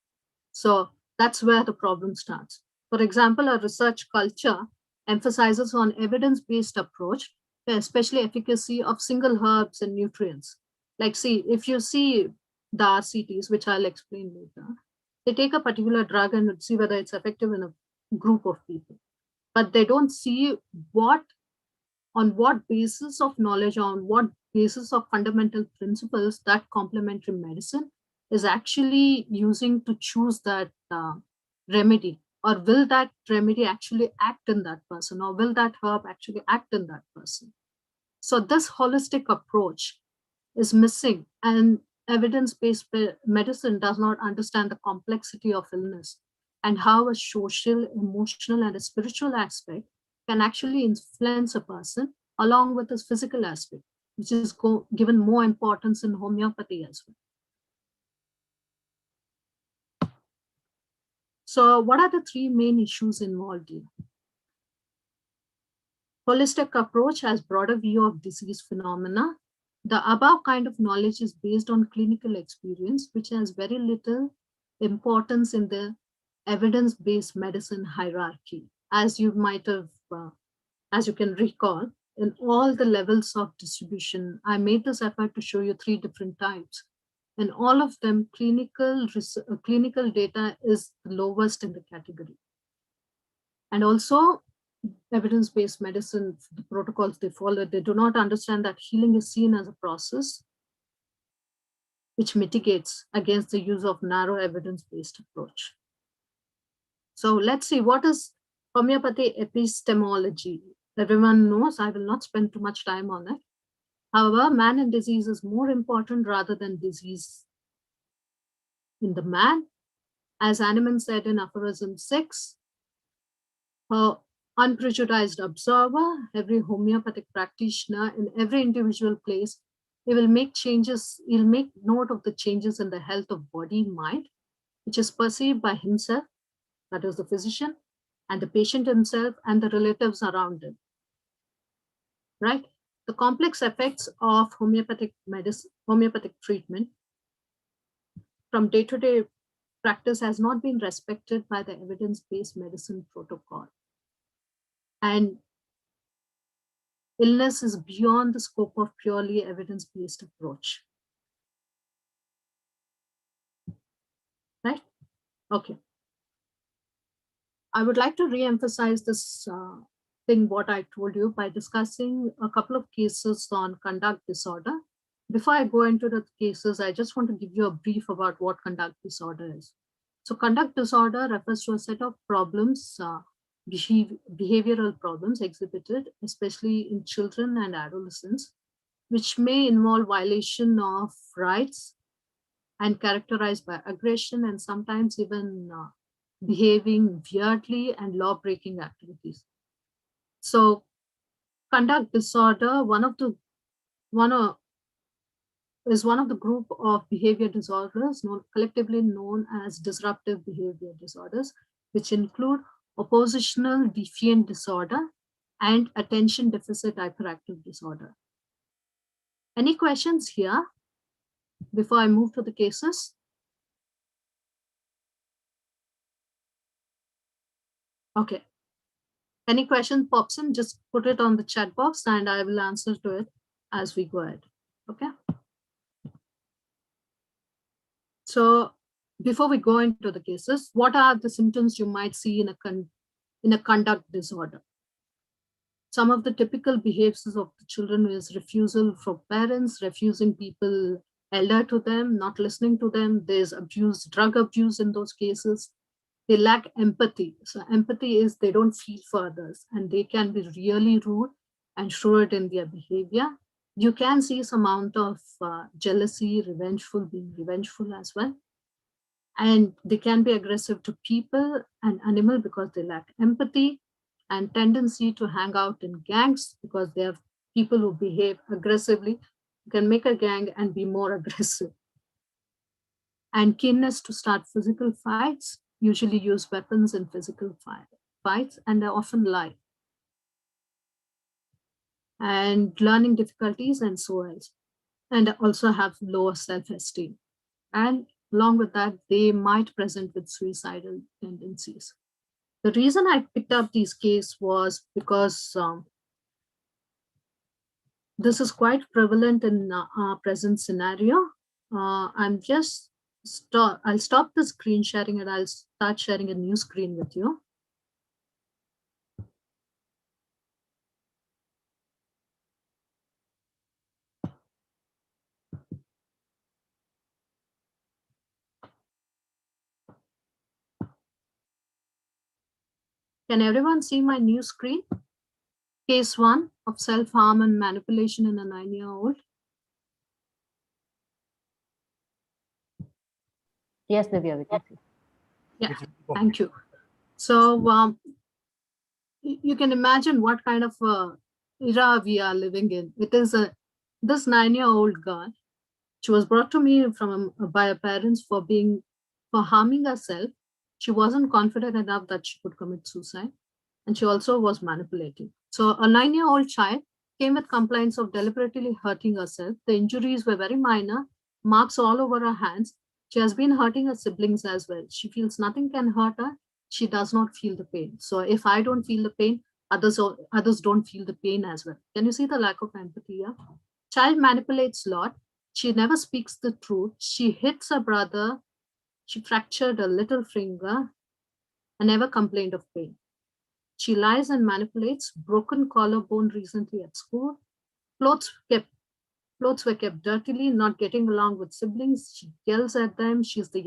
So that's where the problem starts. For example, a research culture emphasizes on evidence-based approach, especially efficacy of single herbs and nutrients. Like, see, if you see the RCTs, which I'll explain later, they take a particular drug and see whether it's effective in a group of people, but they don't see on what basis of knowledge, on what basis of fundamental principles that complementary medicine is actually using to choose that remedy, or will that remedy actually act in that person, or will that herb actually act in that person. So this holistic approach is missing, and evidence-based medicine does not understand the complexity of illness and how a social, emotional, and a spiritual aspect can actually influence a person along with his physical aspect, which is given more importance in homeopathy as well. So what are the three main issues involved here? Holistic approach has broader view of disease phenomena. The above kind of knowledge is based on clinical experience, which has very little importance in the evidence-based medicine hierarchy. As you might have, as you can recall, in all the levels of distribution, I made this effort to show you three different types. And all of them, clinical data is the lowest in the category. And also, evidence-based medicine, the protocols they follow, they do not understand that healing is seen as a process which mitigates against the use of narrow evidence-based approach. So let's see, what is homeopathy epistemology? Everyone knows, I will not spend too much time on it. However, man and disease is more important rather than disease in the man. As Hahnemann said in aphorism 6, unprejudiced observer, every homeopathic practitioner in every individual place, he will make changes, he'll make note of the changes in the health of body, mind, which is perceived by himself, that is the physician, and the patient himself and the relatives around him, right? The complex effects of homeopathic medicine, homeopathic treatment from day-to-day practice has not been respected by the evidence-based medicine protocol. And illness is beyond the scope of purely evidence-based approach. Right? Okay. I would like to re-emphasize this thing, what I told you, by discussing a couple of cases on conduct disorder. Before I go into the cases, I just want to give you a brief about what conduct disorder is. So conduct disorder refers to a set of problems, behavioral problems exhibited, especially in children and adolescents, which may involve violation of rights and characterized by aggression and sometimes even behaving weirdly and law-breaking activities. So conduct disorder, is one of the group of behavior disorders collectively known as disruptive behavior disorders, which include oppositional defiant disorder and attention deficit hyperactive disorder. Any questions here before I move to the cases? Okay. Any question pops in, just put it on the chat box and I will answer to it as we go ahead. Okay. So before we go into the cases, what are the symptoms you might see in a conduct disorder? Some of the typical behaviors of the children is refusal from parents, refusing people elder to them, not listening to them. There's abuse, drug abuse in those cases. They lack empathy. So empathy is they don't feel for others and they can be really rude and shrewd in their behavior. You can see some amount of jealousy, being revengeful as well. And they can be aggressive to people and animal because they lack empathy, and tendency to hang out in gangs because they are people who behave aggressively. You can make a gang and be more aggressive. And keenness to start physical fights, usually use weapons in physical fights, and they often lie. And learning difficulties and so else. and also have lower self-esteem. And along with that, they might present with suicidal tendencies. The reason I picked up these cases was because this is quite prevalent in our present scenario. I'll stop the screen sharing and I'll start sharing a new screen with you. Can everyone see my new screen? Case 1 of self-harm and manipulation in a 9-year-old. Yes, Divya, we can see. Yeah, thank you. So you can imagine what kind of era we are living in. It is this 9-year-old girl. She was brought to me by her parents for harming herself. She wasn't confident enough that she could commit suicide, and she also was manipulating. So a 9-year-old child came with complaints of deliberately hurting herself. The injuries were very minor, marks all over her hands. She has been hurting her siblings as well. She feels nothing can hurt her. She does not feel the pain. So if I don't feel the pain, others don't feel the pain as well. Can you see the lack of empathy here? Child manipulates a lot. She never speaks the truth. She hits her brother. She fractured a little finger and never complained of pain. She lies and manipulates, broken collarbone recently at school. Clothes were kept dirtily, not getting along with siblings. She yells at them. She's the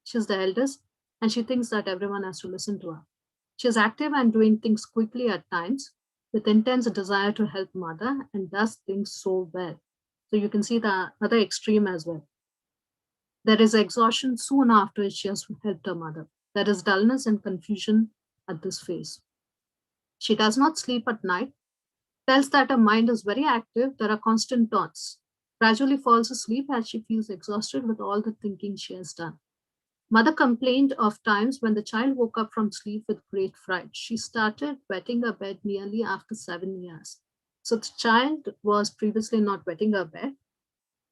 eldest, and she thinks that everyone has to listen to her. She's active and doing things quickly at times with intense desire to help mother and does things so well. So you can see the other extreme as well. There is exhaustion soon after she has helped her mother. There is dullness and confusion at this phase. She does not sleep at night, tells that her mind is very active. There are constant thoughts. Gradually falls asleep as she feels exhausted with all the thinking she has done. Mother complained of times when the child woke up from sleep with great fright. She started wetting her bed nearly after 7 years. So the child was previously not wetting her bed,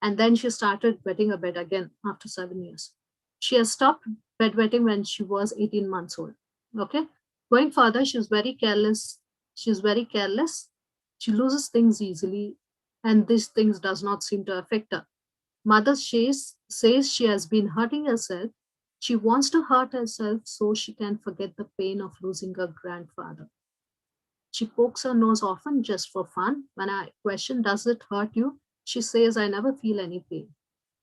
and then she started wetting her bed again after 7 years. She has stopped bedwetting when she was 18 months old. Okay. Going further, she's very careless. She's very careless. She loses things easily, and these things does not seem to affect her. Mother says she has been hurting herself. She wants to hurt herself so she can forget the pain of losing her grandfather. She pokes her nose often just for fun. When I question, does it hurt you? She says, I never feel any pain.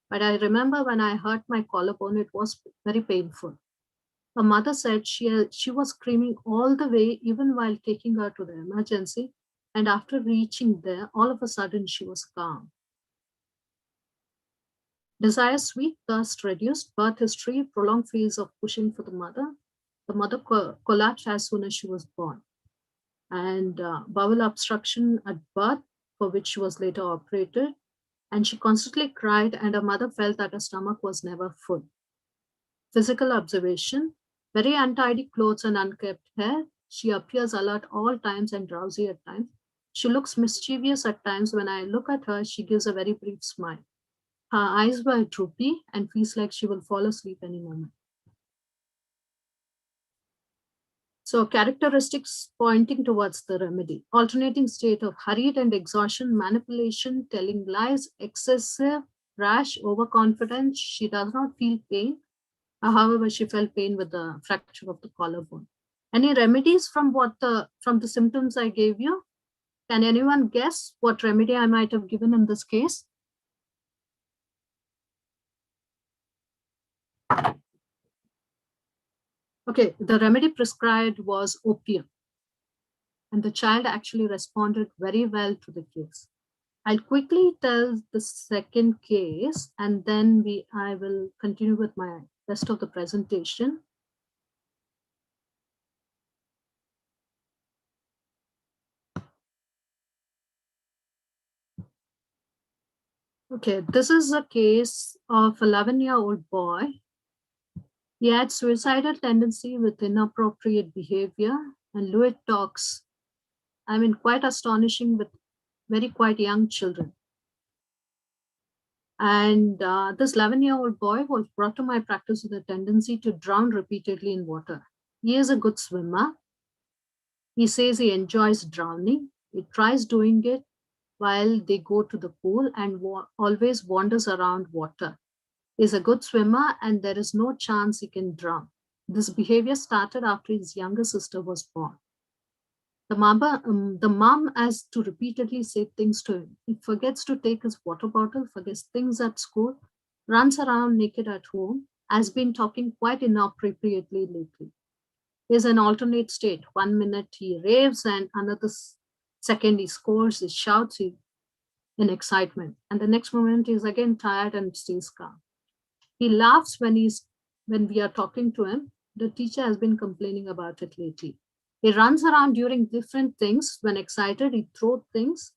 But I remember when I hurt my collarbone, it was very painful. Her mother said she was screaming all the way, even while taking her to the emergency. And after reaching there, all of a sudden, she was calm. Desire sweet, thirst reduced, birth history, prolonged phase of pushing for the mother. The mother collapsed as soon as she was born. And bowel obstruction at birth, for which she was later operated. And she constantly cried, and her mother felt that her stomach was never full. Physical observation, very untidy clothes and unkempt hair. She appears alert all times and drowsy at times. She looks mischievous at times. When I look at her, she gives a very brief smile. Her eyes were droopy and feels like she will fall asleep any moment. So characteristics pointing towards the remedy: alternating state of hurried and exhaustion, manipulation, telling lies, excessive, rash, overconfidence. She does not feel pain. However, she felt pain with the fracture of the collarbone. Any remedies from the symptoms I gave you? Can anyone guess what remedy I might have given in this case? Okay, the remedy prescribed was opium. And the child actually responded very well to the case. I'll quickly tell the second case, and then I will continue with my rest of the presentation. Okay, this is a case of an 11-year-old boy. He had suicidal tendency with inappropriate behavior, and Lewitt talks, quite astonishing with very quite young children. And this 11-year-old boy was brought to my practice with a tendency to drown repeatedly in water. He is a good swimmer. He says he enjoys drowning. He tries doing it while they go to the pool and always wanders around water. He's a good swimmer and there is no chance he can drown. This behavior started after his younger sister was born. The mom has to repeatedly say things to him. He forgets to take his water bottle, forgets things at school, runs around naked at home, has been talking quite inappropriately lately. Is an alternate state. 1 minute he raves and another second he scores, he shouts in excitement. And the next moment he's again tired and stays calm. He laughs when we are talking to him. The teacher has been complaining about it lately. He runs around during different things. When excited, he throws things,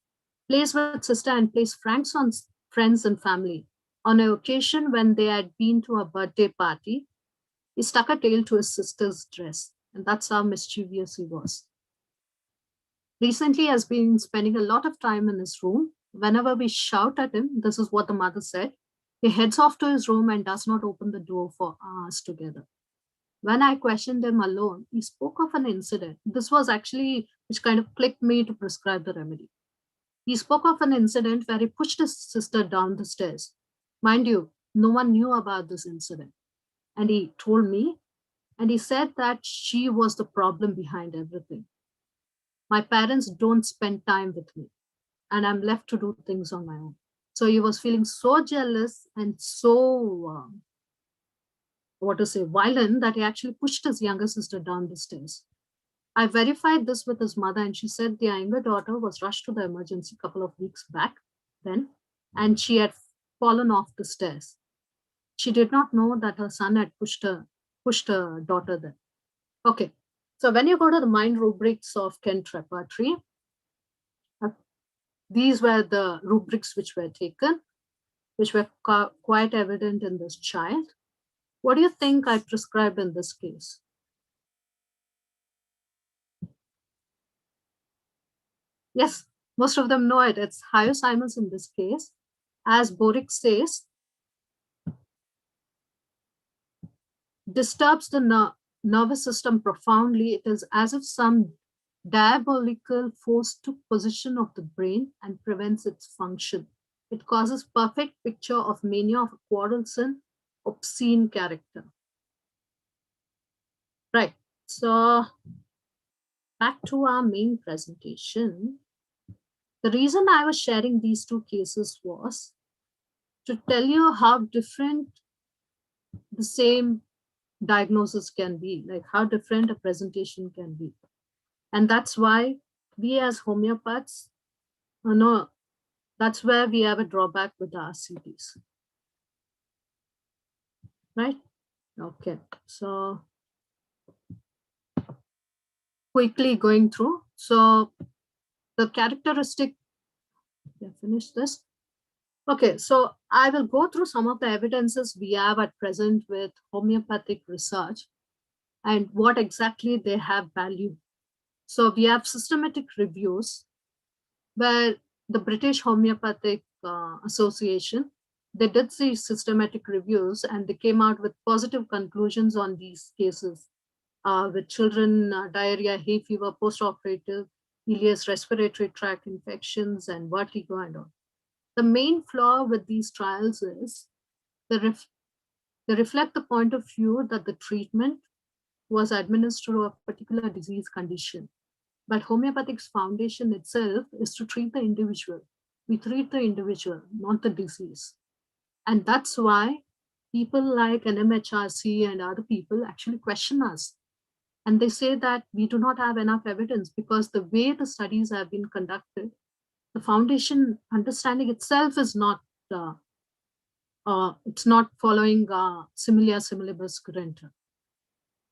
plays with sister and plays pranks on friends and family. On an occasion when they had been to a birthday party, he stuck a tail to his sister's dress. And that's how mischievous he was. Recently, he has been spending a lot of time in his room. Whenever we shout at him, this is what the mother said, he heads off to his room and does not open the door for hours together. When I questioned him alone, he spoke of an incident. This was actually which kind of clicked me to prescribe the remedy. He spoke of an incident where he pushed his sister down the stairs. Mind you, no one knew about this incident. And he told me, and he said that she was the problem behind everything. My parents don't spend time with me, and I'm left to do things on my own. So he was feeling so jealous and so violent that he actually pushed his younger sister down the stairs. I verified this with his mother and she said the younger daughter was rushed to the emergency a couple of weeks back then, and she had fallen off the stairs. She did not know that her son had pushed her daughter there. Okay, so when you go to the mind rubrics of Kent repertory, these were the rubrics which were taken, which were quite evident in this child. What do you think I prescribed in this case? Yes, most of them know it. It's hyoscyamus in this case. As Boric says, disturbs the nervous system profoundly. It is as if some diabolical force took possession of the brain and prevents its function. It causes perfect picture of mania of a quarrelsome, obscene character. Right, so back to our main presentation. The reason I was sharing these two cases was to tell you how different the same diagnosis can be, like how different a presentation can be. And that's why we as homeopaths, that's where we have a drawback with the RCTs. Right? Okay, so quickly going through. So the characteristic, finish this. Okay, so I will go through some of the evidences we have at present with homeopathic research and what exactly they have value. So we have systematic reviews where the British Homeopathic Association, they did these systematic reviews and they came out with positive conclusions on these cases with children, diarrhea, hay fever, post-operative, ileus, respiratory tract infections, and vertigo and all. The main flaw with these trials is they reflect the point of view that the treatment was administered to a particular disease condition. But homeopathics foundation itself is to treat the individual. We treat the individual, not the disease. And that's why people like NMHRC and other people actually question us. And they say that we do not have enough evidence because the way the studies have been conducted, the foundation understanding itself is not, it's not following similia similibus currenta.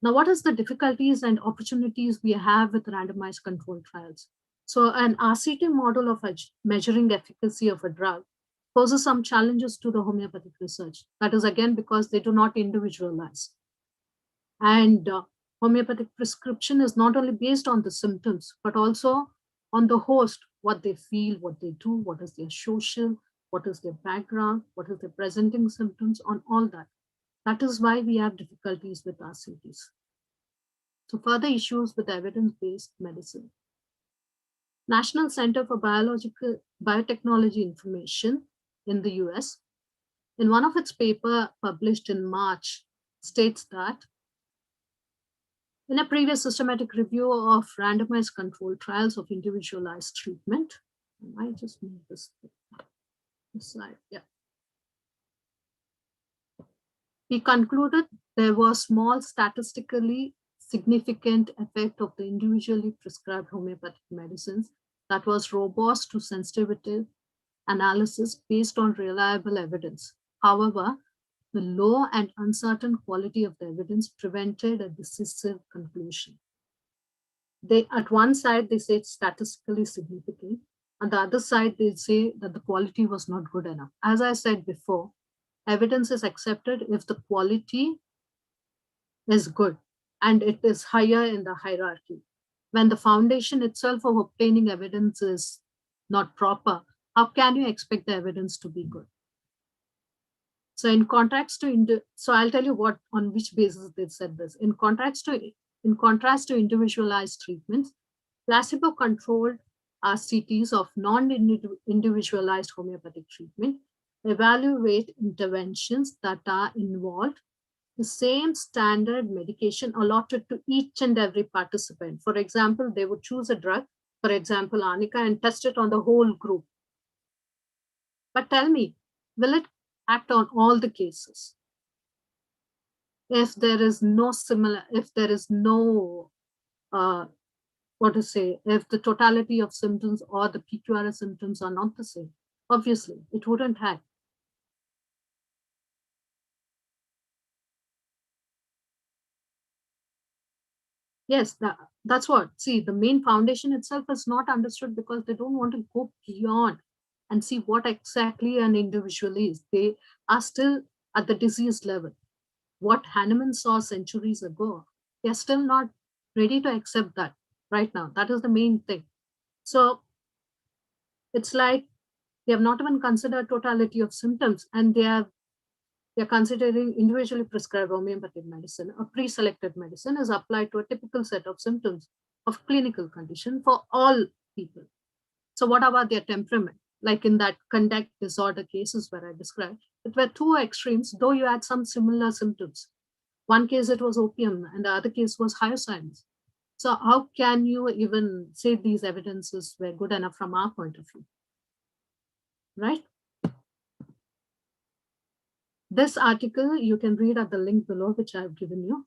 Now, what is the difficulties and opportunities we have with randomized controlled trials? So an RCT model of measuring efficacy of a drug poses some challenges to the homeopathic research. That is again because they do not individualize. And homeopathic prescription is not only based on the symptoms, but also on the host, what they feel, what they do, what is their social, what is their background, what is their presenting symptoms, on all that. That is why we have difficulties with RCTs. So further issues with evidence-based medicine. National Center for Biotechnology Information in the US, in one of its papers published in March, states that in a previous systematic review of randomized controlled trials of individualized treatment, I might just move this slide, yeah. He concluded there was small statistically significant effect of the individually prescribed homeopathic medicines that was robust to sensitivity analysis based on reliable evidence. However, the low and uncertain quality of the evidence prevented a decisive conclusion. At one side, they say it's statistically significant. On the other side, they say that the quality was not good enough. As I said before, evidence is accepted if the quality is good and it is higher in the hierarchy. When the foundation itself of obtaining evidence is not proper, how can you expect the evidence to be good? So in contrast to, so I'll tell you what, on which basis they said this. In contrast to individualized treatments, placebo-controlled RCTs of non-individualized homeopathic treatment evaluate interventions that are involved the same standard medication allotted to each and every participant. For example, they would choose a drug, for example, arnica, and test it on the whole group. But tell me, will it act on all the cases? If there is no if there is no, if the totality of symptoms or the PQRS symptoms are not the same, obviously it wouldn't act. Yes, that's what. See, the main foundation itself is not understood because they don't want to go beyond and see what exactly an individual is. They are still at the disease level. What Hahnemann saw centuries ago, they're still not ready to accept that right now. That is the main thing. So it's like they have not even considered totality of symptoms, and they're considering individually prescribed homeopathic medicine. A pre-selected medicine is applied to a typical set of symptoms of clinical condition for all people. So what about their temperament? Like in that conduct disorder cases where I described, it were two extremes, though you had some similar symptoms. One case it was opium and the other case was hyoscines. So how can you even say these evidences were good enough from our point of view, right? This article you can read at the link below, which I've given you.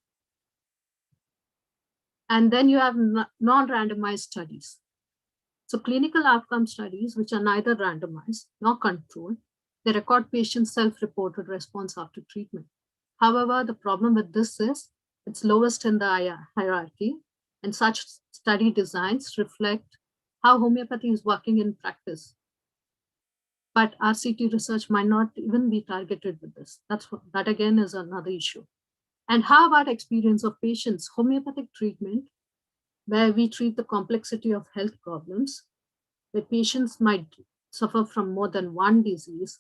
And then you have non-randomized studies. So clinical outcome studies, which are neither randomized nor controlled, they record patients' self-reported response after treatment. However, the problem with this is it's lowest in the hierarchy, and such study designs reflect how homeopathy is working in practice. But RCT research might not even be targeted with this. That again is another issue. And how about experience of patients? Homeopathic treatment, where we treat the complexity of health problems, where patients might suffer from more than one disease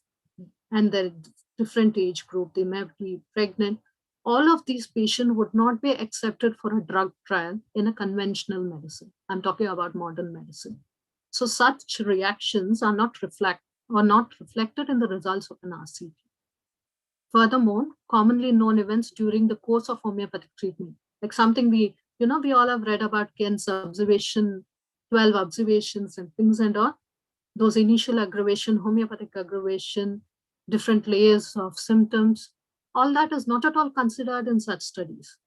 and their different age group, they may be pregnant. All of these patients would not be accepted for a drug trial in a conventional medicine. I'm talking about modern medicine. So such reactions are not reflected in the results of an RCT. Furthermore, commonly known events during the course of homeopathic treatment, like something we all have read about Ken's observation, 12 observations and things and all, those initial aggravation, homeopathic aggravation, different layers of symptoms, all that is not at all considered in such studies.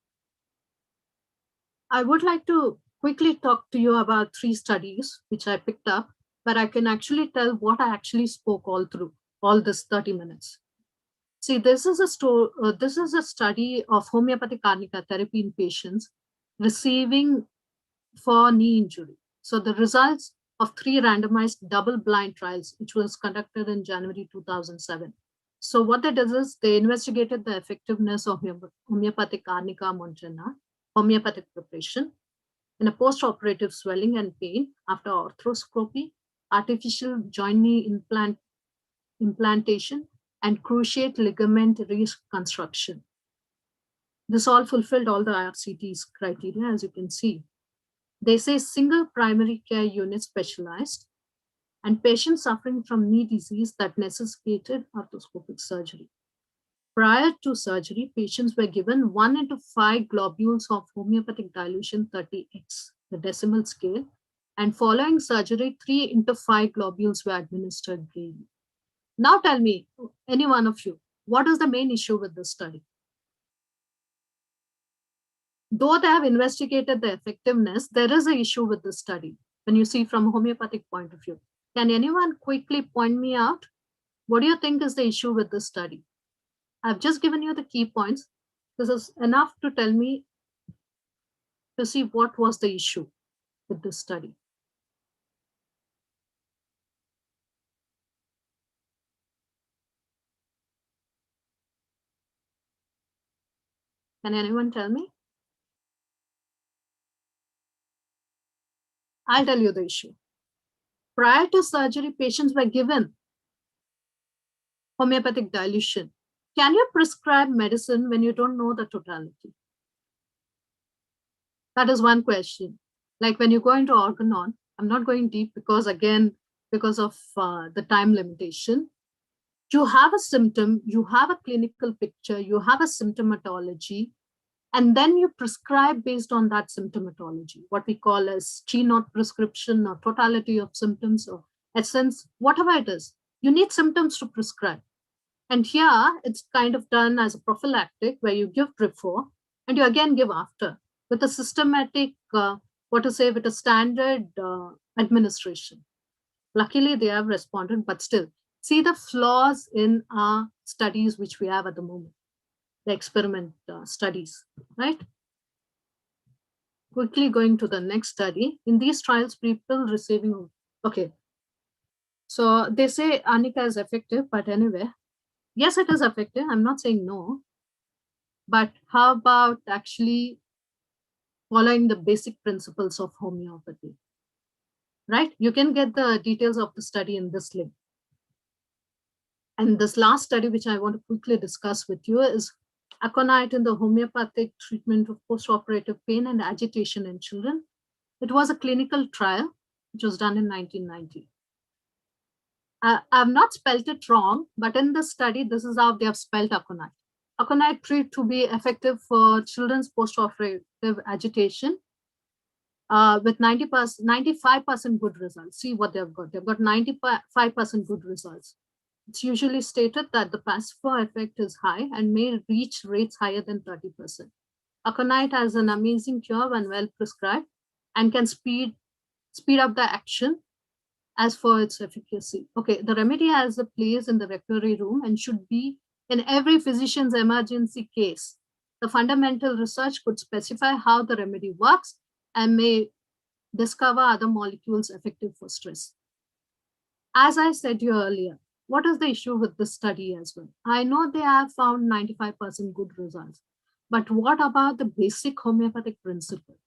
I would like to quickly talk to you about 3 studies which I picked up, but I can actually tell what I actually spoke all through all this 30 minutes. See, this is a study of homeopathic arnica therapy in patients receiving for knee injury. So the results of 3 randomized double-blind trials, which was conducted in January 2007. So what they did is they investigated the effectiveness of homeopathic arnica montana, homeopathic preparation, in a post-operative swelling and pain after arthroscopy, artificial joint knee implant implantation, and cruciate ligament reconstruction. This all fulfilled all the RCT's criteria, as you can see. They say single primary care unit specialized and patients suffering from knee disease that necessitated arthroscopic surgery. Prior to surgery, patients were given 1 into 5 globules of homeopathic dilution 30x, the decimal scale, and following surgery, 3 into 5 globules were administered daily. Now tell me, any one of you, what is the main issue with this study? Though they have investigated the effectiveness, there is an issue with this study when you see from a homeopathic point of view. Can anyone quickly point me out? What do you think is the issue with this study? I've just given you the key points. This is enough to tell me to see what was the issue with this study. Can anyone tell me? I'll tell you the issue. Prior to surgery, patients were given homeopathic dilution. Can you prescribe medicine when you don't know the totality? That is one question. Like when you go into organon, I'm not going deep because again, because of the time limitation, you have a symptom, you have a clinical picture, you have a symptomatology, and then you prescribe based on that symptomatology, what we call as G0 prescription or totality of symptoms or essence, whatever it is. You need symptoms to prescribe. And here it's kind of done as a prophylactic where you give before and you again give after with a systematic, with a standard administration. Luckily, they have responded, but still, see the flaws in our studies which we have at the moment, the experiment studies, right? Quickly going to the next study. In these trials, people receiving, okay. So they say Anika is effective, but anyway, yes, it is effective. I'm not saying no, but how about actually following the basic principles of homeopathy, right? You can get the details of the study in this link. And this last study, which I want to quickly discuss with you, is Aconite in the homeopathic treatment of post-operative pain and agitation in children. It was a clinical trial, which was done in 1990. I've not spelled it wrong, but in this study, this is how they have spelled Aconite. Aconite proved to be effective for children's post-operative agitation with 95% good results. See what they've got. They've got 95% good results. It's usually stated that the placebo effect is high and may reach rates higher than 30%. Aconite has an amazing cure when well prescribed and can speed up the action as for its efficacy. Okay, the remedy has a place in the recovery room and should be in every physician's emergency case. The fundamental research could specify how the remedy works and may discover other molecules effective for stress. As I said to you earlier, what is the issue with this study as well? I know they have found 95% good results, but what about the basic homeopathic principle?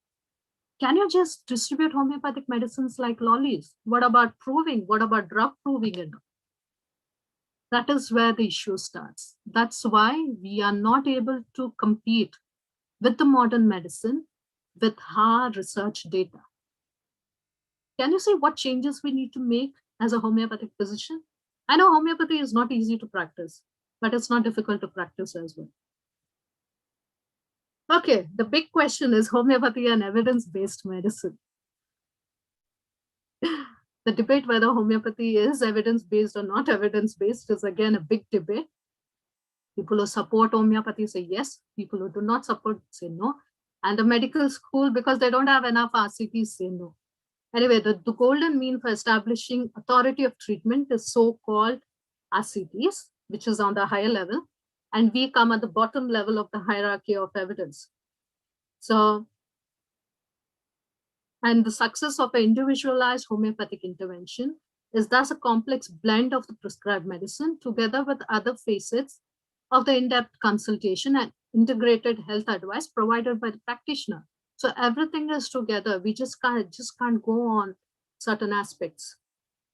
Can you just distribute homeopathic medicines like lollies? What about proving? What about drug proving? That is where the issue starts. That's why we are not able to compete with the modern medicine with hard research data. Can you see what changes we need to make as a homeopathic physician? I know homeopathy is not easy to practice, but it's not difficult to practice as well. Okay, the big question is homeopathy and evidence-based medicine. The debate whether homeopathy is evidence-based or not evidence-based is again a big debate. People who support homeopathy say yes, people who do not support say no. And the medical school, because they don't have enough RCTs, say no. Anyway, the golden mean for establishing authority of treatment is so-called RCTs, which is on the higher level, and we come at the bottom level of the hierarchy of evidence. So, and the success of an individualized homeopathic intervention is thus a complex blend of the prescribed medicine together with other facets of the in-depth consultation and integrated health advice provided by the practitioner. So everything is together. We just can't go on certain aspects.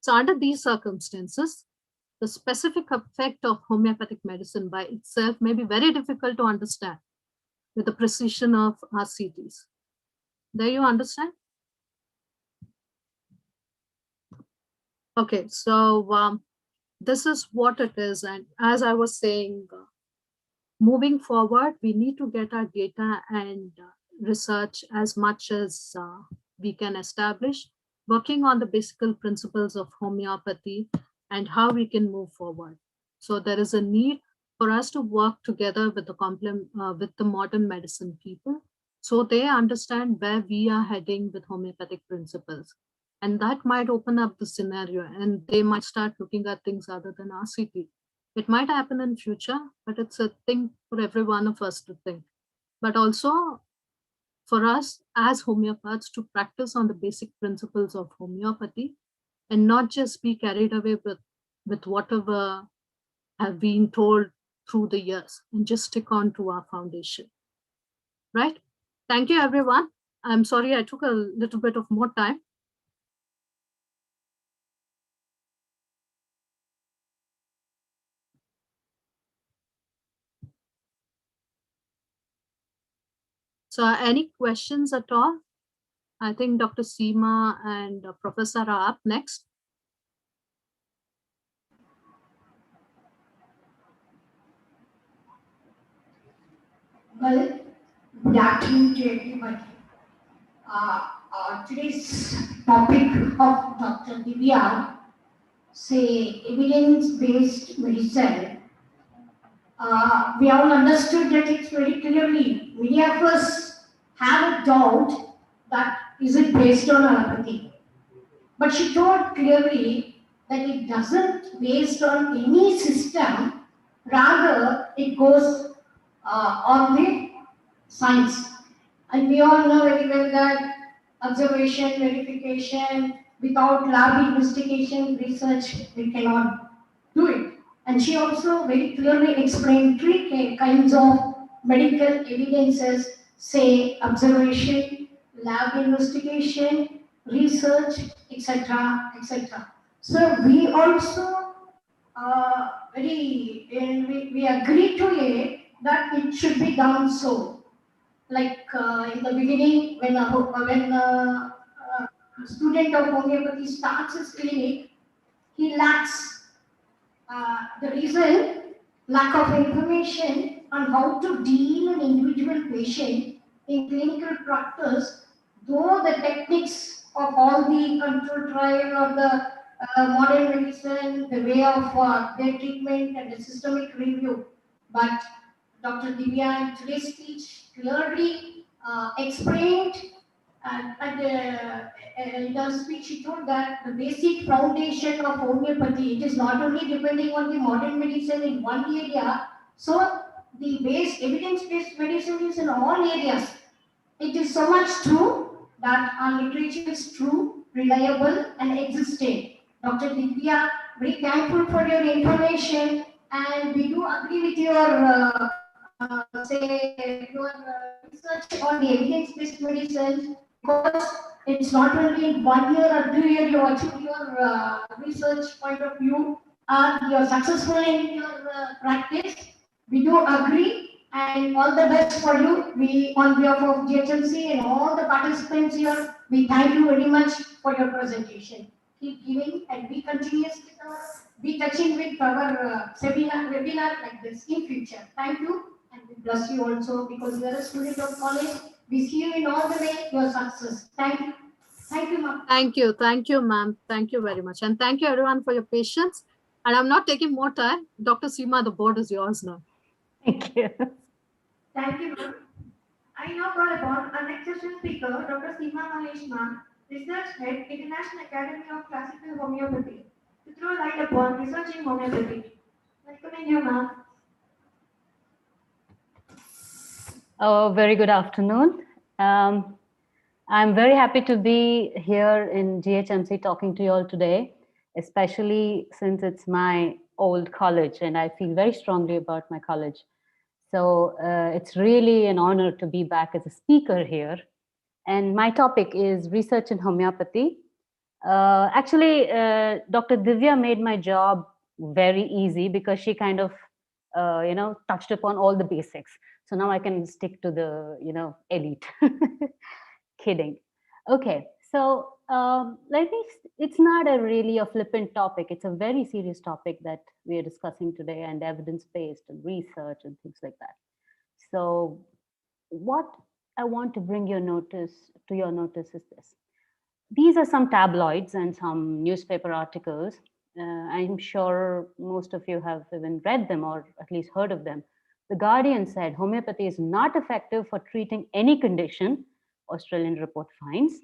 So under these circumstances, the specific effect of homeopathic medicine by itself may be very difficult to understand with the precision of RCTs. Do you understand? Okay, so this is what it is. And as I was saying, moving forward, we need to get our data and research as much as we can establish, working on the basic principles of homeopathy and how we can move forward. So there is a need for us to work together with the modern medicine people, so they understand where we are heading with homeopathic principles. And that might open up the scenario, and they might start looking at things other than RCT. It might happen in future, but it's a thing for every one of us to think. But also for us as homeopaths to practice on the basic principles of homeopathy and not just be carried away with whatever have been told through the years, and just stick on to our foundation. Right? Thank you, everyone. I'm sorry I took a little bit of more time. So any questions at all? I think Dr. Seema and Professor are up next. Well, good afternoon to everybody. Today's topic of Dr. Divya, say evidence-based medicine. We all understood that it's very clearly, many of us have a doubt that is it based on allopathy. But she told clearly that it doesn't based on any system, rather it goes on the science. And we all know very well that observation, verification, without lab investigation, research, we cannot do it. And she also very clearly explained three kinds of medical evidences, say observation, lab investigation, research, etc., etc. So we also we agree to it that it should be done so. Like in the beginning, when a student of homeopathy starts his clinic, he lacks the reason, lack of information on how to deal an individual patient in clinical practice, though the techniques of all the control trial or the modern medicine, the way of their treatment and the systemic review. But Dr. Divya in today's speech clearly explained in her speech, she told that the basic foundation of homeopathy, it is not only depending on the modern medicine in one area, so the evidence-based medicine is in all areas. It is so much true that our literature is true, reliable, and existing. Dr. Divya, very thankful for your information, and we do agree with your research on the evidence-based medicine, because it's not only in 1 year or 2 years you achieve your research point of view, you're successful in your practice. We do agree, and all the best for you. We, on behalf of GHMC and all the participants here, we thank you very much for your presentation. Keep giving and be continuous with be touching with our webinar like this in future. Thank you. And we bless you also, because you are a student of college. We see you in all the way your success. Thank you. Thank you, ma'am. Thank you, ma'am. Thank you very much. And thank you everyone for your patience. And I'm not taking more time. Dr. Seema, the board is yours now. Thank you. Thank you, ma'am. I now call upon our next session speaker, Dr. Seema Mahesh, ma'am, Research Head, International Academy of Classical Homeopathy, to throw light upon research in homeopathy. Welcome you, ma'am. Oh, very good afternoon. I'm very happy to be here in GHMC talking to you all today, especially since it's my old college and I feel very strongly about my college. So it's really an honor to be back as a speaker here. And my topic is research in homeopathy. Actually, Dr. Divya made my job very easy because she kind of, touched upon all the basics. So now I can stick to the, elite. Kidding. Okay, so it's not a really a flippant topic. It's a very serious topic that we are discussing today, and evidence-based and research and things like that. So what I want to bring to your notice is this. These are some tabloids and some newspaper articles. I'm sure most of you have even read them or at least heard of them. The Guardian said homeopathy is not effective for treating any condition. Australian report finds.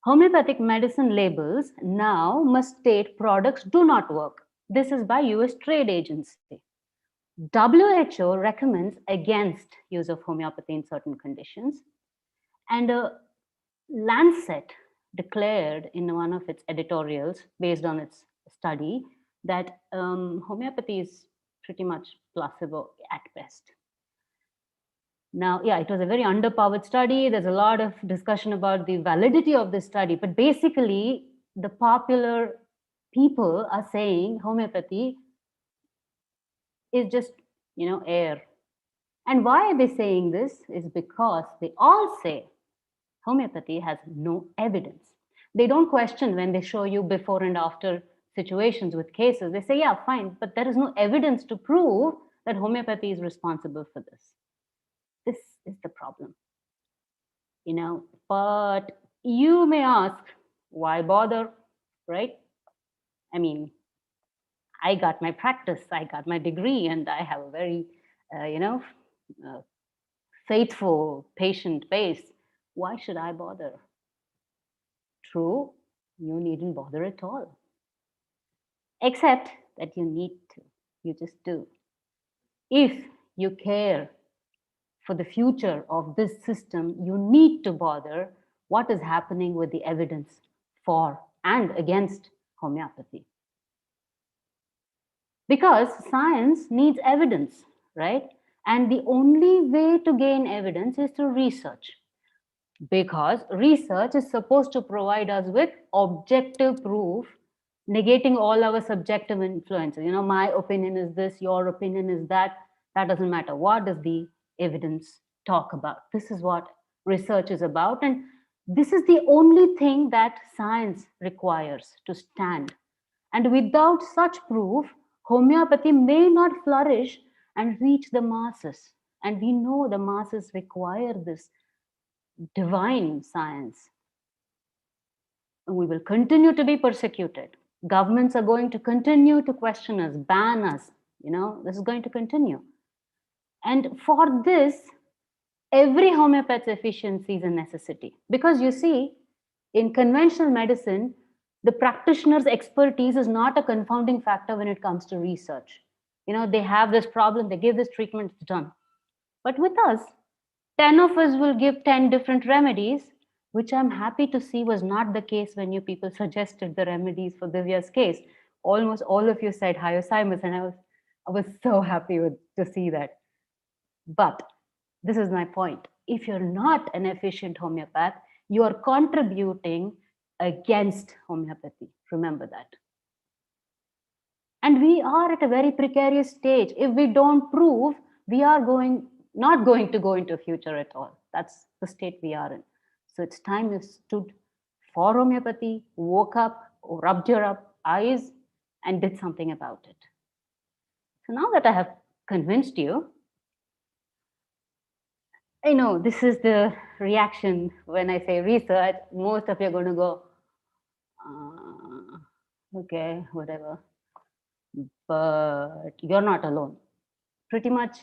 Homeopathic medicine labels now must state products do not work. This is by US trade agency. WHO recommends against use of homeopathy in certain conditions. And Lancet declared in one of its editorials, based on its study, that homeopathy is pretty much placebo at best. Now, yeah, it was a very underpowered study. There's a lot of discussion about the validity of this study, but basically the popular people are saying homeopathy is just, air. And why are they saying this is because they all say homeopathy has no evidence. They don't question when they show you before and after situations with cases. They say, yeah, fine, but there is no evidence to prove that homeopathy is responsible for this. This is the problem, but you may ask, why bother, right? I mean, I got my practice, I got my degree, and I have a very, faithful patient base. Why should I bother? True, you needn't bother at all. Except that you need to, you just do. If you care for the future of this system, you need to bother what is happening with the evidence for and against homeopathy. Because science needs evidence, right? And the only way to gain evidence is through research. Because research is supposed to provide us with objective proof, negating all our subjective influences. My opinion is this, your opinion is that. That doesn't matter. What does the evidence talk about? This is what research is about. And this is the only thing that science requires to stand. And without such proof, homeopathy may not flourish and reach the masses. And we know the masses require this divine science. And we will continue to be persecuted. Governments are going to continue to question us, ban us. This is going to continue. And for this, every homeopat's efficiency is a necessity. Because you see, in conventional medicine, the practitioner's expertise is not a confounding factor when it comes to research. They have this problem, they give this treatment, it's done. But with us, 10 of us will give 10 different remedies, which I'm happy to see was not the case when you people suggested the remedies for Divya's case. Almost all of you said hyoscyamus, and I was so happy to see that. But this is my point. If you're not an efficient homeopath, you are contributing against homeopathy. Remember that. And we are at a very precarious stage. If we don't prove, we are not going to go into future at all. That's the state we are in. So it's time you stood for homeopathy, woke up, rubbed your eyes, and did something about it. So now that I have convinced you, I know this is the reaction when I say research. Most of you are going to go, okay, whatever. But you're not alone. Pretty much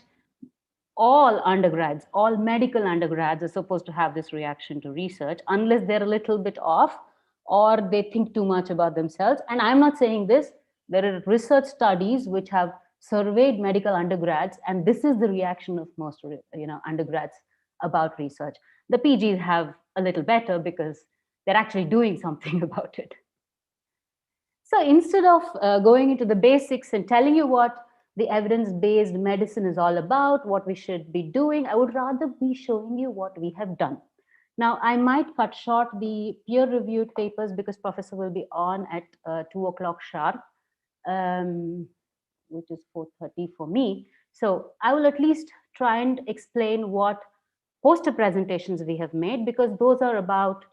all undergrads, all medical undergrads are supposed to have this reaction to research, unless they're a little bit off or they think too much about themselves. And I'm not saying this. There are research studies which have surveyed medical undergrads, and this is the reaction of most undergrads about research. The PGs have a little better because they're actually doing something about it. So instead of going into the basics and telling you what the evidence-based medicine is all about, what we should be doing, I would rather be showing you what we have done. Now, I might cut short the peer-reviewed papers because Professor will be on at 2 o'clock sharp. which is 4:30 for me. So I will at least try and explain what poster presentations we have made, because those are about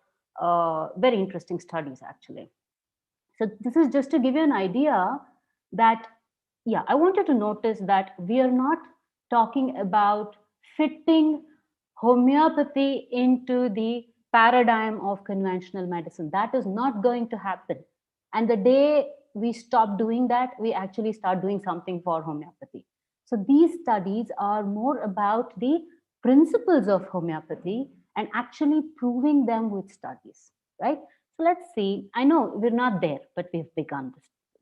very interesting studies actually. So this is just to give you an idea that, yeah, I wanted to notice that we are not talking about fitting homeopathy into the paradigm of conventional medicine. That is not going to happen. And the day we stop doing that, we actually start doing something for homeopathy. So these studies are more about the principles of homeopathy and actually proving them with studies, right? So let's see. I know we're not there, but we've begun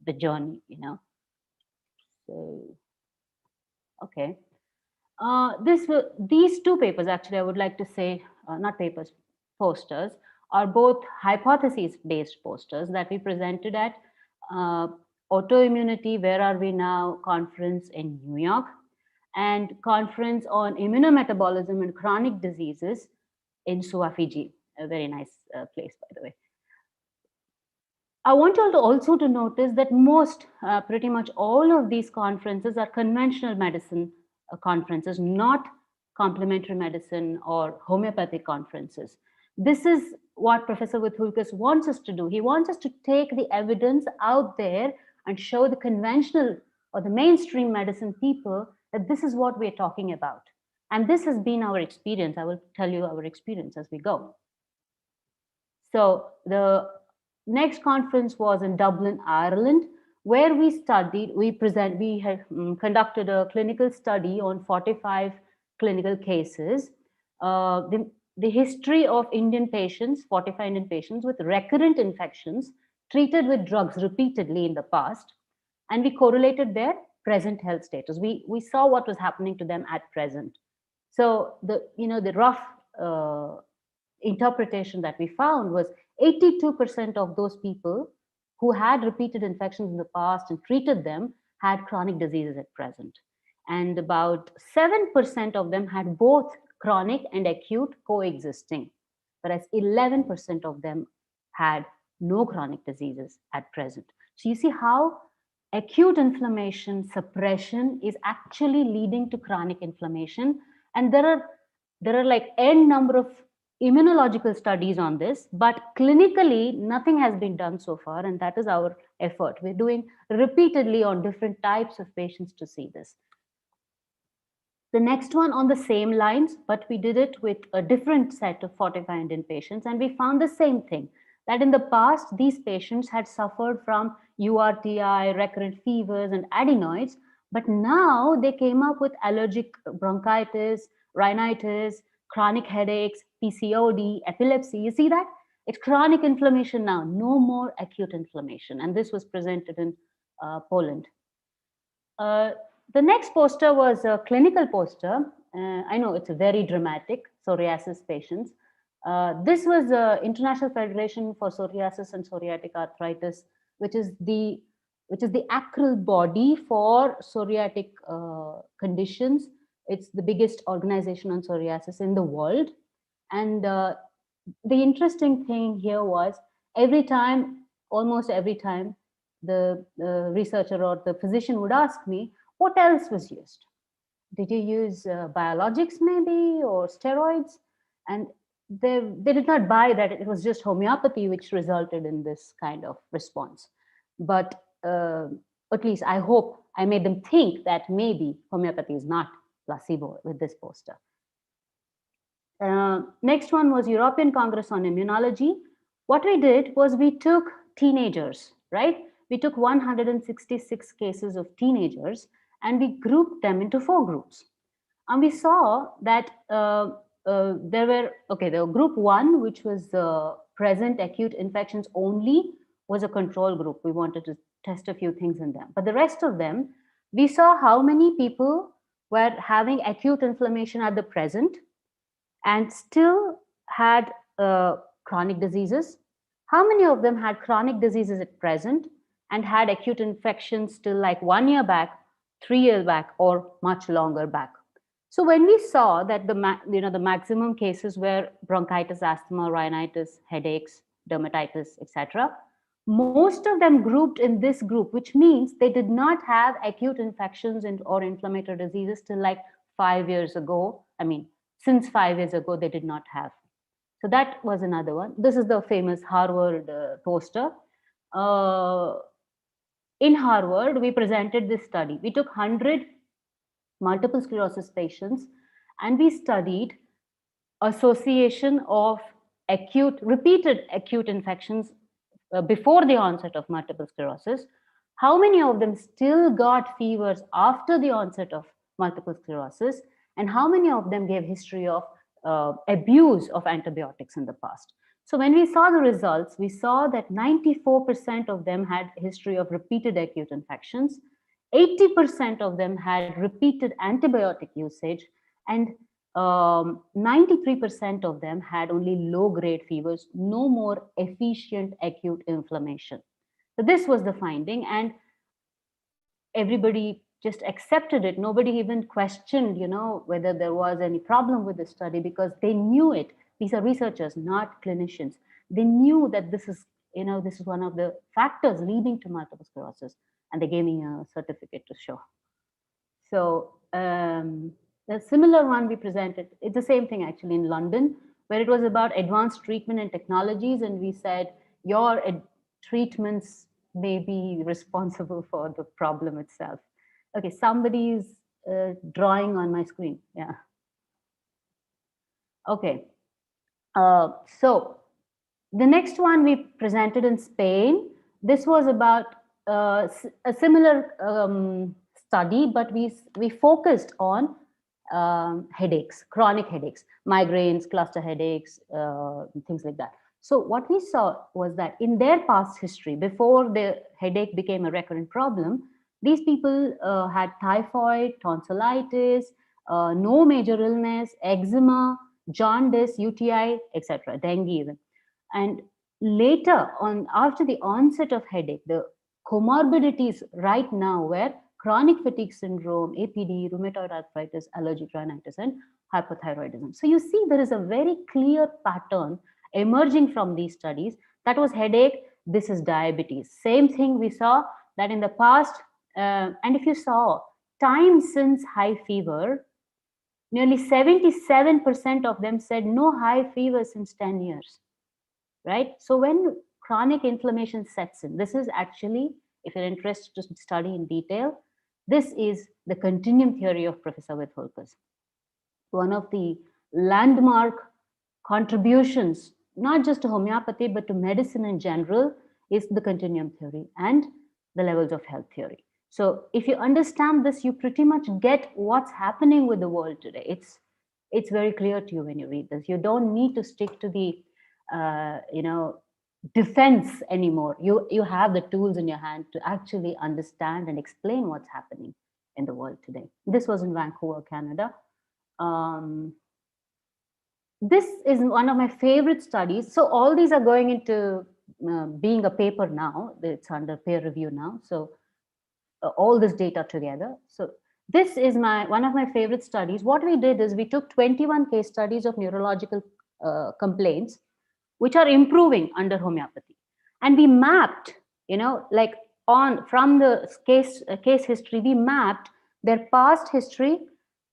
the journey, you know. So, okay. These two papers, actually, I would like to say, not papers, posters, are both hypothesis-based posters that we presented at Autoimmunity, Where Are We Now conference in New York, and conference on immunometabolism and chronic diseases in Suva, Fiji, a very nice place, by the way. I want you all to also to notice that most, pretty much all of these conferences are conventional medicine conferences, not complementary medicine or homeopathic conferences. This is what Professor Vithoulkas wants us to do. He wants us to take the evidence out there and show the conventional or the mainstream medicine people that this is what we're talking about. And this has been our experience. I will tell you our experience as we go. So the next conference was in Dublin, Ireland, where we studied, we had conducted a clinical study on 45 clinical cases. The history of Indian patients, 45 Indian patients with recurrent infections treated with drugs repeatedly in the past, and we correlated their present health status. We saw what was happening to them at present. So the rough interpretation that we found was 82% of those people who had repeated infections in the past and treated them had chronic diseases at present. And about 7% of them had both chronic and acute coexisting, whereas 11% of them had no chronic diseases at present. So you see how acute inflammation suppression is actually leading to chronic inflammation. And there are like n number of immunological studies on this, but clinically nothing has been done so far, and that is our effort. We're doing repeatedly on different types of patients to see this. The next one on the same lines, but we did it with a different set of 45 Indian patients, and we found the same thing, that in the past these patients had suffered from URTI, recurrent fevers and adenoids, but now they came up with allergic bronchitis, rhinitis, chronic headaches, PCOD, epilepsy. You see that? It's chronic inflammation now, no more acute inflammation. And this was presented in Poland. The next poster was a clinical poster. I know it's very dramatic, psoriasis patients. This was the International Federation for Psoriasis and Psoriatic Arthritis, which is the acral body for psoriatic conditions. It's the biggest organization on psoriasis in the world. And the interesting thing here was almost every time, the researcher or the physician would ask me, what else was used? Did you use biologics maybe, or steroids? And they did not buy that it was just homeopathy which resulted in this kind of response. But at least I hope I made them think that maybe homeopathy is not placebo with this poster. Next one was European Congress on Immunology. What we did was we took teenagers, right? We took 166 cases of teenagers and we grouped them into 4 groups. And we saw that there were group 1, which was present acute infections only, was a control group. We wanted to test a few things in them. But the rest of them, we saw how many people were having acute inflammation at the present and still had chronic diseases. How many of them had chronic diseases at present and had acute infections still like 1 year back, 3 years back, or much longer back? So when we saw that the maximum cases were bronchitis, asthma, rhinitis, headaches, dermatitis, etc., most of them grouped in this group, which means they did not have acute infections or inflammatory diseases till like 5 years ago. I mean, since 5 years ago, they did not have. So that was another one. This is the famous Harvard poster. In Harvard, we presented this study. We took 100 multiple sclerosis patients and we studied association of repeated acute infections before the onset of multiple sclerosis. How many of them still got fevers after the onset of multiple sclerosis, and how many of them gave history of abuse of antibiotics in the past? So when we saw the results, we saw that 94% of them had history of repeated acute infections, 80% of them had repeated antibiotic usage, and 93% of them had only low-grade fevers, no more efficient acute inflammation. So this was the finding, and everybody just accepted it. Nobody even questioned, whether there was any problem with the study, because they knew it. These are researchers, not clinicians. They knew that this is one of the factors leading to multiple sclerosis, and they gave me a certificate to show. So the similar one we presented, it's the same thing actually in London, where it was about advanced treatment and technologies, and we said your treatments may be responsible for the problem itself. Okay, somebody's drawing on my screen. Yeah. Okay. So the next one we presented in Spain. This was about a similar study, but we focused on headaches, chronic headaches, migraines, cluster headaches, things like that. So what we saw was that in their past history, before the headache became a recurrent problem, these people had typhoid, tonsillitis, no major illness, eczema, jaundice, UTI, etc., dengue even. And later on, after the onset of headache, the comorbidities right now were chronic fatigue syndrome, APD, rheumatoid arthritis, allergic rhinitis, and hypothyroidism. So you see there is a very clear pattern emerging from these studies. That was headache, this is diabetes. Same thing we saw that in the past, and if you saw time since high fever, nearly 77% of them said no high fever since 10 years, right? So when chronic inflammation sets in, this is actually, if you're interested to study in detail, this is the continuum theory of Professor Vithoulkas. One of the landmark contributions, not just to homeopathy, but to medicine in general, is the continuum theory and the levels of health theory. So if you understand this, you pretty much get what's happening with the world today. It's very clear to you when you read this. You don't need to stick to the, defense anymore. You have the tools in your hand to actually understand and explain what's happening in the world today. This was in Vancouver, Canada. This is one of my favorite studies. So all these are going into being a paper now. It's under peer review now. So all this data together. So this is one of my favorite studies. What we did is we took 21 case studies of neurological complaints which are improving under homeopathy, and we mapped, from the case history, we mapped their past history,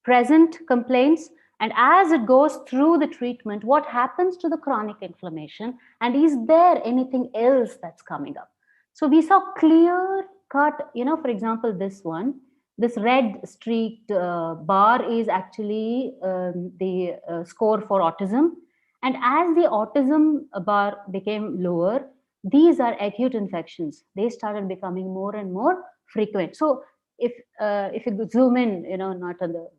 present complaints, and as it goes through the treatment, what happens to the chronic inflammation, and is there anything else that's coming up? So we saw clear cut, for example, this red streaked bar is actually the score for autism. And as the autism bar became lower, these are acute infections. They started becoming more and more frequent. So if you zoom in, not on the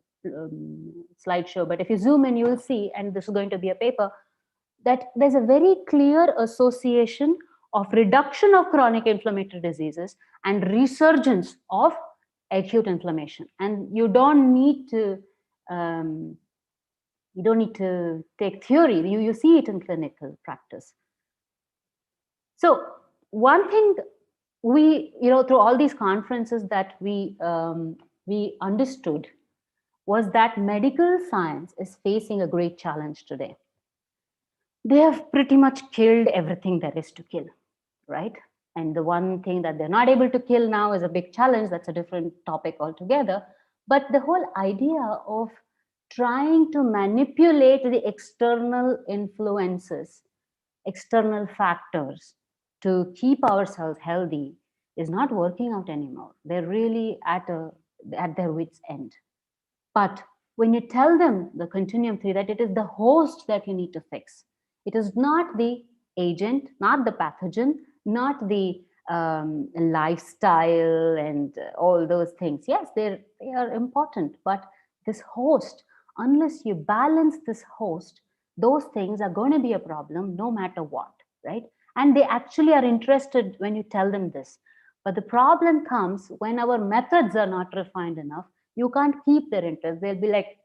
slideshow, but if you zoom in, you will see, and this is going to be a paper, that there's a very clear association of reduction of chronic inflammatory diseases and resurgence of acute inflammation. And you don't need to take theory. You see it in clinical practice. So one thing we, through all these conferences that we understood was that medical science is facing a great challenge today. They have pretty much killed everything there is to kill, right? And the one thing that they're not able to kill now is a big challenge. That's a different topic altogether. But the whole idea of trying to manipulate the external influences, external factors to keep ourselves healthy is not working out anymore. They're really at their wits' end. But when you tell them the continuum theory, that it is the host that you need to fix, it is not the agent, not the pathogen, not the lifestyle and all those things. Yes, they are important, but this host, unless you balance this host, those things are going to be a problem no matter what, right? And they actually are interested when you tell them this. But the problem comes when our methods are not refined enough. You can't keep their interest. They'll be like,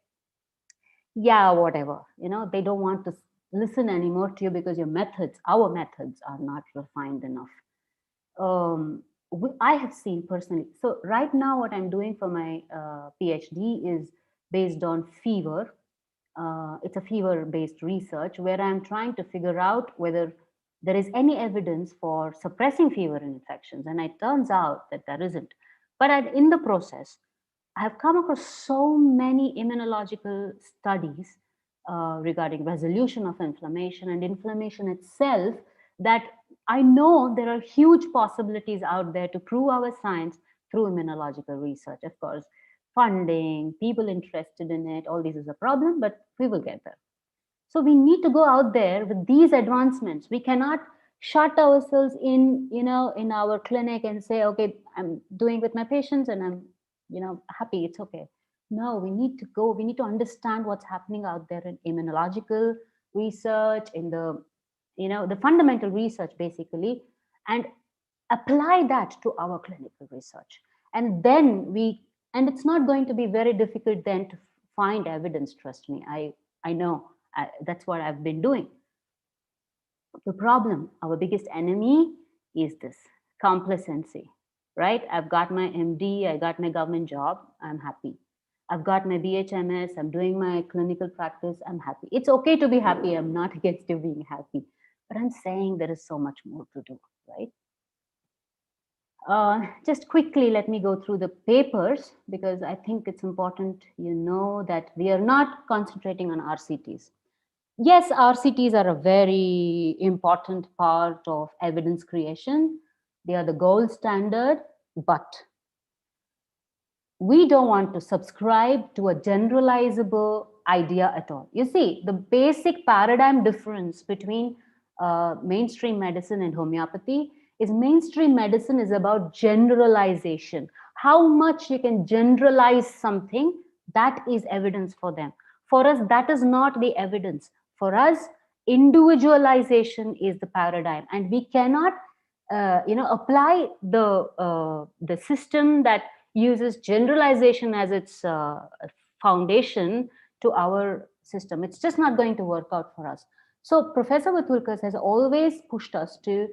yeah, whatever. They don't want to listen anymore to you because your methods, our methods, are not refined enough. I have seen personally. So right now, what I'm doing for my PhD is based on fever. It's a fever-based research where I'm trying to figure out whether there is any evidence for suppressing fever infections. And it turns out that there isn't. But in the process, I have come across so many immunological studies regarding resolution of inflammation and inflammation itself that I know there are huge possibilities out there to prove our science through immunological research. Of course, funding, people interested in it, all this is a problem, but we will get there. So we need to go out there with these advancements. We cannot shut ourselves in, in our clinic and say, okay, I'm doing with my patients and I'm, happy, it's okay. No, we need to go, we need to understand what's happening out there in immunological research, in the, the fundamental research basically, and apply that to our clinical research. And then and it's not going to be very difficult then to find evidence, trust me. I know, that's what I've been doing. The problem, our biggest enemy is this complacency, right? I've got my MD, I got my government job, I'm happy. I've got my BHMS, I'm doing my clinical practice, I'm happy. It's okay to be happy, I'm not against you being happy, but I'm saying there is so much more to do, right? Just quickly, let me go through the papers because I think it's important that we are not concentrating on RCTs. Yes, RCTs are a very important part of evidence creation. They are the gold standard, but we don't want to subscribe to a generalizable idea at all. You see, the basic paradigm difference between mainstream medicine and homeopathy is mainstream medicine is about generalization. How much you can generalize something, that is evidence for them. For us, that is not the evidence. For us, individualization is the paradigm, and we cannot, apply the system that uses generalization as its foundation to our system. It's just not going to work out for us. So Professor Vithoulkas has always pushed us to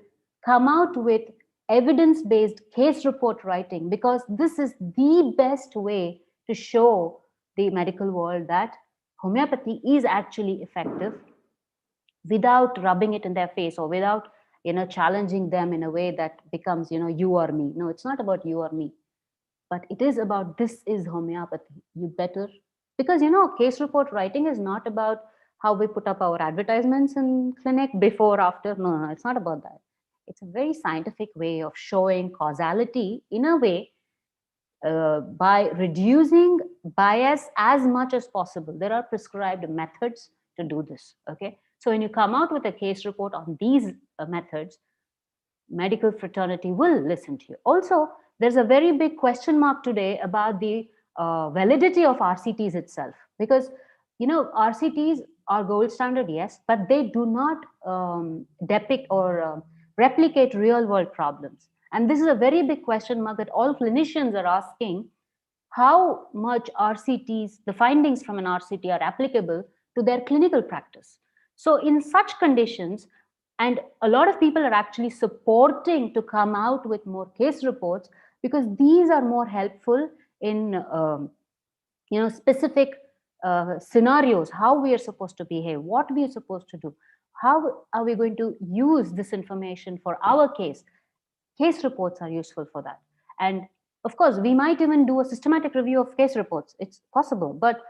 come out with evidence-based case report writing, because this is the best way to show the medical world that homeopathy is actually effective without rubbing it in their face or without challenging them in a way that becomes you or me. No, it's not about you or me, but it is about this is homeopathy. You better, because case report writing is not about how we put up our advertisements in clinic before, after. No, it's not about that. It's a very scientific way of showing causality in a way by reducing bias as much as possible. There are prescribed methods to do this. Okay, so when you come out with a case report on these methods, medical fraternity will listen to you. Also, there's a very big question mark today about the validity of RCTs itself, because RCTs are gold standard, yes, but they do not depict or replicate real world problems. And this is a very big question mark that all clinicians are asking: how much RCTs, the findings from an RCT, are applicable to their clinical practice? So in such conditions, and a lot of people are actually supporting to come out with more case reports, because these are more helpful in specific scenarios, how we are supposed to behave, what we are supposed to do, how are we going to use this information for our case. Case reports are useful for that. And of course, we might even do a systematic review of case reports. It's possible, but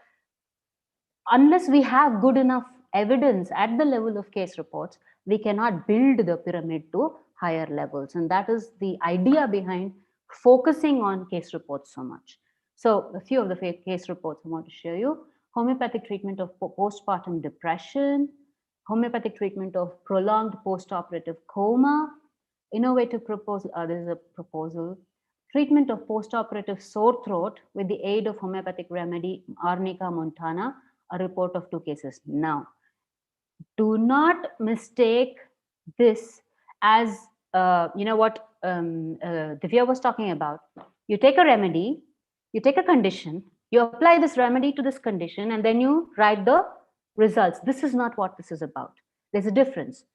unless we have good enough evidence at the level of case reports, we cannot build the pyramid to higher levels. And that is the idea behind focusing on case reports so much. So a few of the case reports I want to show you. Homeopathic treatment of postpartum depression, homeopathic treatment of prolonged post-operative coma, innovative proposal, this is a proposal, treatment of post-operative sore throat with the aid of homeopathic remedy Arnica montana, a report of 2 cases. Now, do not mistake this as, you know what Divya was talking about. You take a remedy, you take a condition, you apply this remedy to this condition, and then you write the results. This is not what this is about. There's a difference.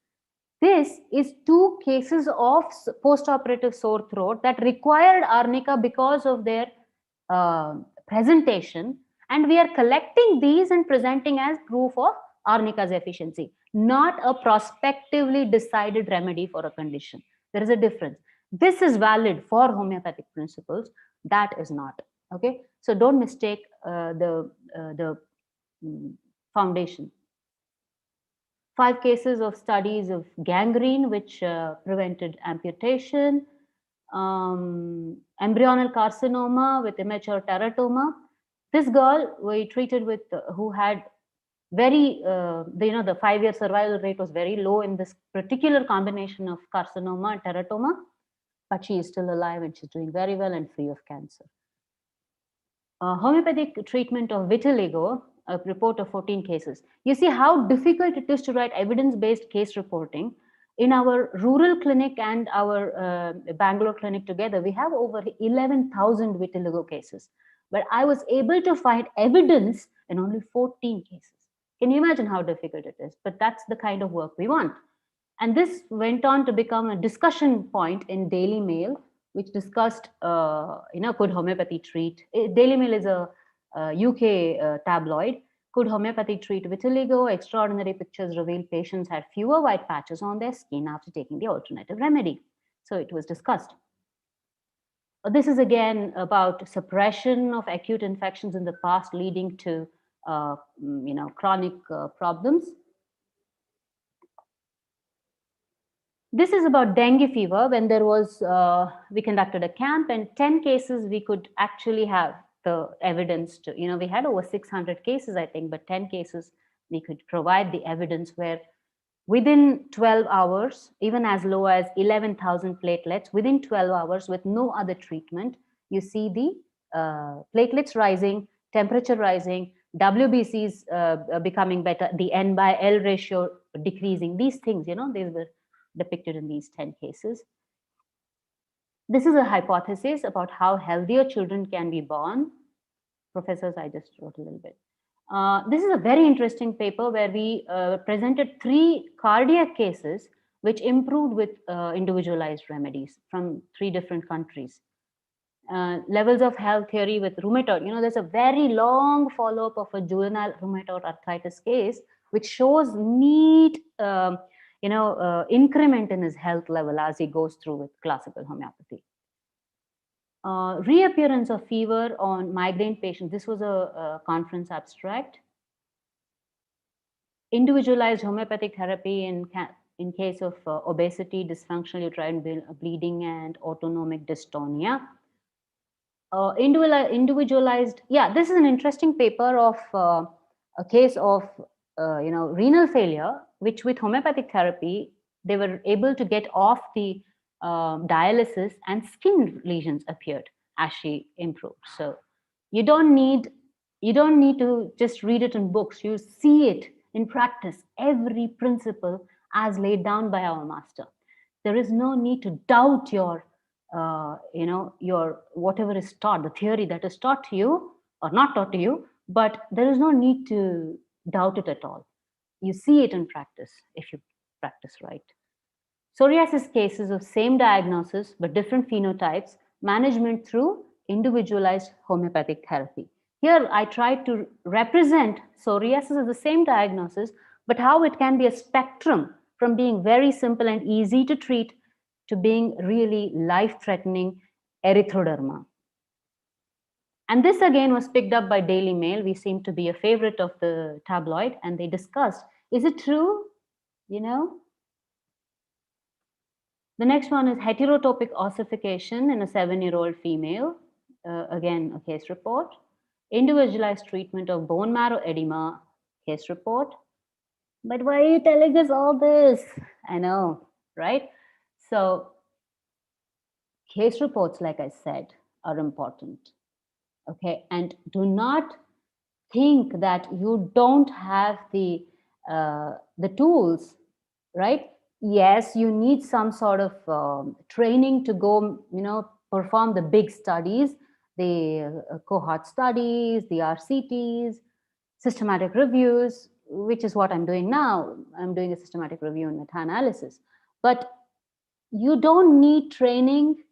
This is 2 cases of post-operative sore throat that required arnica because of their presentation, and we are collecting these and presenting as proof of arnica's efficiency, not a prospectively decided remedy for a condition. There is a difference. This is valid for homeopathic principles, that is not. Okay, so don't mistake the foundation. 5 cases of studies of gangrene which prevented amputation, embryonal carcinoma with immature teratoma. This girl we treated with who had very, the 5-year survival rate was very low in this particular combination of carcinoma and teratoma, but she is still alive and she's doing very well and free of cancer. Homeopathic treatment of vitiligo, a report of 14 cases. You see how difficult it is to write evidence-based case reporting. In our rural clinic and our Bangalore clinic together, we have over 11,000 vitiligo cases. But I was able to find evidence in only 14 cases. Can you imagine how difficult it is? But that's the kind of work we want. And this went on to become a discussion point in Daily Mail, which discussed, could homeopathy treat? Daily Mail is a UK tabloid. Could homeopathy treat vitiligo? Extraordinary pictures reveal patients had fewer white patches on their skin after taking the alternative remedy. So it was discussed. This is again about suppression of acute infections in the past leading to chronic problems. This is about dengue fever. When there was, we conducted a camp, and 10 cases we could actually have the evidence to, we had over 600 cases, I think, but 10 cases we could provide the evidence where within 12 hours, even as low as 11,000 platelets, within 12 hours with no other treatment, you see the platelets rising, temperature rising, WBCs becoming better, the N/L ratio decreasing. These things, these were depicted in these 10 cases. This is a hypothesis about how healthier children can be born. Professors, I just wrote a little bit. This is a very interesting paper where we presented 3 cardiac cases which improved with individualized remedies from 3 different countries. Levels of health theory with rheumatoid. There's a very long follow-up of a juvenile rheumatoid arthritis case, which shows neat increment in his health level as he goes through with classical homeopathy. Reappearance of fever on migraine patients. This was a conference abstract. Individualized homeopathic therapy in case of obesity, dysfunctional uterine bleeding, and autonomic dystonia. Individualized, this is an interesting paper of a case of renal failure, which with homeopathic therapy, they were able to get off the dialysis and skin lesions appeared as she improved. So you don't need to just read it in books. You see it in practice, every principle as laid down by our master. There is no need to doubt your whatever is taught, the theory that is taught to you or not taught to you, but there is no need to doubt it at all. You see it in practice if you practice right. Psoriasis cases of same diagnosis but different phenotypes, management through individualized homeopathic therapy. Here I tried to represent psoriasis as the same diagnosis, but how it can be a spectrum from being very simple and easy to treat to being really life-threatening erythroderma. And this again was picked up by Daily Mail. We seem to be a favorite of the tabloid, and they discussed, is it true? You know? The next one is heterotopic ossification in a 7-year-old female. Again, a case report. Individualized treatment of bone marrow edema, case report. But why are you telling us all this? I know, right? So case reports, like I said, are important. Okay, and do not think that you don't have the tools, right? Yes, you need some sort of training to go, perform the big studies, the cohort studies, the RCTs, systematic reviews, which is what I'm doing now. I'm doing a systematic review and meta-analysis. But you don't need training,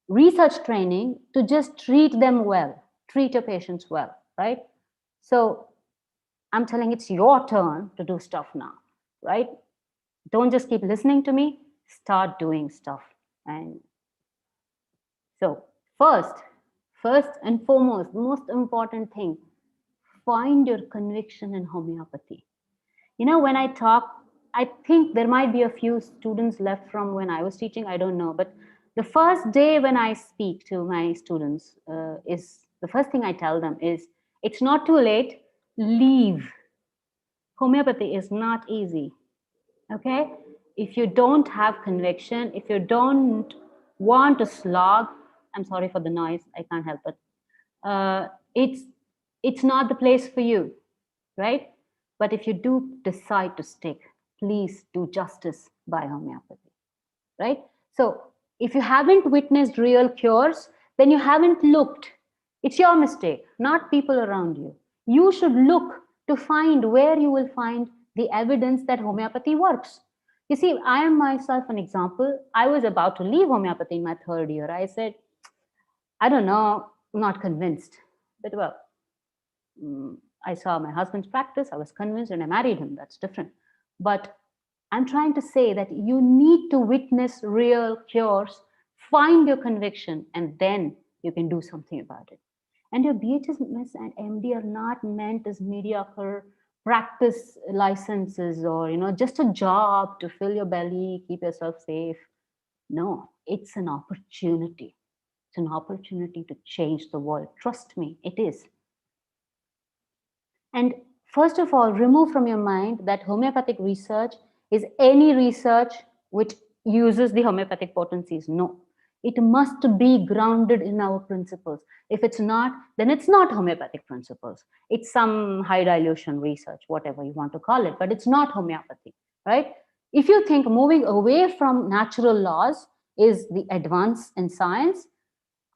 research training, to just treat them well, treat your patients well, right? So I'm telling it's your turn to do stuff now, right? Don't just keep listening to me, start doing stuff. And so first and foremost, the most important thing, find your conviction in homeopathy. When I talk, I think there might be a few students left from when I was teaching, I don't know, but the first day when I speak to my students, is the first thing I tell them is, it's not too late, leave. Homeopathy is not easy, okay? If you don't have conviction, if you don't want to slog, I'm sorry for the noise, I can't help it. It's not the place for you, right? But if you do decide to stick, please do justice by homeopathy, right? So if you haven't witnessed real cures, then you haven't looked. It's your mistake, not people around you. You should look to find where you will find the evidence that homeopathy works. You see, I am myself an example. I was about to leave homeopathy in my 3rd year. I said, I don't know, I'm not convinced. But well, I saw my husband's practice, I was convinced, and I married him. That's different. But I'm trying to say that you need to witness real cures, find your conviction, and then you can do something about it. And your BHMS and MD are not meant as mediocre practice licenses or just a job to fill your belly, keep yourself safe. No, it's an opportunity. It's an opportunity to change the world. Trust me, it is. And first of all, remove from your mind that homeopathic research is any research which uses the homeopathic potencies. No, it must be grounded in our principles. If it's not, then it's not homeopathic principles. It's some high dilution research, whatever you want to call it, but it's not homeopathy, right? If you think moving away from natural laws is the advance in science,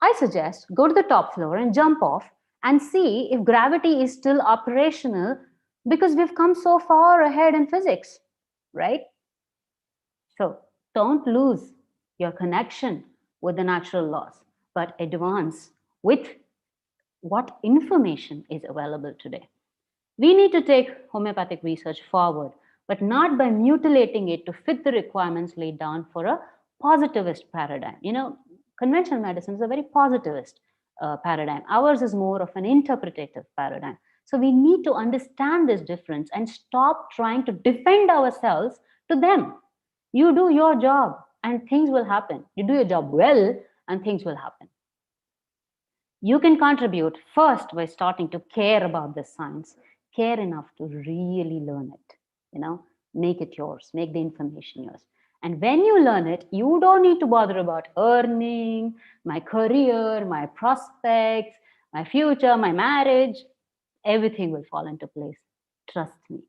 I suggest go to the top floor and jump off and see if gravity is still operational, because we've come so far ahead in physics, right? So don't lose your connection with the natural laws, but advance with what information is available today. We need to take homeopathic research forward, but not by mutilating it to fit the requirements laid down for a positivist paradigm. Conventional medicine is a very positivist paradigm. Ours is more of an interpretative paradigm. So we need to understand this difference and stop trying to defend ourselves to them. You do your job and things will happen. You do your job well and things will happen. You can contribute first by starting to care about this science, care enough to really learn it, make it yours, make the information yours. And when you learn it, you don't need to bother about earning, my career, my prospects, my future, my marriage. Everything will fall into place. Trust me.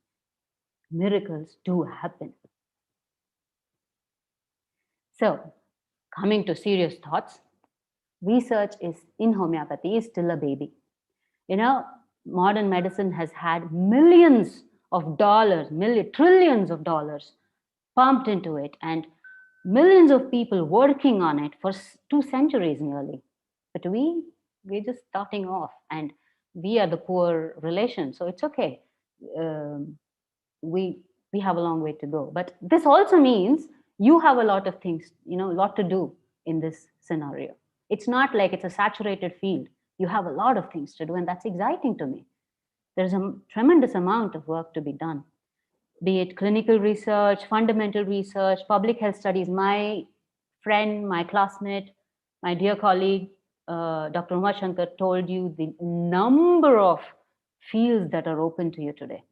Miracles do happen. So, coming to serious thoughts, research in homeopathy is still a baby. Modern medicine has had millions of dollars, trillions of dollars pumped into it, and millions of people working on it for 2 centuries nearly. But we're just starting off, and we are the poor relation, so it's okay. We have a long way to go. But this also means you have a lot of things, a lot to do in this scenario. It's not like it's a saturated field. You have a lot of things to do, and that's exciting to me. There's a tremendous amount of work to be done, be it clinical research, fundamental research, public health studies. My friend, my classmate, my dear colleague, Dr. UmaShankar told you the number of fields that are open to you today.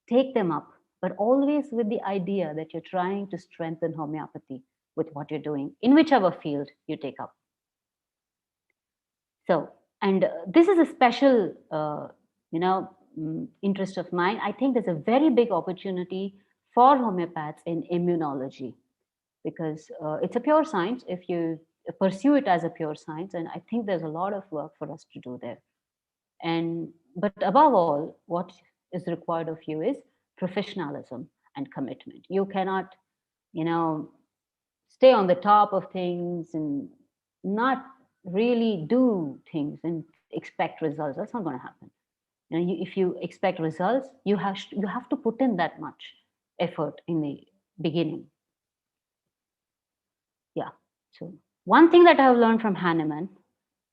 Take them up, but always with the idea that you're trying to strengthen homeopathy with what you're doing in whichever field you take up. So, and this is a special, interest of mine. I think there's a very big opportunity for homeopaths in immunology, because it's a pure science if you pursue it as a pure science, and I think there's a lot of work for us to do there. But above all, what is required of you is professionalism and commitment. You cannot, stay on the top of things and not really do things and expect results. That's not going to happen. If you expect results, you have to put in that much effort in the beginning. Yeah. So one thing that I have learned from Hahnemann,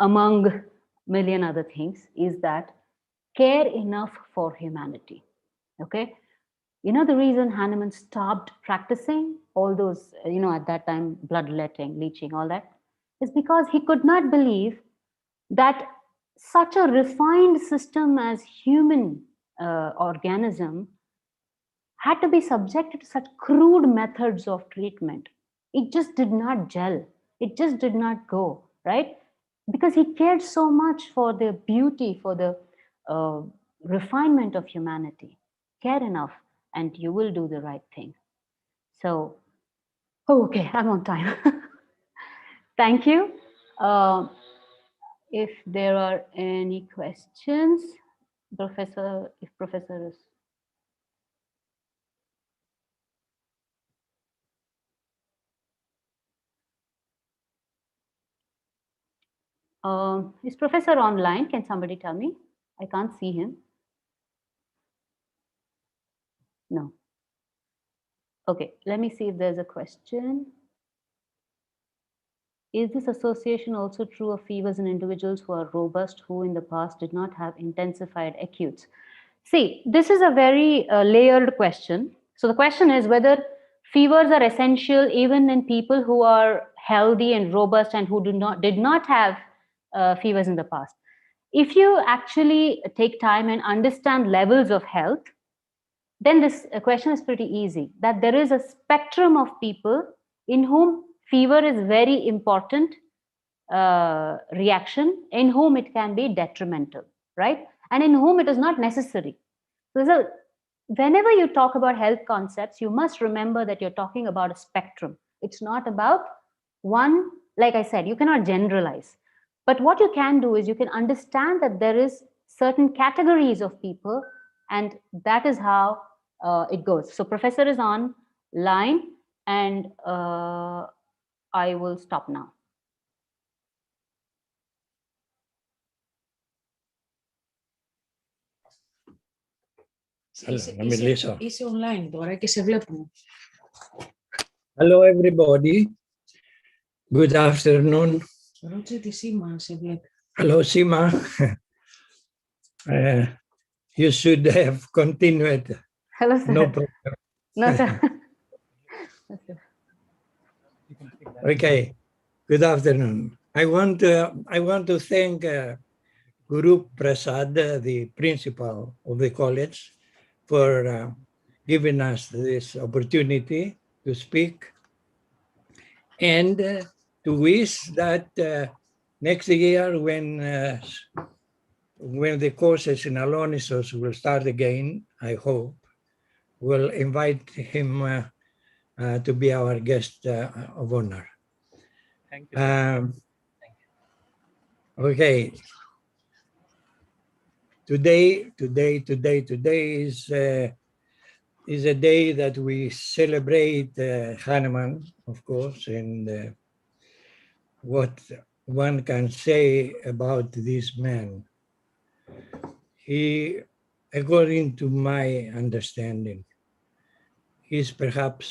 among million other things, is that care enough for humanity. Okay. The reason Hahnemann stopped practicing all those, at that time, bloodletting, leeching, all that, is because he could not believe that such a refined system as human organism had to be subjected to such crude methods of treatment. It just did not gel. It just did not go, right? Because he cared so much for the beauty, for the refinement of humanity. Care enough, and you will do the right thing. So, okay, I'm on time. Thank you. If there are any questions, Professor is. Is Professor online? Can somebody tell me? I can't see him. No. Okay, let me see if there's a question. Is this association also true of fevers in individuals who are robust, who in the past did not have intensified acutes? See, this is a very layered question. So the question is whether fevers are essential even in people who are healthy and robust and who did not have fevers in the past. If you actually take time and understand levels of health, then this question is pretty easy, that there is a spectrum of people in whom fever is very important reaction, in whom it can be detrimental, right? And in whom it is not necessary. So whenever you talk about health concepts, you must remember that you're talking about a spectrum. It's not about one, like I said, you cannot generalize. But what you can do is you can understand that there is certain categories of people, and that is how it goes. So Professor is on line, and I will stop now. Είσαι online τώρα και σε βλέπουμε. Hello everybody. Good afternoon. Ρώτησε τη Seema, σε βλέπει. Hello Seema. You should have continued. Hello sir. No problem. No sir. Okay. Good afternoon. I want to thank Guru Prasad, the principal of the college, for giving us this opportunity to speak, and to wish that next year, when the courses in Alonissos will start again, I hope, we'll invite him to be our guest of honor. Thank you. Okay. Today is a day that we celebrate Hahnemann, of course, and what one can say about this man. He, according to my understanding, is perhaps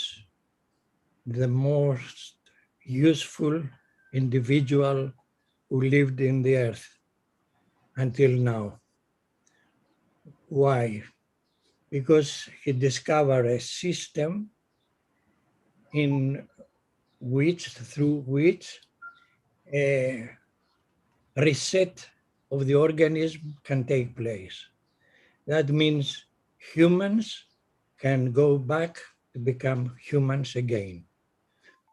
the most useful individual who lived in the earth until now. Why? Because he discovered a system through which a reset of the organism can take place. That means humans can go back to become humans again.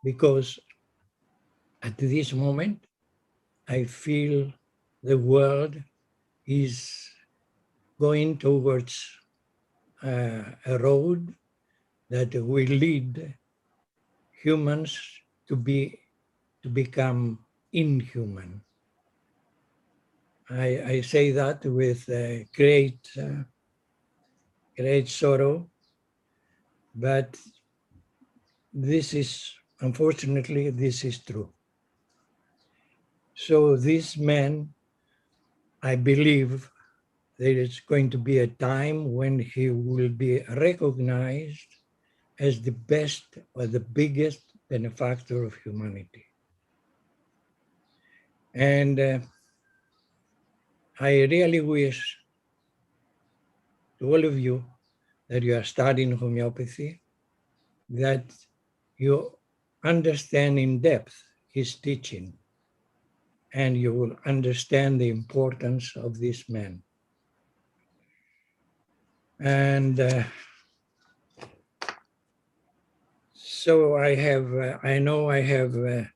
Because at this moment, I feel the world is going towards a road that will lead humans to become inhuman. I say that with great sorrow, but unfortunately, this is true. So this man, I believe there is going to be a time when he will be recognized as the best or the biggest benefactor of humanity. And I really wish to all of you that you are studying homeopathy, that you understand in depth his teaching, and you will understand the importance of this man. And so I know I have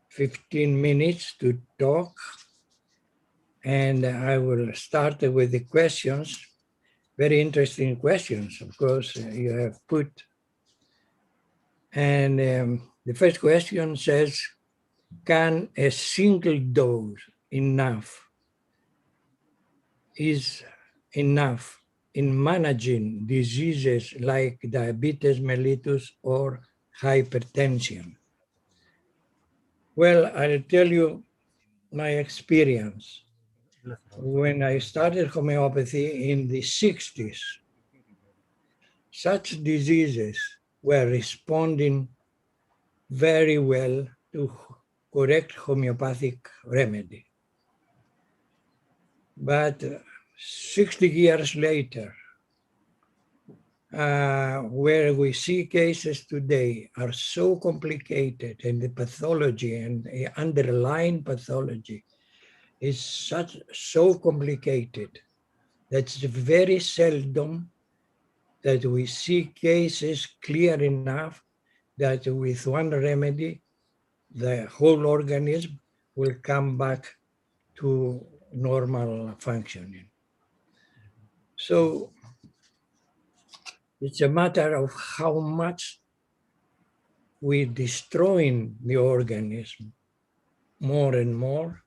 15 minutes to talk, and I will start with the questions. Very interesting questions, of course, you have put. And the first question says, can a single dose is enough in managing diseases like diabetes mellitus or hypertension? Well, I'll tell you my experience. When I started homeopathy in the 60s, such diseases were responding very well to correct homeopathic remedy. But 60 years later, where we see cases today are so complicated, and the pathology and the underlying pathology is so complicated that it's very seldom that we see cases clear enough that with one remedy, the whole organism will come back to normal functioning. So it's a matter of how much we destroy the organism more and more,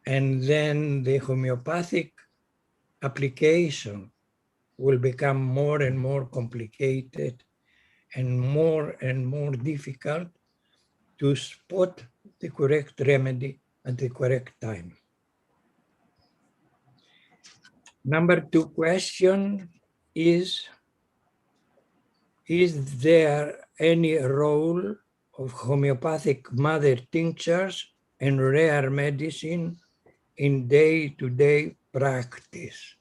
and then the homeopathic application will become more and more complicated and more difficult to spot the correct remedy at the correct time. Number 2 question is there any role of homeopathic mother tinctures and rare medicine in day-to-day practice?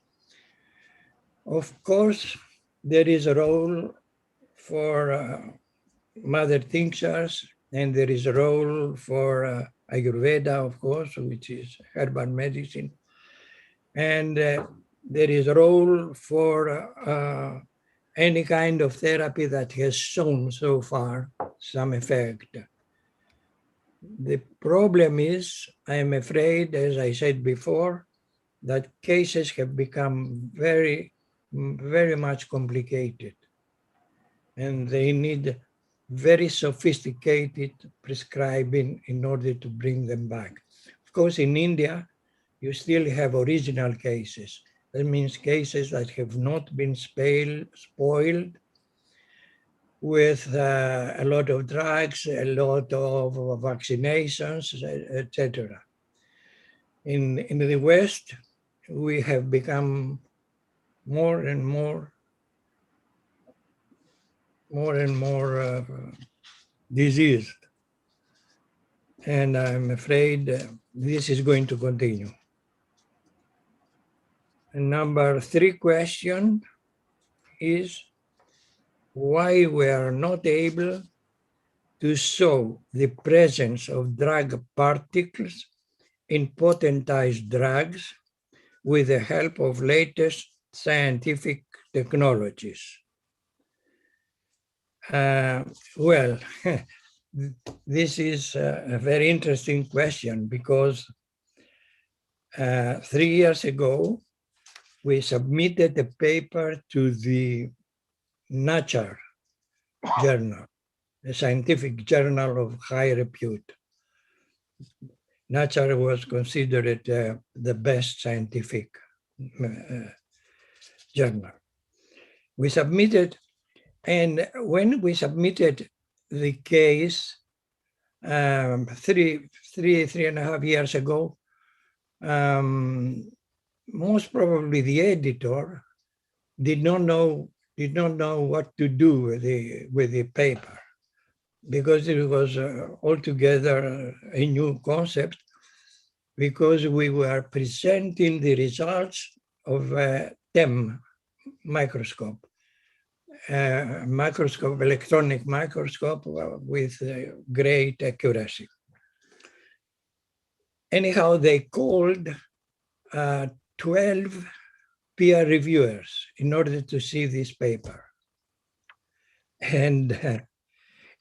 Of course, there is a role for mother tinctures, and there is a role for Ayurveda, of course, which is herbal medicine. And there is a role for any kind of therapy that has shown so far some effect. The problem is, I am afraid, as I said before, that cases have become very much complicated, and they need very sophisticated prescribing in order to bring them back. Of course, in India, you still have original cases. That means cases that have not been spoiled with a lot of drugs, a lot of vaccinations, etc. In the West, we have become more and more disease. And I'm afraid this is going to continue. And number 3 question is why we are not able to show the presence of drug particles in potentized drugs with the help of latest scientific technologies. Well, this is a very interesting question because 3 years ago, we submitted a paper to the Nature journal, a scientific journal of high repute. Nature was considered the best scientific journal. We submitted, and when we submitted the case 3.5 years ago, most probably the editor did not know what to do with the paper, because it was altogether a new concept, because we were presenting the results of a TEM microscope, electronic microscope with great accuracy. Anyhow, they called 12 peer reviewers in order to see this paper. And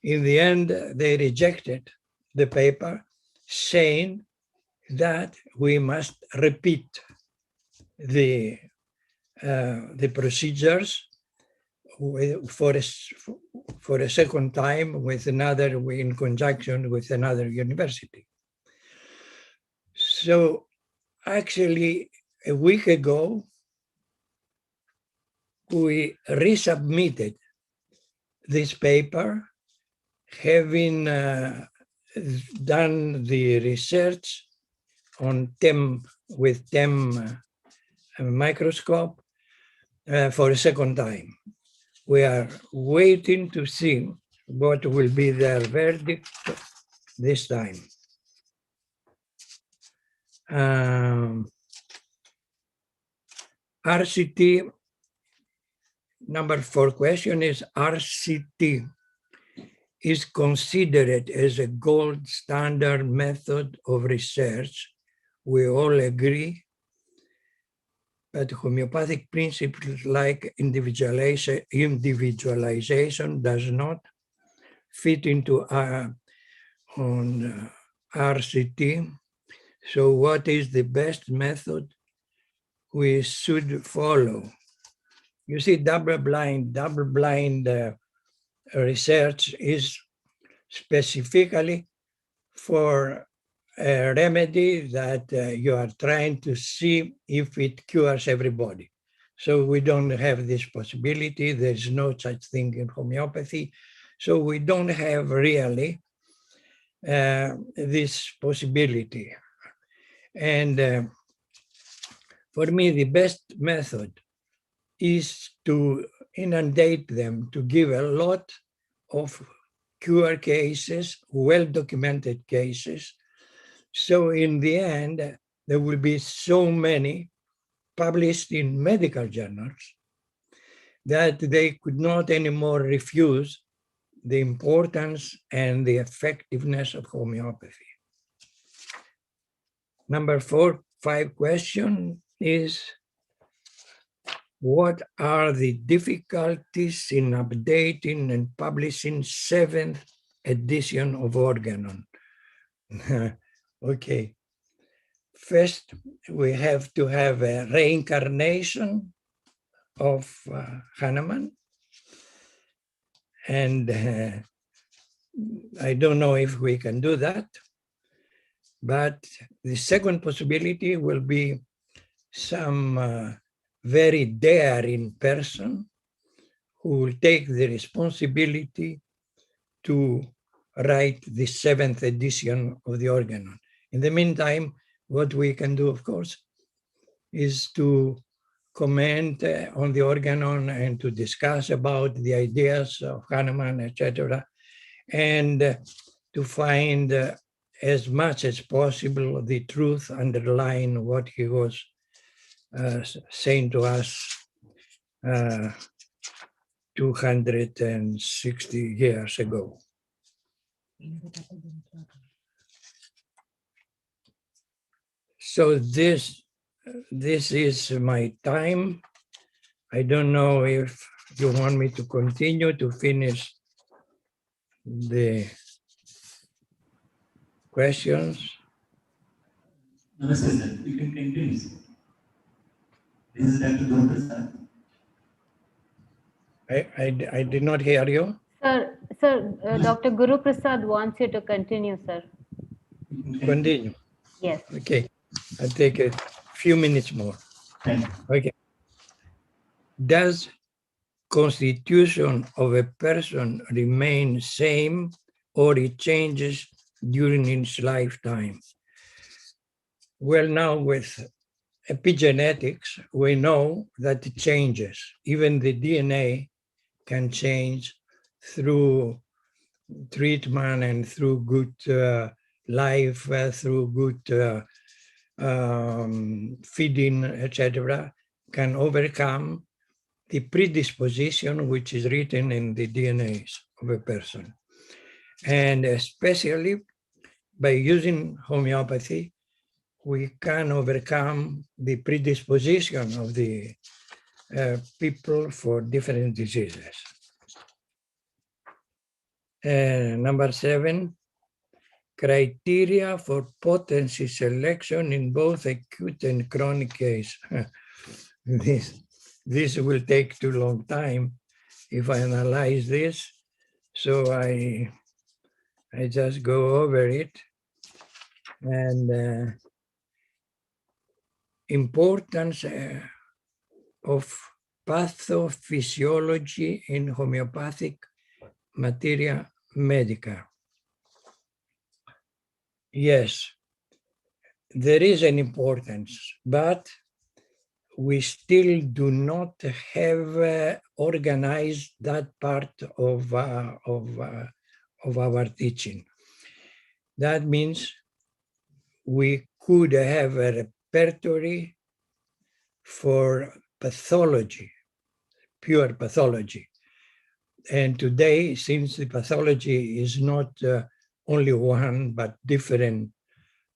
in the end, they rejected the paper, saying that we must repeat the procedures for a second time with another, in conjunction with another university. So actually, a week ago, we resubmitted this paper, having done the research on TEM with TEM microscope for a second time. We are waiting to see what will be their verdict this time. RCT, number 4 question is, RCT is considered as a gold standard method of research. We all agree, but homeopathic principles like individualization does not fit into on RCT. So what is the best method we should follow? You see, double-blind research is specifically for a remedy that you are trying to see if it cures everybody. So we don't have this possibility. There's no such thing in homeopathy. So we don't have really this possibility. And for me, the best method is to inundate them, to give a lot of cure cases, well-documented cases. So in the end, there will be so many published in medical journals that they could not anymore refuse the importance and the effectiveness of homeopathy. Number 5 question is, what are the difficulties in updating and publishing 7th edition of Organon? Okay. First, we have to have a reincarnation of Hahnemann. And I don't know if we can do that. But the second possibility will be some very daring person who will take the responsibility to write the 7th edition of the Organon. In the meantime, what we can do, of course, is to comment on the Organon and to discuss about the ideas of Hahnemann, etc. and to find as much as possible the truth underlying what he was saying to us 260 years ago. So this is my time. I don't know if you want me to continue to finish the questions. Namaste, sir. You can continue, sir. This is Dr. Guru Prasad. I did not hear you. Sir, Dr. Guru Prasad wants you to continue, sir. Continue. Yes. Okay. I'll take a few minutes more. Thank you. Okay. Does constitution of a person remain same or it changes during its lifetime? Well, now with epigenetics, we know that it changes. Even the DNA can change through treatment and through good life, through good feeding, etc., can overcome the predisposition which is written in the DNAs of a person. And especially by using homeopathy, we can overcome the predisposition of the people for different diseases. Number 7, criteria for potency selection in both acute and chronic case. This will take too long time if I analyze this, so I just go over it. And importance of pathophysiology in homeopathic materia medica. Yes, there is an importance, but we still do not have organized that part of our teaching. That means we could have a repertory for pathology, pure pathology. And today, since the pathology is not only one, but different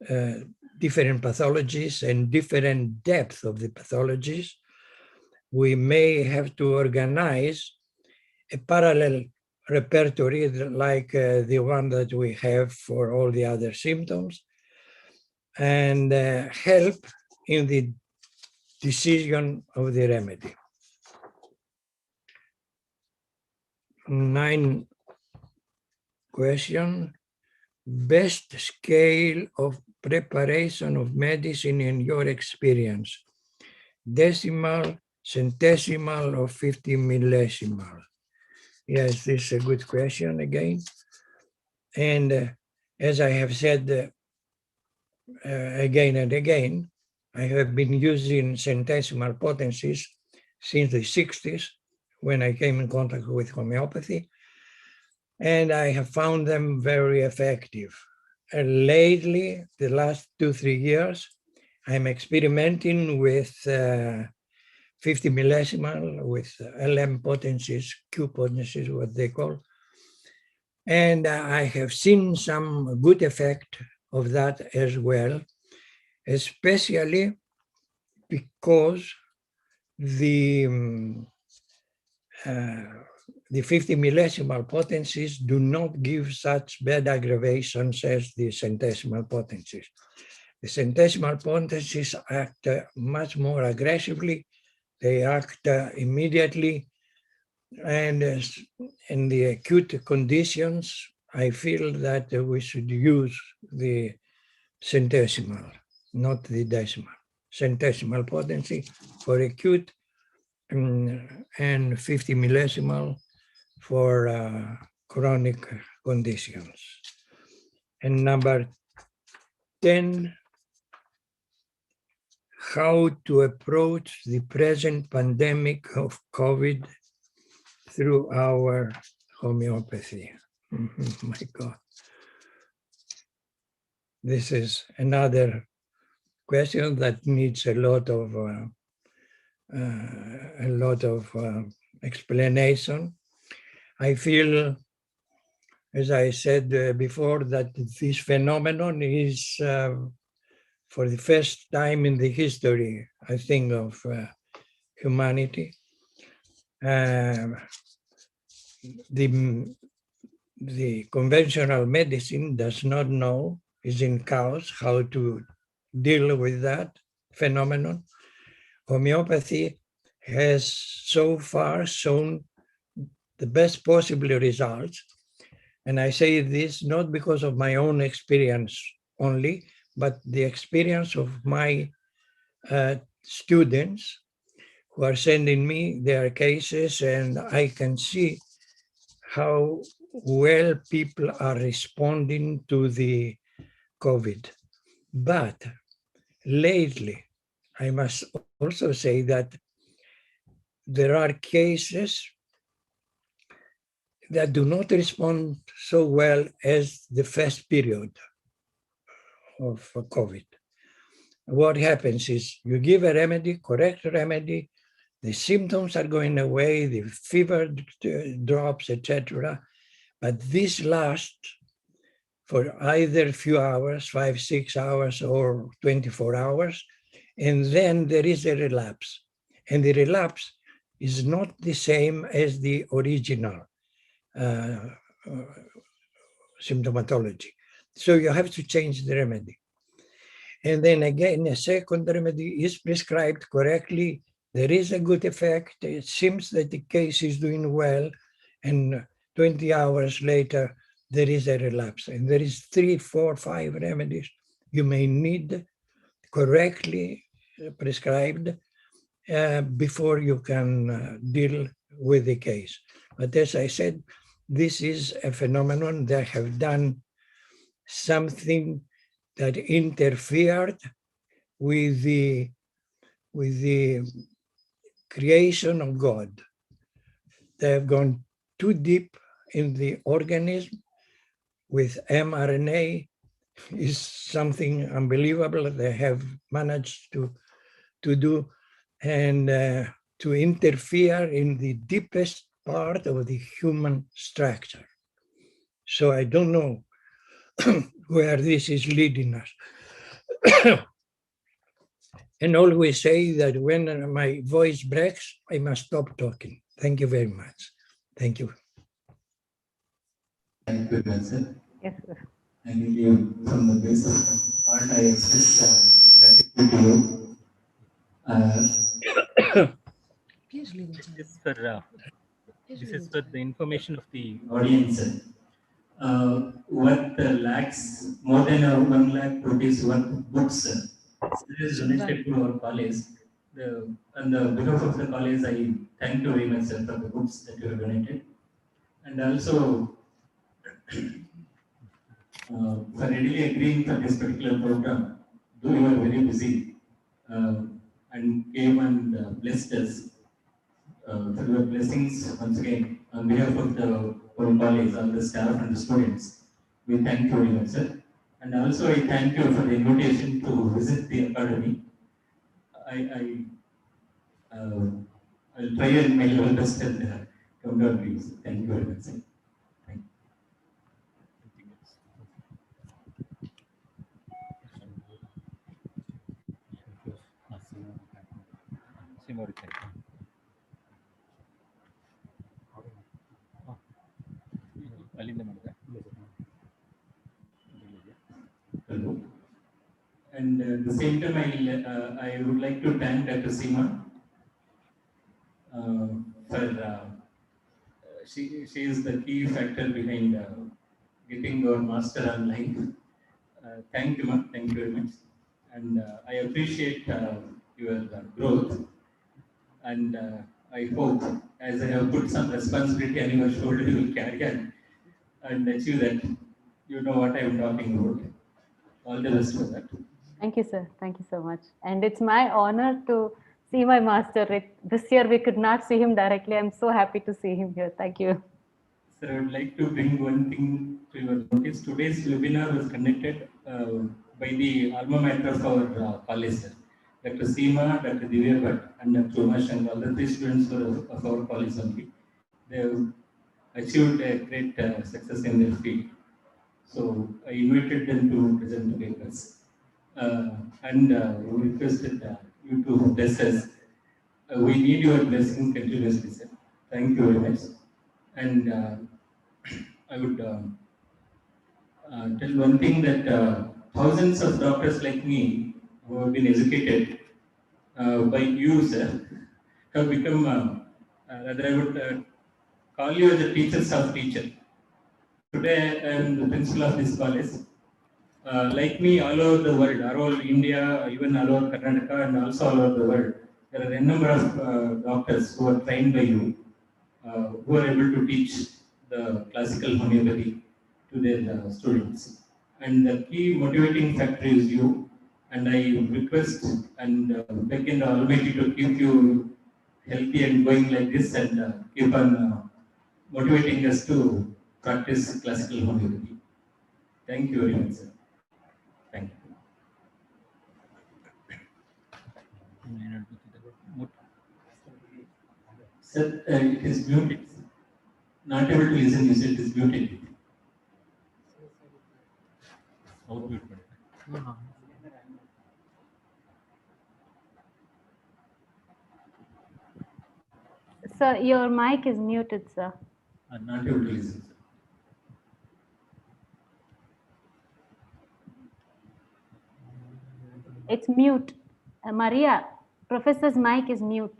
pathologies and different depth of the pathologies, we may have to organize a parallel repertory like the one that we have for all the other symptoms, and help in the decision of the remedy. 9 question. Best scale of preparation of medicine in your experience? Decimal, centesimal, or 50 millesimal? Yes, this is a good question again. And as I have said again and again, I have been using centesimal potencies since the 60s when I came in contact with homeopathy, and I have found them very effective. And lately, the last 2-3 years, I'm experimenting with 50 millesimal, with LM potencies, Q potencies, what they call. And I have seen some good effect of that as well, especially because the 50 millesimal potencies do not give such bad aggravations as the centesimal potencies. The centesimal potencies act much more aggressively. They act immediately. And in the acute conditions, I feel that we should use the centesimal, not the decimal. Centesimal potency for acute and 50 millesimal for chronic conditions. And number 10, how to approach the present pandemic of COVID through our homeopathy. My God. This is another question that needs a lot of explanation. I feel, as I said before, that this phenomenon is for the first time in the history, I think, of humanity. The conventional medicine does not know, is in chaos, how to deal with that phenomenon. Homeopathy has so far shown the best possible results. And I say this not because of my own experience only, but the experience of my students who are sending me their cases, and I can see how well people are responding to the COVID. But lately, I must also say that there are cases that do not respond so well as the first period of COVID. What happens is you give a remedy, correct remedy, the symptoms are going away, the fever drops, etc. But this lasts for either a few hours, 5, 6 hours, or 24 hours, and then there is a relapse. And the relapse is not the same as the original symptomatology. So you have to change the remedy. And then again, a second remedy is prescribed correctly. There is a good effect. It seems that the case is doing well. And 20 hours later, there is a relapse. And there is 3, 4, 5 remedies you may need correctly prescribed before you can deal with the case. But as I said, this is a phenomenon that have done something that interfered with the creation of God. They have gone too deep in the organism with mRNA. Is something unbelievable they have managed to do, and to interfere in the deepest part of the human structure. So I don't know where this is leading us. And always say that when my voice breaks, I must stop talking. Thank you very much. Thank you. Thank you very much, sir. Yes, sir. And you, from the base of my heart, I express gratitude to you. Please leave it. This is for the information of the audience. What lacks more than 1 lakh rupees worth of books is donated to our college. On the behalf of the college, I thank you very much, sir, for the books that you have donated. And also, for readily agreeing for this particular program, though you are very busy, and came and blessed us. For your blessings once again on behalf of the whole college, all the staff and the students. We thank you very much, sir. And also I thank you for the invitation to visit the academy. I'll try and my level best and come down to you, sir. Thank you very much, sir. Thank you. Hello. And at the same time, I would like to thank Dr. Seema for she is the key factor behind getting our master online. Thank you, ma'am. Thank you very much. And I appreciate your growth. And I hope, as I have put some responsibility on your shoulder, you will carry on and achieve that. You know what I am talking about. All the best for that. Thank you, sir. Thank you so much. And it's my honor to see my master. This year we could not see him directly. I'm so happy to see him here. Thank you. Sir, I would like to bring one thing to your notice. Today's webinar was conducted by the alma mater of our college, sir. Dr. Seema, Dr. Divya Bhatt, and Dr. UmaShankar, all the three students of our college only. They have achieved a great success in their field. So I invited them to present the papers. We requested you to bless us. We need your blessing continuously, sir. Thank you very much. And I would tell one thing that thousands of doctors like me who have been educated by you, sir, have become, rather I would call you the teachers of teachers. Today I am the principal of this college. Like me, all over the world, all over India, even all over Karnataka, and also all over the world, there are a number of doctors who are trained by you, who are able to teach the classical homeopathy to their students. And the key motivating factor is you. And I request and beg in the Almighty to keep you healthy and going like this, and keep on motivating us to practice classical homeopathy. Thank you very much, sir. Thank you. Sir, it is muted. Not able to listen, you said it is muted. Sir, your mic is muted, sir. I'm not able to listen, sir. It's mute. Maria, professor's mic is mute.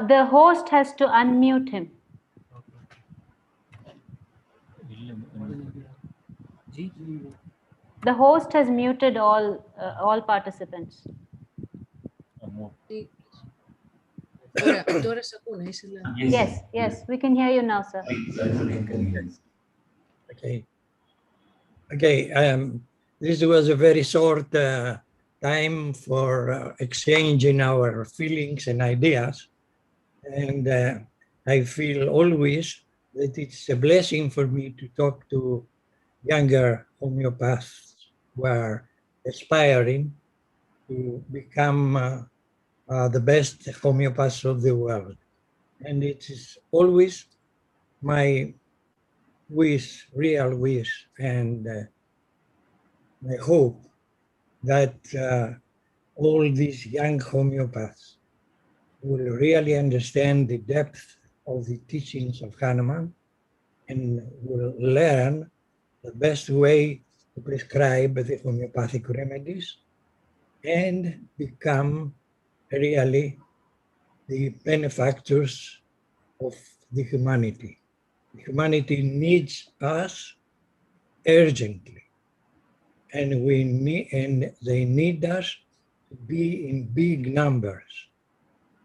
The host has to unmute him. The host has muted all participants. Τώρα σε ακούνε, είσαι Yes, yes, we can hear you now, sir. Okay. This was a very short time for exchanging our feelings and ideas. And I feel always that it's a blessing for me to talk to younger homeopaths who are aspiring to become the best homeopaths of the world. And it is always my wish, real wish, and I hope that all these young homeopaths will really understand the depth of the teachings of Hahnemann and will learn the best way to prescribe the homeopathic remedies and become really the benefactors of the humanity. The humanity needs us urgently, and they need us to be in big numbers.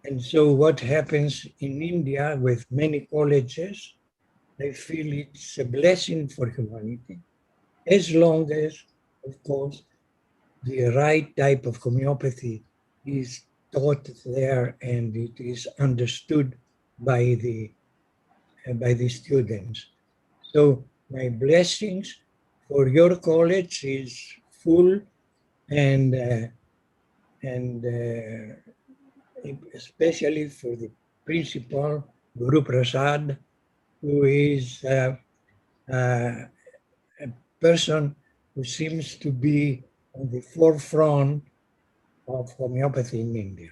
And so what happens in India with many colleges, I feel it's a blessing for humanity, as long as, of course, the right type of homeopathy is taught there and it is understood by the students. So my blessings for your college is full, and especially for the principal, Guru Prasad, who is a person who seems to be on the forefront of homeopathy in India.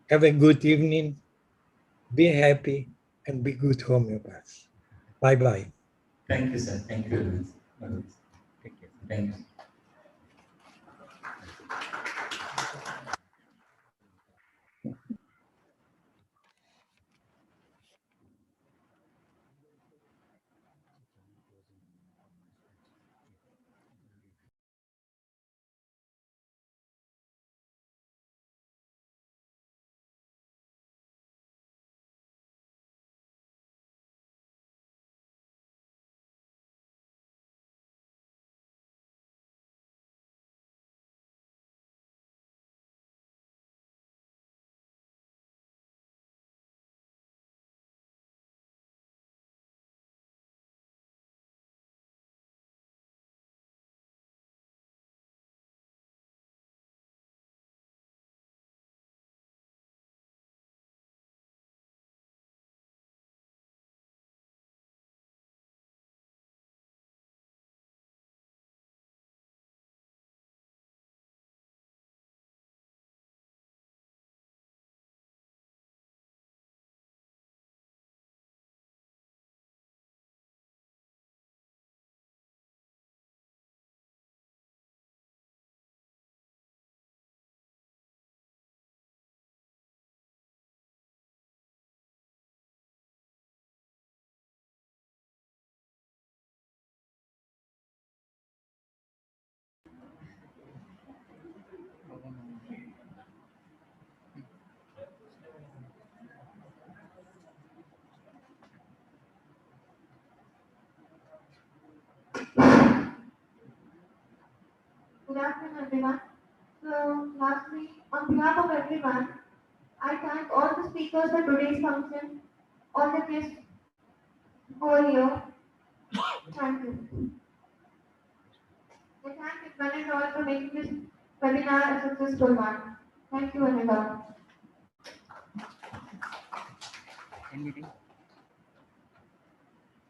Have a good evening, be happy, and be good homeopaths. Bye-bye. Thank you, sir. Thank you very much. Take care. Thank you. Good afternoon, everyone. So, lastly, on behalf of everyone, I thank all the speakers for today's function, all the guests who are here. Thank you. I thank Ikman and all for making this webinar a successful one. Thank you, and all. End meeting.